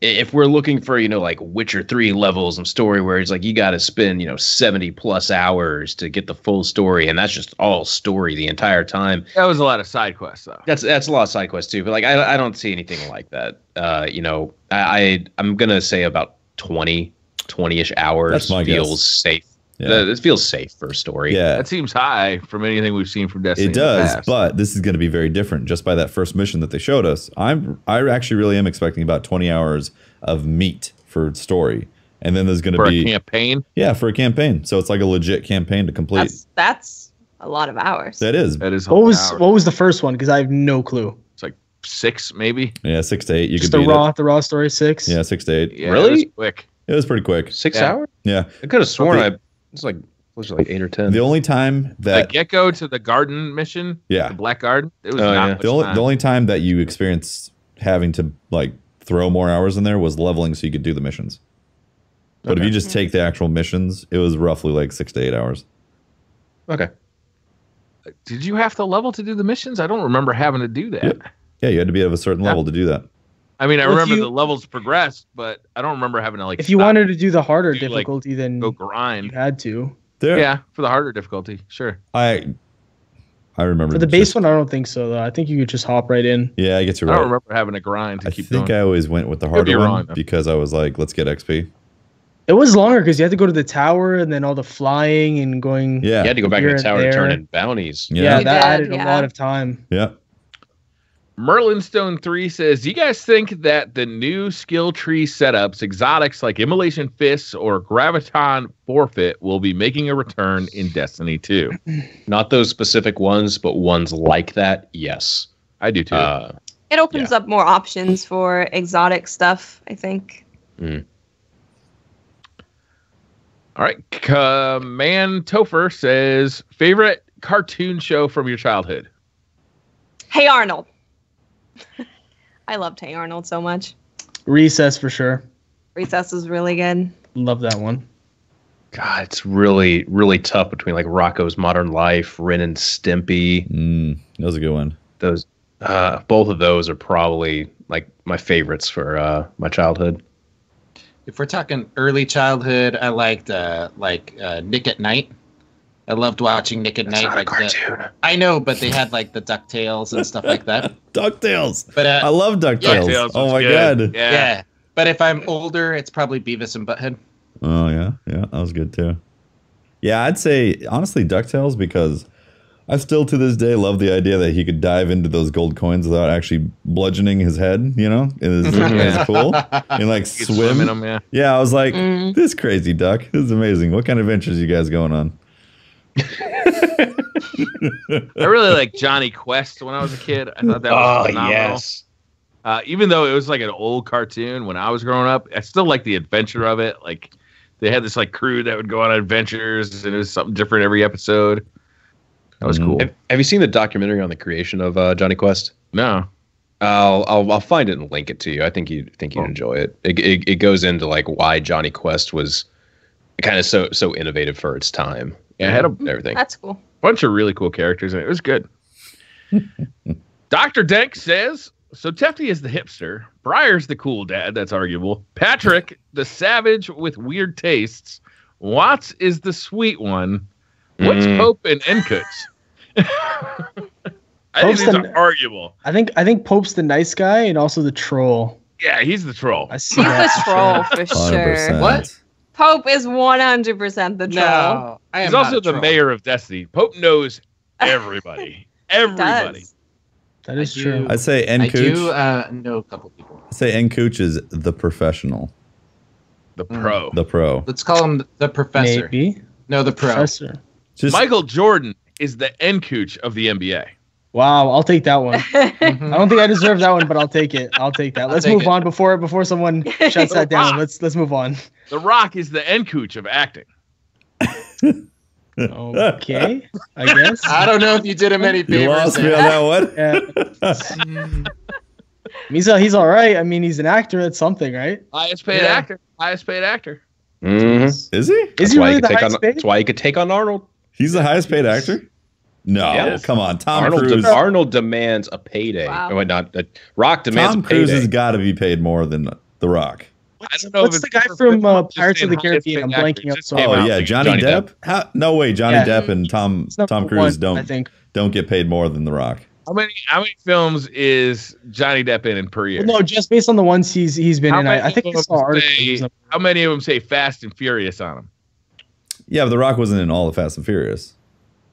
If we're looking for like Witcher 3 levels of story where it's like you got to spend 70 plus hours to get the full story, and that's just all story the entire time. That was a lot of side quests though. That's a lot of side quests too, but like I don't see anything like that. I'm gonna say about 20-ish hours feels safe. Yeah. It feels safe for a story. Yeah, that seems high from anything we've seen from Destiny. It does, but this is going to be very different just by that first mission that they showed us. I actually really am expecting about 20 hours of meat for story, and then there's going to be a campaign. Yeah, for a campaign. So it's like a legit campaign to complete. That's a lot of hours. That is. What was the first one? Because I have no clue. It's like 6 maybe. Yeah, 6 to 8. You just could the raw story 6. Yeah, 6 to 8. Yeah, really? It was quick. It was pretty quick. 6 hours? Yeah. I could have sworn was like 8 or 10. The only time that the gecko to the garden mission, the Black Garden, it was not much time. The only time that you experienced having to like throw more hours in there was leveling so you could do the missions. But if you just take the actual missions, it was roughly like 6 to 8 hours. Okay. Did you have to level to do the missions? I don't remember having to do that. Yeah, you had to be of a certain level to do that. I mean, I remember the levels progressed, but I don't remember having to like. If you wanted to do the harder difficulty, then go grind. You had to. Yeah, for the harder difficulty, sure. I remember for the base one. I don't think so though. I think you could just hop right in. Yeah, I get you right. I don't remember having to grind to keep going. I think I always went with the harder one because I was like, let's get XP. It was longer because you had to go to the tower and then all the flying and going. Yeah, you had to go back to the tower to turn in bounties. Yeah, that added a lot of time. Yeah. Merlinstone 3 says, do you guys think that the new skill tree setups, exotics like Immolation Fists or Graviton Forfeit, will be making a return in Destiny 2? Not those specific ones, but ones like that, yes. I do too. It opens up more options for exotic stuff, I think. All right. Man Topher says, favorite cartoon show from your childhood? Hey Arnold. I loved Hey Arnold so much. Recess for sure. Recess is really good. Love that one. God, it's really, really tough between like Rocco's Modern Life, Ren and Stimpy. That was a good one. Those, both of those are probably like my favorites for my childhood. If we're talking early childhood, I liked Nick at Night. I loved watching Nick at Night. Not a cartoon. I know, but they had like the DuckTales and stuff like that. DuckTales. But I love DuckTales. DuckTales Oh was my good. god. Yeah. But if I'm older, it's probably Beavis and Butthead. Oh yeah, that was good too. Yeah, I'd say honestly DuckTales because I still to this day love the idea that he could dive into those gold coins without actually bludgeoning his head. You know, it's cool. And like swim in them. Yeah, I was like, this crazy duck. This is amazing. What kind of adventures you guys going on? I really like Johnny Quest when I was a kid. I thought that was phenomenal. Yes. Even though it was like an old cartoon when I was growing up, I still like the adventure of it. Like they had this like crew that would go on adventures, and it was something different every episode. That was cool. Have you seen the documentary on the creation of Johnny Quest? No. I'll find it and link it to you. I think you'd enjoy it. It goes into like why Johnny Quest was kind of so innovative for its time. Yeah, it had everything. That's cool. Bunch of really cool characters, and it was good. Dr. Denk says, so Tefty is the hipster. Briar's the cool dad. That's arguable. Patrick, the savage with weird tastes. Watts is the sweet one. What's Pope and nKuch? I think these are arguable. I think Pope's the nice guy and also the troll. Yeah, he's the troll. I see He's that the troll for sure. 100%. What? Pope is 100% the troll. No, I am He's not also a the troll. mayor of Destiny. Pope knows everybody. Everybody. Does. That is I true. do. I'd say I do nKuch. know a couple people. I'd say nKuch is the professional. The pro. The pro. Let's call him the professor. Maybe. No, the pro. Professor. Just Michael Jordan is the nKuch of the NBA. Wow, I'll take that one. Mhm. I don't think I deserve that one, but I'll take it. I'll take that. Let's take move it. on before someone shuts that down. Let's move on. The Rock is the nKuch of acting. Okay, I guess. I don't know if you did him any you favors. lost me there. on that one. Yeah. He's all right. I mean, he's an actor at something, right? Highest paid Yeah. actor. Highest paid actor. Mhm. Is he? Is he really the highest paid? That's why he could take on Arnold. He's the highest paid actor? No, Yes. come on. Tom Cruise. Arnold demands a payday. Wow. Oh, not Rock demands Tom a payday. Cruise has got to be paid more than The Rock. I don't know What's if the it's guy for from football, I'm just Pirates of saying the Caribbean? I'm highest paid blanking actor. up. Just So came Oh out. yeah, Johnny Depp. No way, Johnny Yeah. Depp and Tom It's number Cruise one, I don't think. get paid more than The Rock. How many films is Johnny Depp in per year? Well, no, just based on the ones he's been How in. many I think I of them saw say- articles. How many of them say Fast and Furious on them? Yeah, but The Rock wasn't in all the Fast and Furious.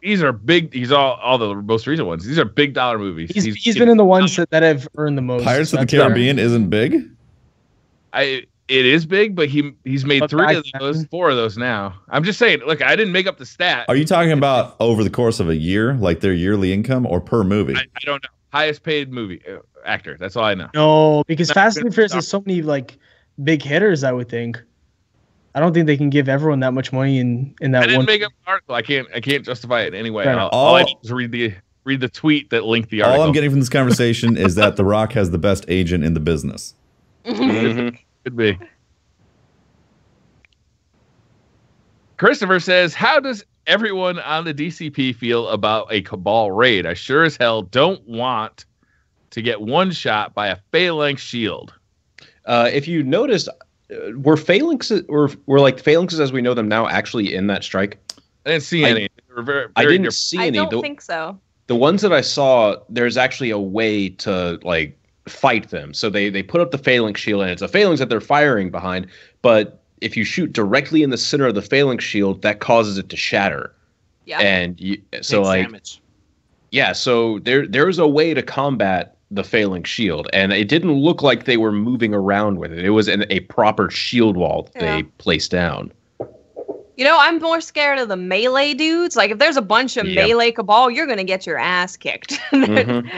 These are big. He's all the most recent ones. These are big dollar movies. He's been in the ones that have earned the most. Pirates of the That's fair. Caribbean isn't big? It is big, but he's made But 3 back of those, then- 4 of those now. I'm just saying. Look, I didn't make up the stat. Are you talking about over the course of a year, like their yearly income, or per movie? I don't know. Highest paid movie actor. That's all I know. No, because Not Fast good and Furious stuff. has so many like big hitters. I would think. I don't think they can give everyone that much money in I that didn't one. make up an article. I can't justify it in any way. Fair All I enough. did was read the tweet that linked the article. All I'm getting from this conversation is that The Rock has the best agent in the business. Mhm. Could be. Christopher says, how does everyone on the DCP feel about a Cabal raid? I sure as hell don't want to get one shot by a phalanx shield. If you noticed, were phalanxes were like phalanxes as we know them now actually in that strike? I didn't see any. They were very, I very didn't different. see I any. don't think so. The ones that I saw, there's actually a way to like fight them. So they put up the phalanx shield, and it's a phalanx that they're firing behind. But if you shoot directly in the center of the phalanx shield, that causes it to shatter. Yeah. And so Takes like damage. yeah, so there's a way to combat the phalanx shield, and it didn't look like they were moving around with it. It was a proper shield wall that they placed down. You know, I'm more scared of the melee dudes. Like, if there's a bunch of melee Cabal, you're going to get your ass kicked. And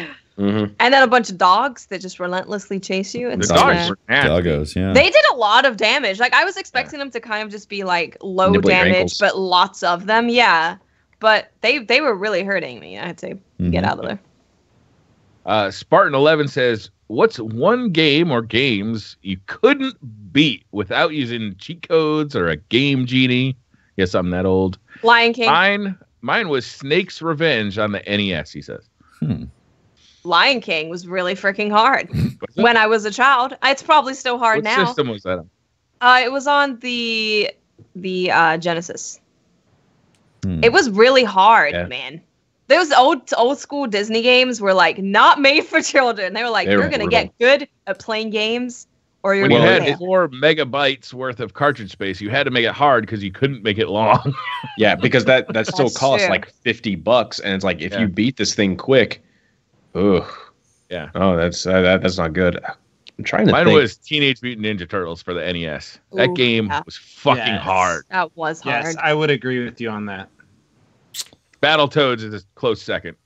then a bunch of dogs that just relentlessly chase you. The It's dogs just, were nasty. Doggos, yeah. they did a lot of damage. Like, I was expecting them to kind of just be, like, low Nibble your damage, ankles. but lots of them. Yeah. But they were really hurting me. I had to get out of there. Spartan 11 says, what's one game or games you couldn't beat without using cheat codes or a game genie? Yes, I'm that old. Lion King. Mine was Snake's Revenge on the NES, he says. Lion King was really freaking hard What's that? when I was a child. It's probably still hard What now. system was that on? It was on the Genesis. It was really hard, man. Those old school Disney games were like not made for children. They were like, you're gonna get good at playing games, or you're when gonna you had 4 megabytes worth of cartridge space, you had to make it hard because you couldn't make it long. Yeah, because that still costs like $50, and it's like if you beat this thing quick, yeah. Oh, that's not good. I'm trying to. Mine was Teenage Mutant Ninja Turtles for the NES. That game was fucking hard. That was hard. Yes, I would agree with you on that. Battletoads is a close second.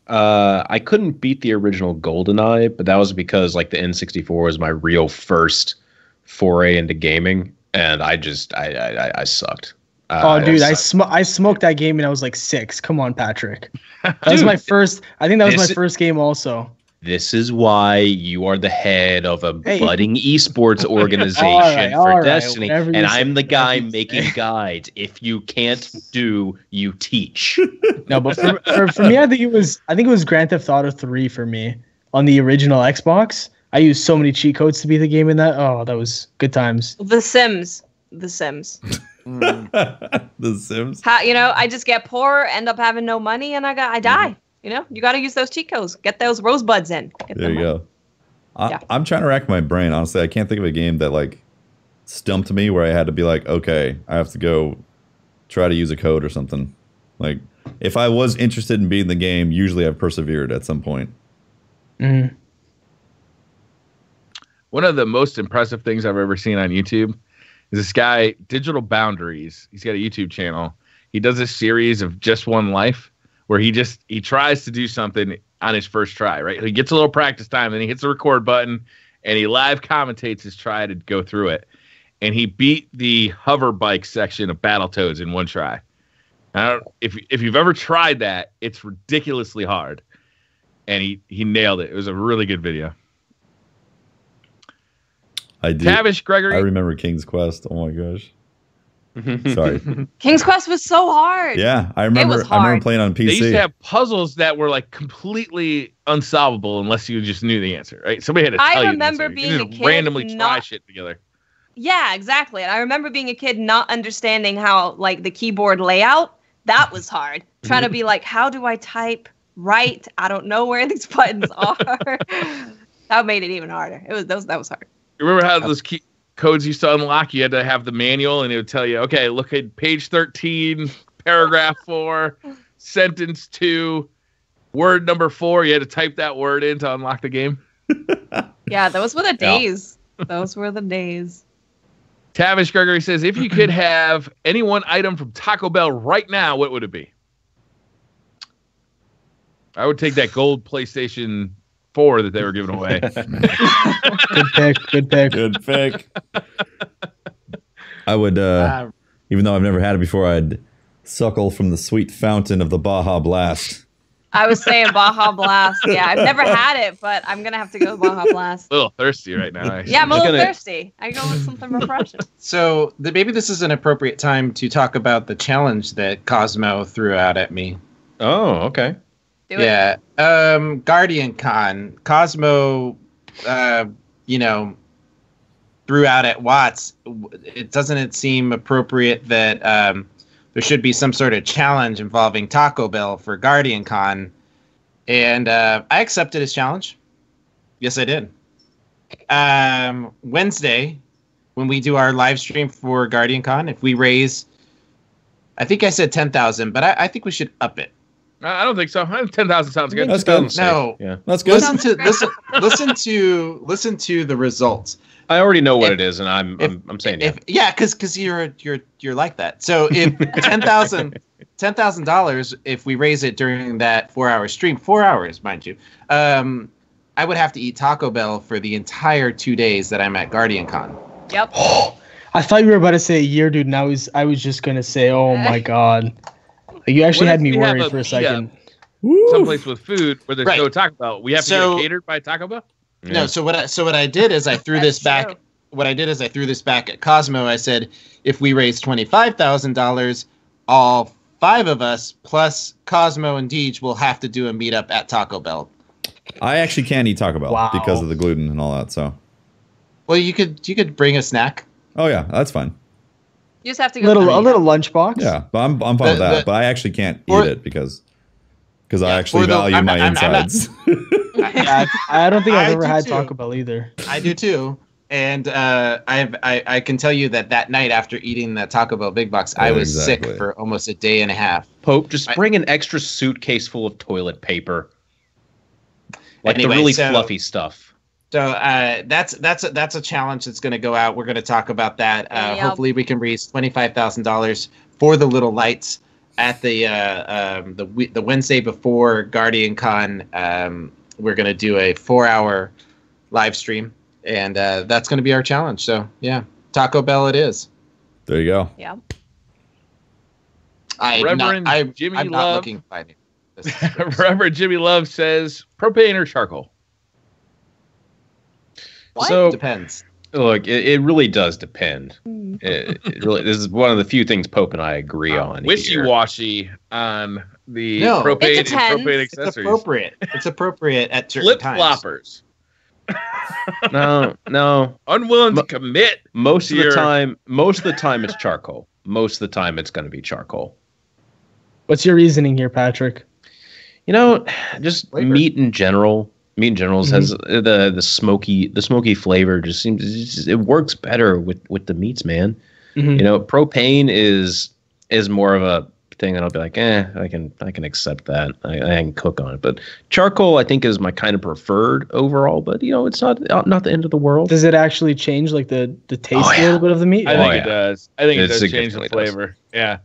I couldn't beat the original GoldenEye, but that was because like the N64 was my real first foray into gaming, and I sucked. Dude, I smoked that game when I was like 6. Come on, Patrick. That was my first. I think that was my first game also. This is why you are the head of a budding esports organization for Destiny, and I'm the guy making guides. If you can't do, you teach. No, but for me, I think it was Grand Theft Auto 3 for me on the original Xbox. I used so many cheat codes to beat the game in that. Oh, that was good times. The Sims. The Sims. I just get poor, end up having no money, and I die. You know, you got to use those cheat codes. Get those rosebuds in. There you go. I'm trying to rack my brain. Honestly, I can't think of a game that like stumped me where I had to be like, okay, I have to go try to use a code or something. Like, if I was interested in beating the game, usually I've persevered at some point. Mm-hmm. One of the most impressive things I've ever seen on YouTube is this guy, Digital Boundaries. He's got a YouTube channel. He does a series of Just One Life, where he tries to do something on his first try, right? He gets a little practice time, then he hits the record button, and he live commentates his try to go through it. And he beat the hover bike section of Battletoads in one try. If you've ever tried that, it's ridiculously hard. And he nailed it. It was a really good video. I did. Tavish Gregory. I remember King's Quest. Oh my gosh. Sorry. King's Quest was so hard. Yeah, I remember playing on PC. They used to have puzzles that were like completely unsolvable unless you just knew the answer, right? Somebody had to tell you. I remember being a kid randomly try shit together. Yeah, exactly. And I remember being a kid not understanding how like the keyboard layout, that was hard. Trying to be like, how do I type right? I don't know where these buttons are. That made it even harder. That was hard. You remember how those codes used to unlock? You had to have the manual, and it would tell you, okay, look at page 13, paragraph 4, sentence 2, word number 4. You had to type that word in to unlock the game. Yeah, those were the days. Those were the days. Tavish Gregory says, if you could have any one item from Taco Bell right now, what would it be? I would take that gold PlayStation 4 that they were giving away. Good pick. I would, even though I've never had it before, I'd suckle from the sweet fountain of the Baja Blast. I was saying Baja Blast. Yeah, I've never had it, but I'm going to have to go Baja Blast. A little thirsty right now, actually. Yeah, I'm a little thirsty. I go with something refreshing. So maybe this is an appropriate time to talk about the challenge that Cosmo threw out at me. Oh, okay. Yeah. Guardian Con. Cosmo, threw out at Watts. Doesn't it seem appropriate that there should be some sort of challenge involving Taco Bell for Guardian Con? And I accepted his challenge. Yes, I did. Wednesday, when we do our live stream for Guardian Con, if we raise, I think I said 10,000, but I think we should up it. I don't think so. 10,000 sounds good. That's good. No, yeah, that's good. Listen to the results. I already know what it is, and I'm saying because you're like that. So if $10,000, if we raise it during that 4-hour stream, 4 hours, mind you, I would have to eat Taco Bell for the entire 2 days that I'm at Guardian Con. Yep. I thought you were about to say a year, dude, and I was just gonna say, oh my god. You actually had me worried for a second. Someplace with food where there's no Taco Bell. We have to get catered by Taco Bell? Yeah. No, so what I did is I threw this back. True. What I did is I threw this back at Cosmo. I said, if we raise $25,000, all 5 of us plus Cosmo and Deej will have to do a meetup at Taco Bell. I actually can't eat Taco Bell because of the gluten and all that. So, well, you could bring a snack. Oh yeah, that's fine. You just have to go a little lunchbox. Yeah, but I'm fine with that. But I actually can't eat it because I actually value my insides. I don't think I've ever had Taco Bell either. I do too. And I can tell you that night after eating the Taco Bell Big Box, I was sick for almost a day and a half. Pope, just bring an extra suitcase full of toilet paper, like the really fluffy stuff. So that's a challenge that's going to go out. We're going to talk about that. Hopefully, we can raise $25,000 for the little lights at the Wednesday before Guardian Con. We're going to do a 4-hour live stream. And that's going to be our challenge. So, yeah, Taco Bell it is. There you go. Yeah. I'm not looking fighting. Reverend Jimmy Love says propane or charcoal. What? So, depends. Look, it really does depend. It really, this is one of the few things Pope and I agree on. Wishy-washy on the propane and propane accessories. It's appropriate. It's appropriate at certain times. Flip-floppers. No. Unwilling to commit. Most of the time it's charcoal. Most of the time it's going to be charcoal. What's your reasoning here, Patrick? Just flavor. Meat in general. Meat in general has the smoky flavor. Just seems it works better with the meats, man. Propane is more of a thing that I'll be like, I can accept that. I can cook on it. But charcoal, I think, is my kind of preferred overall. But it's not the end of the world. Does it actually change like the taste a little bit of the meat? I think it does. I think it does change the flavor. Yeah,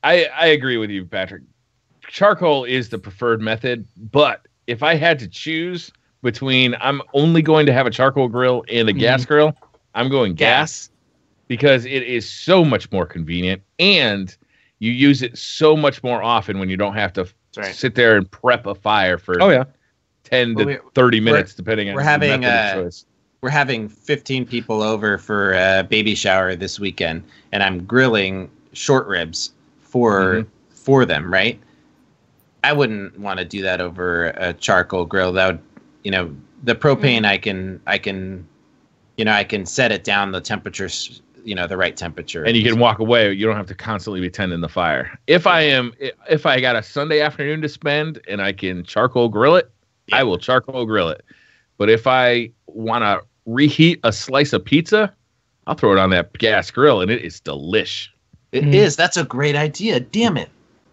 I agree with you, Patrick. Charcoal is the preferred method, but if I had to choose between, I'm only going to have a charcoal grill and a gas grill, I'm going gas because it is so much more convenient and you use it so much more often when you don't have to sit there and prep a fire for 10 to 30 minutes, depending on the method of choice. We're having 15 people over for a baby shower this weekend, and I'm grilling short ribs for them, right? I wouldn't want to do that over a charcoal grill. That would, the propane I can set it down the temperatures, the right temperature. And you can walk away. You don't have to constantly be tending the fire. If I got a Sunday afternoon to spend and I can charcoal grill it, I will charcoal grill it. But if I want to reheat a slice of pizza, I'll throw it on that gas grill and it is delish. It is. That's a great idea. Damn it.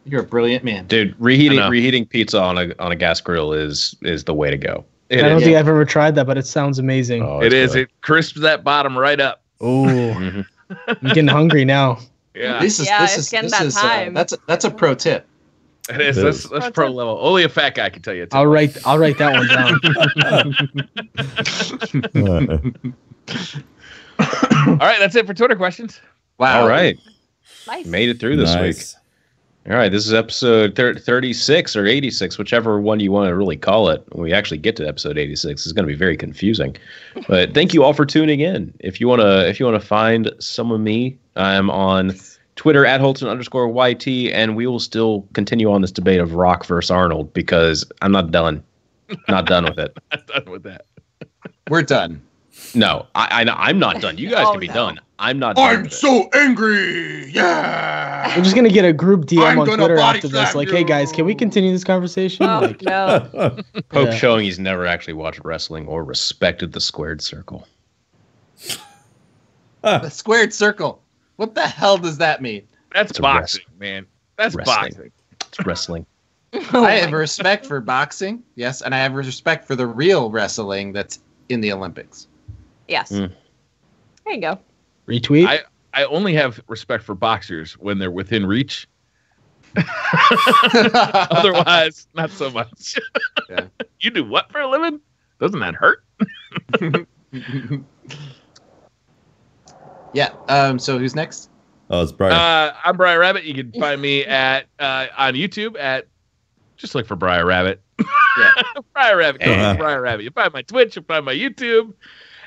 You're a brilliant man. Dude, reheating pizza on a gas grill is the way to go. I don't think I've ever tried that, but it sounds amazing. Oh, it is. It crisps that bottom right up. Oh, I'm getting hungry now. Yeah, this is time. That's a pro tip. It is. That's pro level. Only a fat guy can tell you. I'll write that one down. All right, that's it for Twitter questions. Wow. All right. Nice. Made it through this week. All right, this is episode 36 or 86, whichever one you want to really call it. When we actually get to episode 86, it's going to be very confusing. But thank you all for tuning in. If you want to find some of me, I'm on Twitter at Holtzmann_YT, and we will still continue on this debate of Rock versus Arnold because I'm not done. Not done with it. Not done with that. We're done. No, I'm not done. You guys can be done. I'm not done. I'm so angry. Yeah. We're just going to get a group DM on Twitter after this. Like, hey, guys, can we continue this conversation? Oh, no. Pope showing he's never actually watched wrestling or respected the squared circle. The squared circle. What the hell does that mean? That's boxing, man. That's boxing. It's wrestling. I have respect for boxing, yes, and I have respect for the real wrestling that's in the Olympics. Yes. There you go. Retweet. I only have respect for boxers when they're within reach. Otherwise, not so much. Yeah. You do what for a living? Doesn't that hurt? Yeah. So who's next? Oh, it's Briar. I'm Briar Rabbit. You can find me at on YouTube at just look for Briar Rabbit. Yeah. Briar Rabbit. Briar Rabbit. You find my Twitch. You find my YouTube.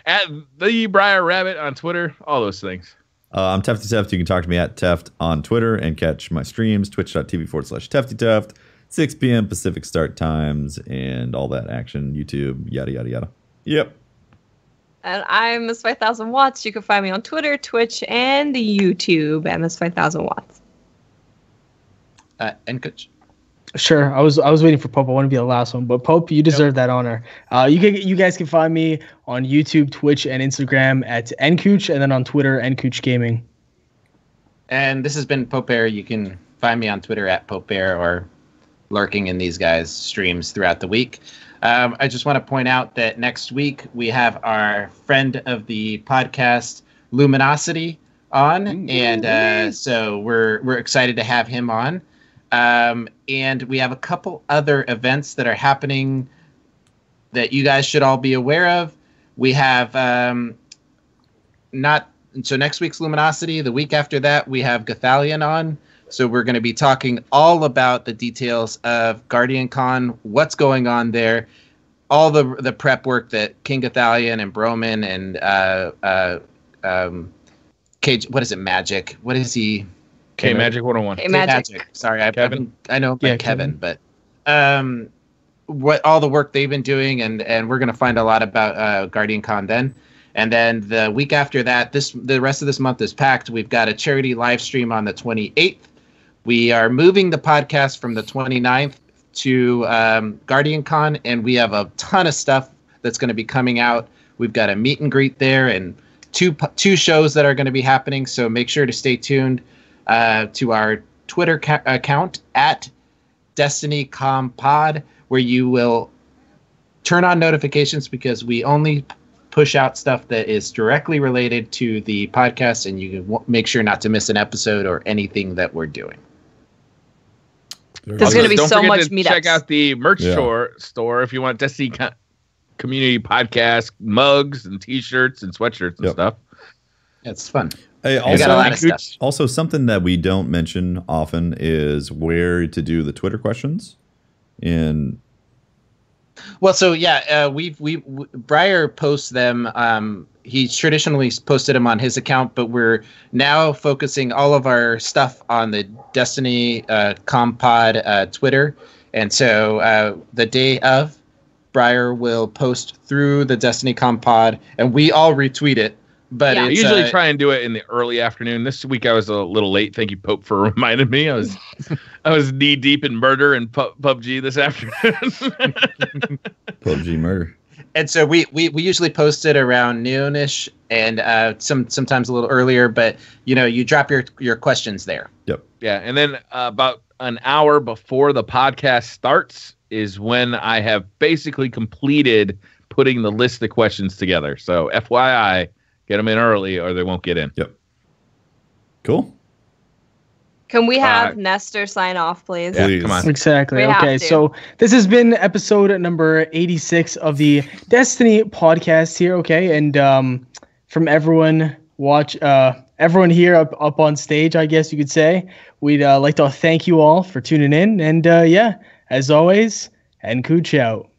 At the Briar Rabbit on Twitter, all those things. I'm Tefty Teft. You can talk to me at Teft on Twitter and catch my streams, twitch.tv/Tefty Teft, 6 p.m. Pacific start times, and all that action, YouTube, yada, yada, yada. Yep. And I'm Ms5000 Watts. You can find me on Twitter, Twitch, and YouTube at Ms5000 Watts. nKuch. Sure. I was waiting for Pope. I want to be the last one, but Pope, you deserve that honor. You guys can find me on YouTube, Twitch, and Instagram at nKuch, and then on Twitter, nKuch Gaming. And this has been Pope Bear. You can find me on Twitter at Pope Bear or lurking in these guys' streams throughout the week. I just want to point out that next week we have our friend of the podcast, Luminosity, on, and so we're excited to have him on. And we have a couple other events that are happening that you guys should all be aware of. We have so next week's Luminosity. The week after that, we have Gathalion on. So we're going to be talking all about the details of Guardian Con, what's going on there, all the prep work that King Gathalion and Broman and Cage. What is it? Magic. What is he? K-Magic 101. K-Magic. Sorry, Kevin. I know Kevin, but what all the work they've been doing, and we're gonna find a lot about Guardian Con then. And then the week after that, the rest of this month is packed. We've got a charity live stream on the 28th. We are moving the podcast from the 29th to Guardian Con, and we have a ton of stuff that's going to be coming out. We've got a meet and greet there and two shows that are going to be happening. So make sure to stay tuned to our Twitter account at DestinyComPod, where you will turn on notifications because we only push out stuff that is directly related to the podcast, and you can make sure not to miss an episode or anything that we're doing. There's going to be so much meetups. Check out the merch store if you want Destiny Community Podcast mugs and t-shirts and sweatshirts and stuff. Yeah, it's fun. Hey, also something that we don't mention often is where to do the Twitter questions. Well, so yeah, Briar posts them. He's traditionally posted them on his account, but we're now focusing all of our stuff on the Destiny Compod Twitter. And so the day of, Briar will post through the Destiny Compod, and we all retweet it. But I usually try and do it in the early afternoon. This week I was a little late. Thank you, Pope, for reminding me. I was knee deep in murder and PUBG this afternoon. PUBG murder. And so we usually post it around noonish and sometimes a little earlier. But you drop your questions there. Yep. Yeah, and then about an hour before the podcast starts is when I have basically completed putting the list of questions together. So FYI. Get them in early or they won't get in. Yep. Cool. Can we have Nestor sign off, please? Yeah, come on. Exactly. Okay, so this has been episode number 86 of the Destiny podcast here, okay? And from everyone everyone here up on stage, I guess you could say, we'd like to thank you all for tuning in. And as always, nKuch out.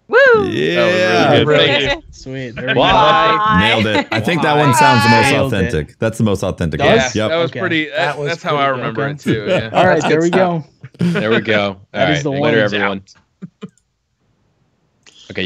Woo! Yeah, really Sweet. Nailed it. I think that one sounds the most authentic. That's the most authentic. Yeah, that was pretty. That's how I remember it too. Yeah. All right, there we go. There we go. All right, later, everyone. Okay, you.